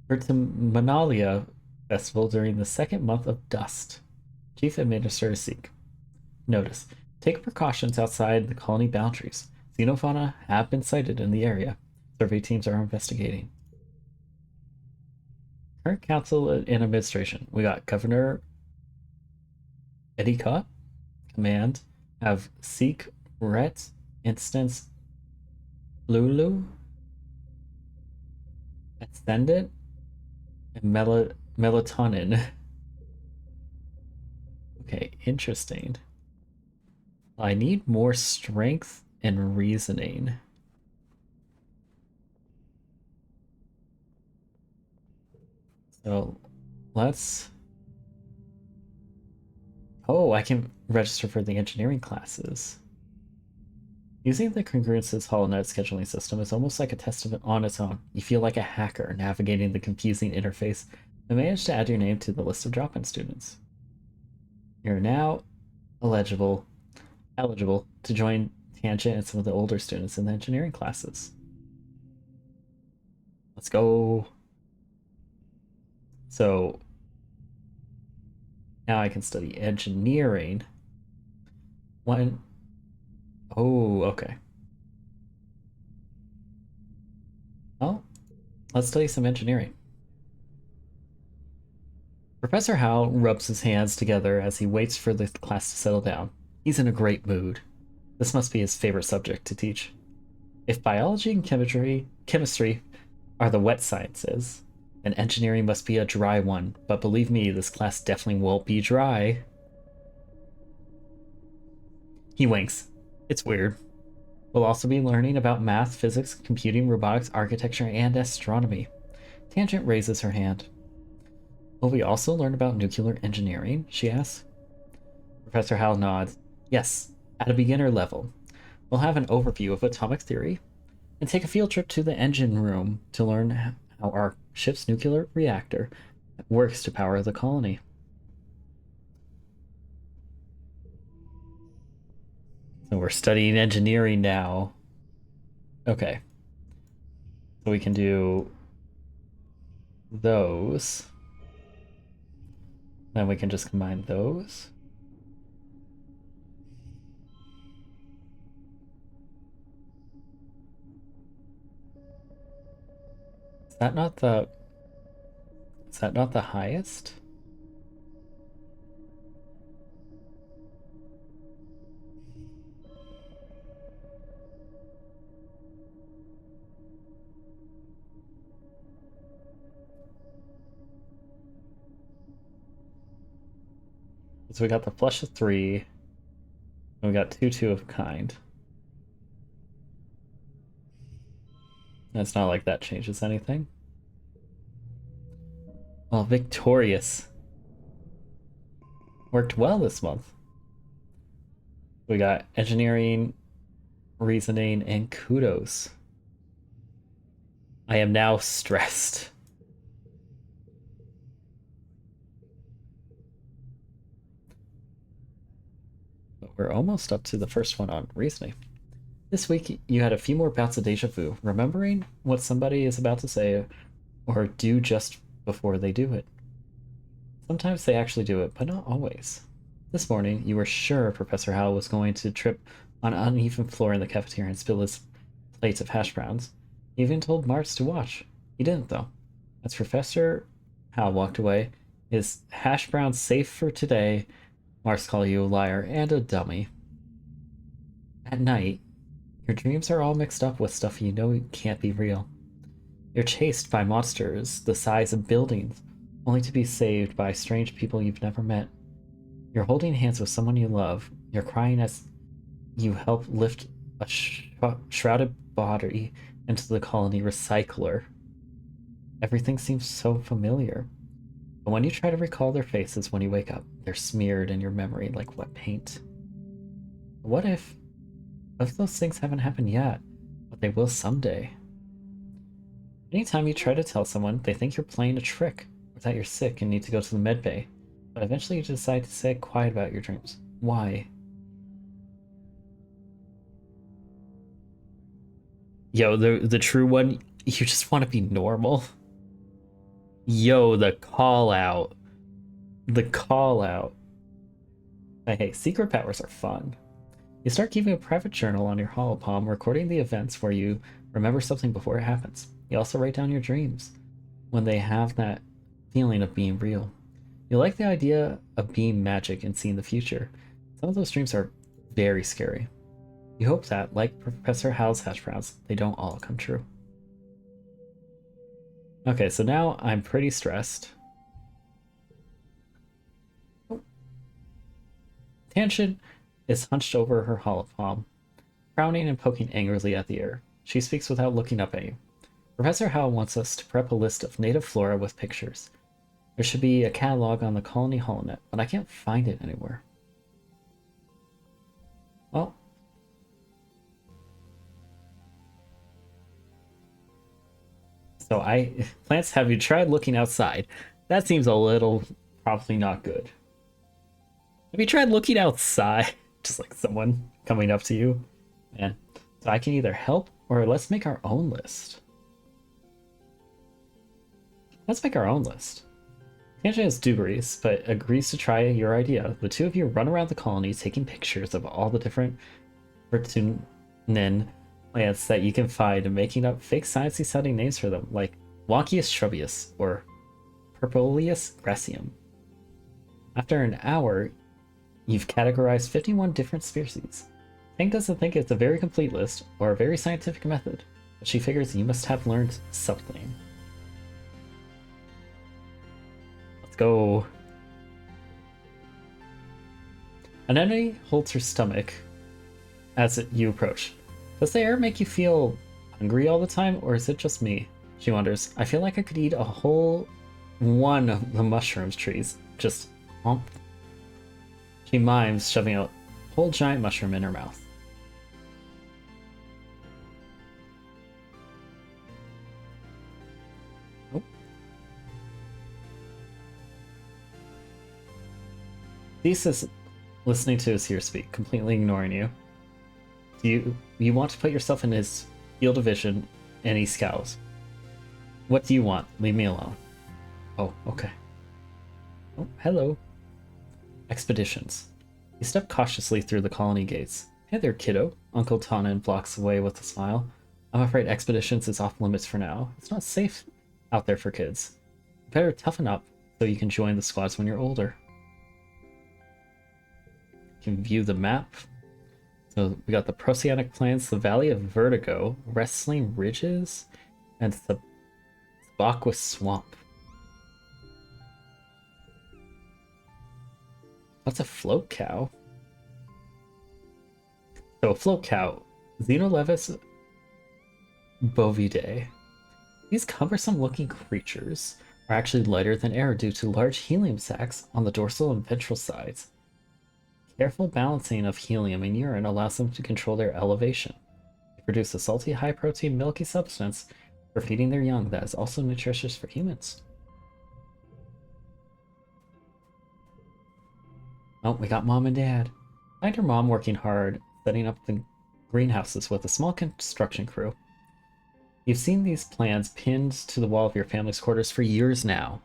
Vertimanalia Festival during the second month of Dust. Chief Administrator Seek. Notice. Take precautions outside the colony boundaries. Xenofauna have been sighted in the area. Survey teams are investigating. Current council and administration. We got Governor Edicott. Command. Have Seek, Rhett, Instance, Lulu, Ascendant, and Melatonin. Okay, interesting. I need more strength and reasoning. So let's... Oh, I can register for the engineering classes. Using the Congruence's HoloNet scheduling system is almost like a test on its own. You feel like a hacker navigating the confusing interface and manage to add your name to the list of drop-in students. You're now eligible to join Tangent and some of the older students in the engineering classes. Let's go. So now I can study engineering. Oh, okay. Well, let's study some engineering. Professor Howe rubs his hands together as he waits for the class to settle down. He's in a great mood. This must be his favorite subject to teach. If biology and chemistry are the wet sciences, then engineering must be a dry one. But believe me, this class definitely won't be dry. He winks. It's weird. We'll also be learning about math, physics, computing, robotics, architecture, and astronomy. Tangent raises her hand. Will we also learn about nuclear engineering? She asks. Professor Howe nods. Yes, at a beginner level. We'll have an overview of atomic theory and take a field trip to the engine room to learn how our ship's nuclear reactor works to power the colony. So we're studying engineering now. Okay. So we can do those. Then we can just combine those. Is that not the highest? So we got the flush of 3, and we got 2 of kind. And it's not like that changes anything. Well, victorious. Worked well this month. We got engineering, reasoning, and kudos. I am now stressed. We're almost up to the first one on reasoning. This week, you had a few more bouts of deja vu, remembering what somebody is about to say or do just before they do it. Sometimes they actually do it, but not always. This morning, you were sure Professor Howe was going to trip on an uneven floor in the cafeteria and spill his plates of hash browns. He even told Marks to watch. He didn't, though. As Professor Howe walked away, his hash browns safe for today, Marks called you a liar and a dummy. At night, your dreams are all mixed up with stuff you know can't be real. You're chased by monsters the size of buildings, only to be saved by strange people you've never met. You're holding hands with someone you love. You're crying as you help lift a shrouded body into the colony recycler. Everything seems so familiar. But when you try to recall their faces when you wake up, they're smeared in your memory like wet paint. What if those things haven't happened yet, but they will someday? Anytime you try to tell someone, they think you're playing a trick, or that you're sick and need to go to the med bay, but eventually you decide to stay quiet about your dreams. Why? Yo, the true one, you just want to be normal. Yo, the call out. The call out. Hey, secret powers are fun. You start keeping a private journal on your holopalm, recording the events where you remember something before it happens. You also write down your dreams when they have that feeling of being real. You like the idea of being magic and seeing the future. Some of those dreams are very scary. You hope that, like Professor Hal's hash browns, they don't all come true. Okay, so now I'm pretty stressed. Tangent is hunched over her hollow palm, frowning and poking angrily at the air. She speaks without looking up at you. Professor Hal wants us to prep a list of native flora with pictures. There should be a catalog on the Colony HoloNet, but I can't find it anywhere. Well. So Plants, have you tried looking outside? That seems a little probably not good. Have you tried looking outside? Just like someone coming up to you. Man. So I can either help or let's make our own list. Let's make our own list. Tangent is dubious, but agrees to try your idea. The two of you run around the colony taking pictures of all the different Vertunen plants that you can find and making up fake sciencey sounding names for them, like Wonkius shrubbius or Purpuleus gracium. After an hour, you've categorized 51 different species. Hank doesn't think it's a very complete list or a very scientific method, but she figures you must have learned something. Let's go. An enemy holds her stomach as you approach. Does the air make you feel hungry all the time, or is it just me? She wonders. I feel like I could eat a whole one of the mushrooms trees. Just hump. She mimes, shoving a whole giant mushroom in her mouth. Oh. Thesis listening to Azir speak, completely ignoring you. You want to put yourself in his field of vision, and he scowls. What do you want? Leave me alone. Oh, okay. Oh, hello. Expeditions. You step cautiously through the colony gates. Hey there, kiddo. Uncle Tonin blocks away with a smile. I'm afraid expeditions is off limits for now. It's not safe out there for kids. You better toughen up so you can join the squads when you're older. You can view the map. So we got the Proceanic Plains, the Valley of Vertigo, Wrestling Ridges, and the Bakwa Swamp. What's a float cow? So a float cow, Xenolevis bovidae. These cumbersome looking creatures are actually lighter than air due to large helium sacs on the dorsal and ventral sides. Careful balancing of helium in urine allows them to control their elevation. They produce a salty, high-protein, milky substance for feeding their young that is also nutritious for humans. Oh, we got Mom and Dad. Find her mom working hard, setting up the greenhouses with a small construction crew. You've seen these plans pinned to the wall of your family's quarters for years now.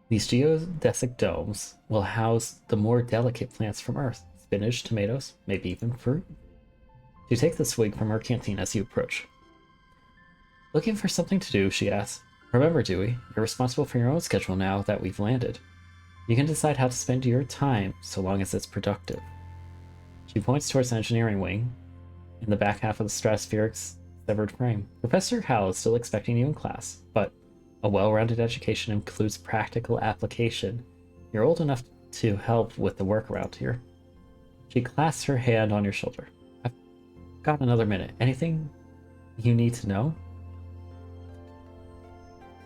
These geodesic domes will house the more delicate plants from Earth. Spinach, tomatoes, maybe even fruit. She takes the swig from her canteen as you approach. Looking for something to do, she asks. Remember, Dewey, you're responsible for your own schedule now that we've landed. You can decide how to spend your time so long as it's productive. She points towards the engineering wing, in the back half of the Stratospheric's severed frame. Professor Hal is still expecting you in class, but a well-rounded education includes practical application. You're old enough to help with the work around here. She clasps her hand on your shoulder. I've got another minute. Anything you need to know?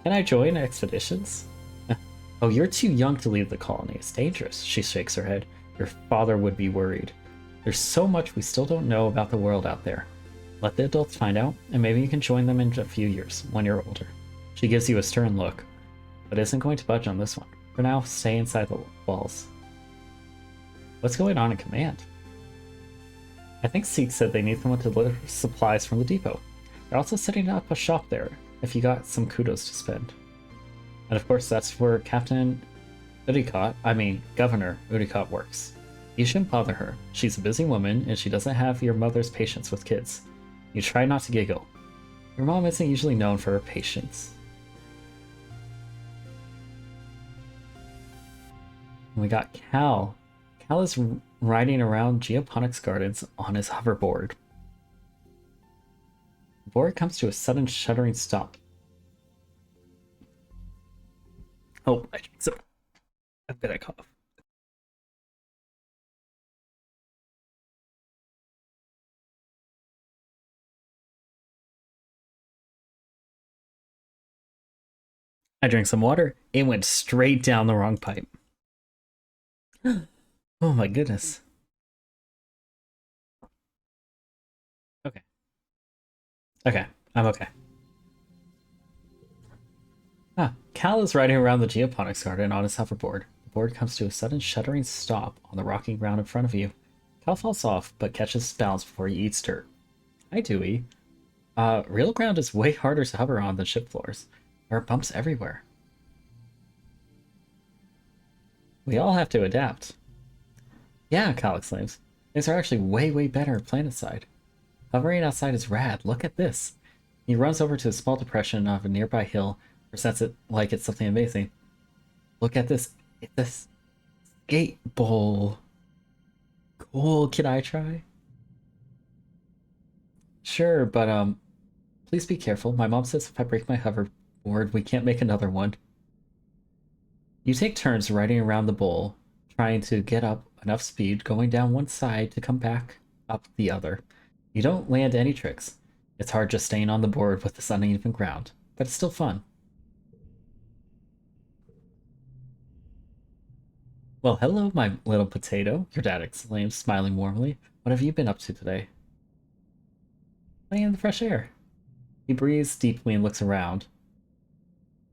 Can I join expeditions? Oh, you're too young to leave the colony. It's dangerous. She shakes her head. Your father would be worried. There's so much we still don't know about the world out there. Let the adults find out, and maybe you can join them in a few years, when you're older. She gives you a stern look, but isn't going to budge on this one. For now, stay inside the walls. What's going on in command? I think Seek said they need someone to deliver supplies from the depot. They're also setting up a shop there, if you got some kudos to spend. And of course, that's where Governor Udicott works. You shouldn't bother her. She's a busy woman, and she doesn't have your mother's patience with kids. You try not to giggle. Your mom isn't usually known for her patience. And we got Cal. Cal is riding around Geoponics Gardens on his hoverboard. The board comes to a sudden shuddering stop. Oh, I'm gonna cough. I drank some water. It went straight down the wrong pipe. Oh my goodness. Okay. Okay, I'm okay. Cal is riding around the Geoponics Garden on his hoverboard. The board comes to a sudden shuddering stop on the rocky ground in front of you. Cal falls off, but catches his balance before he eats dirt. Hi, Dewey. Real ground is way harder to hover on than ship floors. There are bumps everywhere. We all have to adapt. Yeah, Cal exclaims. Things are actually way better planetside. Hovering outside is rad. Look at this. He runs over to a small depression of a nearby hill, presents it like it's something amazing. Look at this. It's a skate bowl. Cool. Can I try? Sure, but please be careful. My mom says if I break my hoverboard, we can't make another one. You take turns riding around the bowl, trying to get up enough speed, going down one side to come back up the other. You don't land any tricks. It's hard just staying on the board with this uneven ground, but it's still fun. Well, hello, my little potato, your dad exclaims, smiling warmly. What have you been up to today? Playing in the fresh air. He breathes deeply and looks around.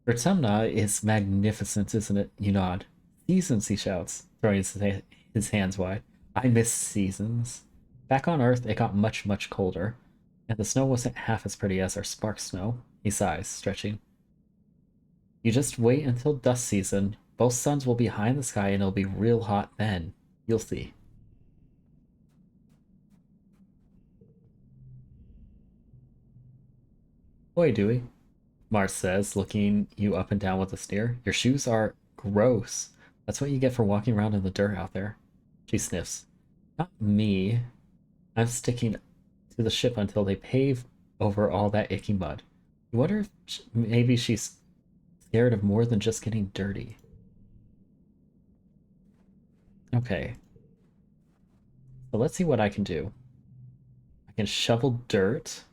Vertumna is magnificent, isn't it? You nod. Seasons, he shouts, throwing his hands wide. I miss seasons. Back on Earth, it got much colder, and the snow wasn't half as pretty as our spark snow. He sighs, stretching. You just wait until dust season. Both suns will be high in the sky and it'll be real hot then. You'll see. Boy, Dewey, Mars says, looking you up and down with a sneer. Your shoes are gross. That's what you get for walking around in the dirt out there. She sniffs. Not me. I'm sticking to the ship until they pave over all that icky mud. You wonder if maybe she's scared of more than just getting dirty. Okay. So let's see what I can do. I can shovel dirt.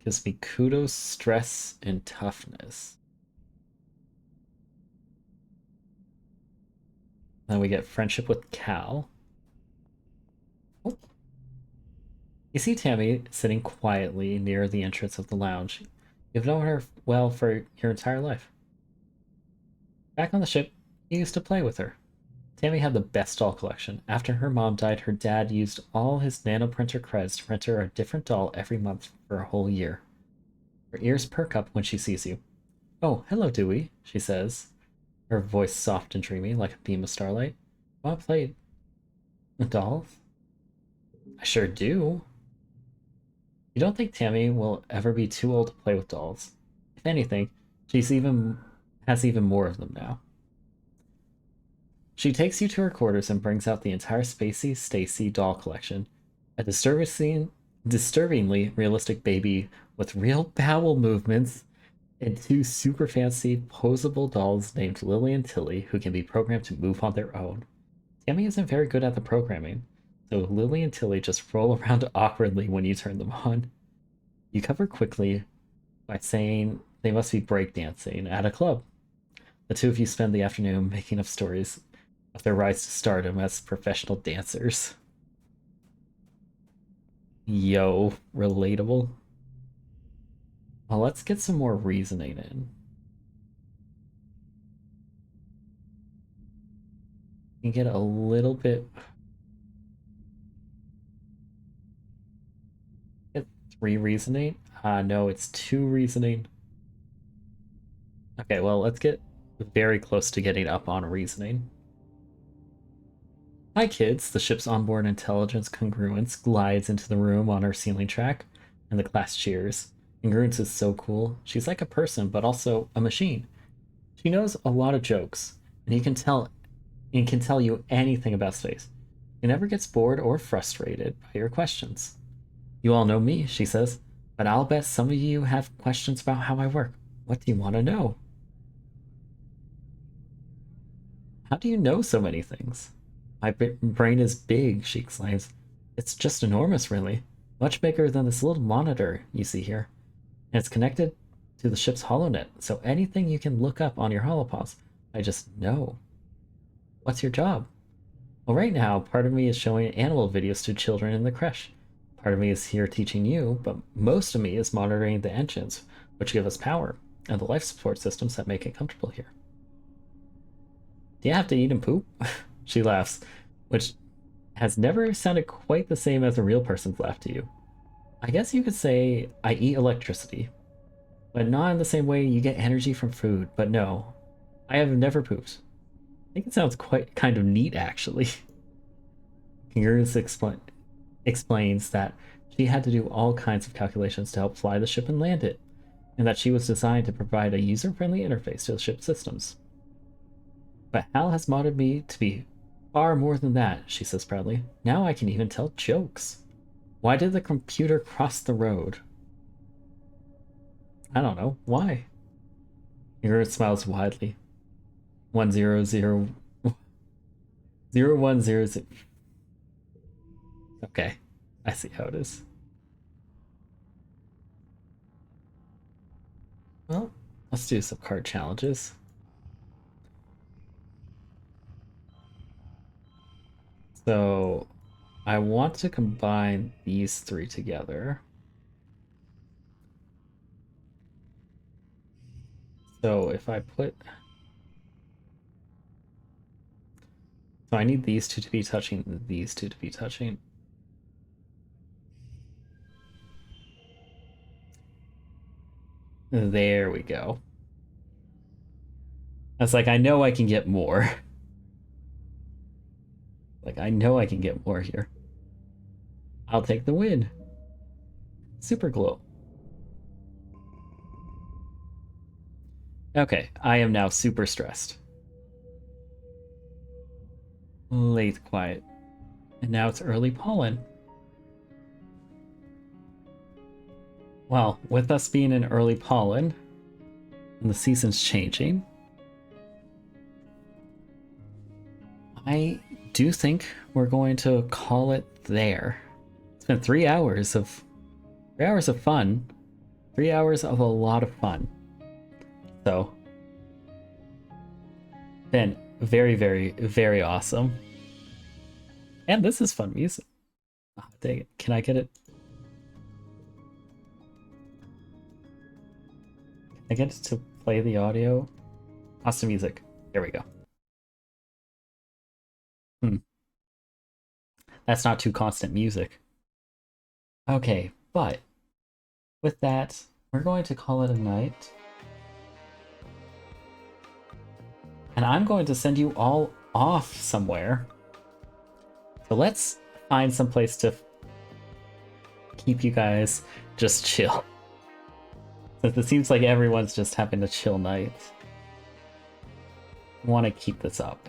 Gives me kudos, stress, and toughness. Then we get friendship with Cal. Oh. You see Tammy sitting quietly near the entrance of the lounge. You've known her well for your entire life. Back on the ship, you used to play with her. Tammy had the best doll collection. After her mom died, her dad used all his nanoprinter credits to rent her a different doll every month for a whole year. Her ears perk up when she sees you. Oh, hello, Dewey, she says, her voice soft and dreamy like a beam of starlight. Want to play with dolls? I sure do. You don't think Tammy will ever be too old to play with dolls? If anything, has even more of them now. She takes you to her quarters and brings out the entire Spacey Stacy doll collection. A disturbingly realistic baby with real bowel movements and two super fancy posable dolls named Lily and Tilly who can be programmed to move on their own. Tammy isn't very good at the programming, so Lily and Tilly just roll around awkwardly when you turn them on. You cover quickly by saying they must be breakdancing at a club. The two of you spend the afternoon making up stories of their rise to stardom as professional dancers. Yo, relatable. Well, let's get some more reasoning in. You get a little bit... 3 reasoning? No, it's 2 reasoning. Okay, well, let's get very close to getting up on reasoning. Hi, kids. The ship's onboard intelligence congruence glides into the room on our ceiling track, and the class cheers. Congruence is so cool. She's like a person, but also a machine. She knows a lot of jokes, and can tell you anything about space. She never gets bored or frustrated by your questions. You all know me, she says, but I'll bet some of you have questions about how I work. What do you want to know? How do you know so many things? My brain is big, she exclaims. It's just enormous, really. Much bigger than this little monitor you see here. And it's connected to the ship's holonet, so anything you can look up on your holopaws, I just know. What's your job? Well, right now, part of me is showing animal videos to children in the creche. Part of me is here teaching you, but most of me is monitoring the engines, which give us power, and the life support systems that make it comfortable here. Do you have to eat and poop? She laughs, which has never sounded quite the same as a real person's laugh to you. I guess you could say I eat electricity, but not in the same way you get energy from food. But no, I have never pooped. I think it sounds quite kind of neat, actually. Congruence explains that she had to do all kinds of calculations to help fly the ship and land it, and that she was designed to provide a user-friendly interface to the ship's systems. But Hal has modded me to be far more than that, she says proudly. Now I can even tell jokes. Why did the computer cross the road? I don't know. Why? Congruence smiles widely. 100 0100. Okay, I see how it is. Well, let's do some card challenges. So, I want to combine these 3 together. So if I put... So I need these 2 to be touching, these 2 to be touching. There we go. It's like, I know I can get more. Like, I know I can get more here. I'll take the win. Super glow. Okay, I am now super stressed. Late quiet. And now it's early pollen. Well, with us being in early pollen, and the season's changing, I do think we're going to call it there. It's been 3 hours of fun. 3 hours of a lot of fun. So, been very, very, very awesome. And this is fun music. Oh, dang it. Can I get it? Can I get it to play the audio? Awesome music. There we go. That's not too constant music. Okay, but with that, we're going to call it a night. And I'm going to send you all off somewhere. So let's find some place to keep you guys just chill. Since it seems like everyone's just having a chill night. I want to keep this up.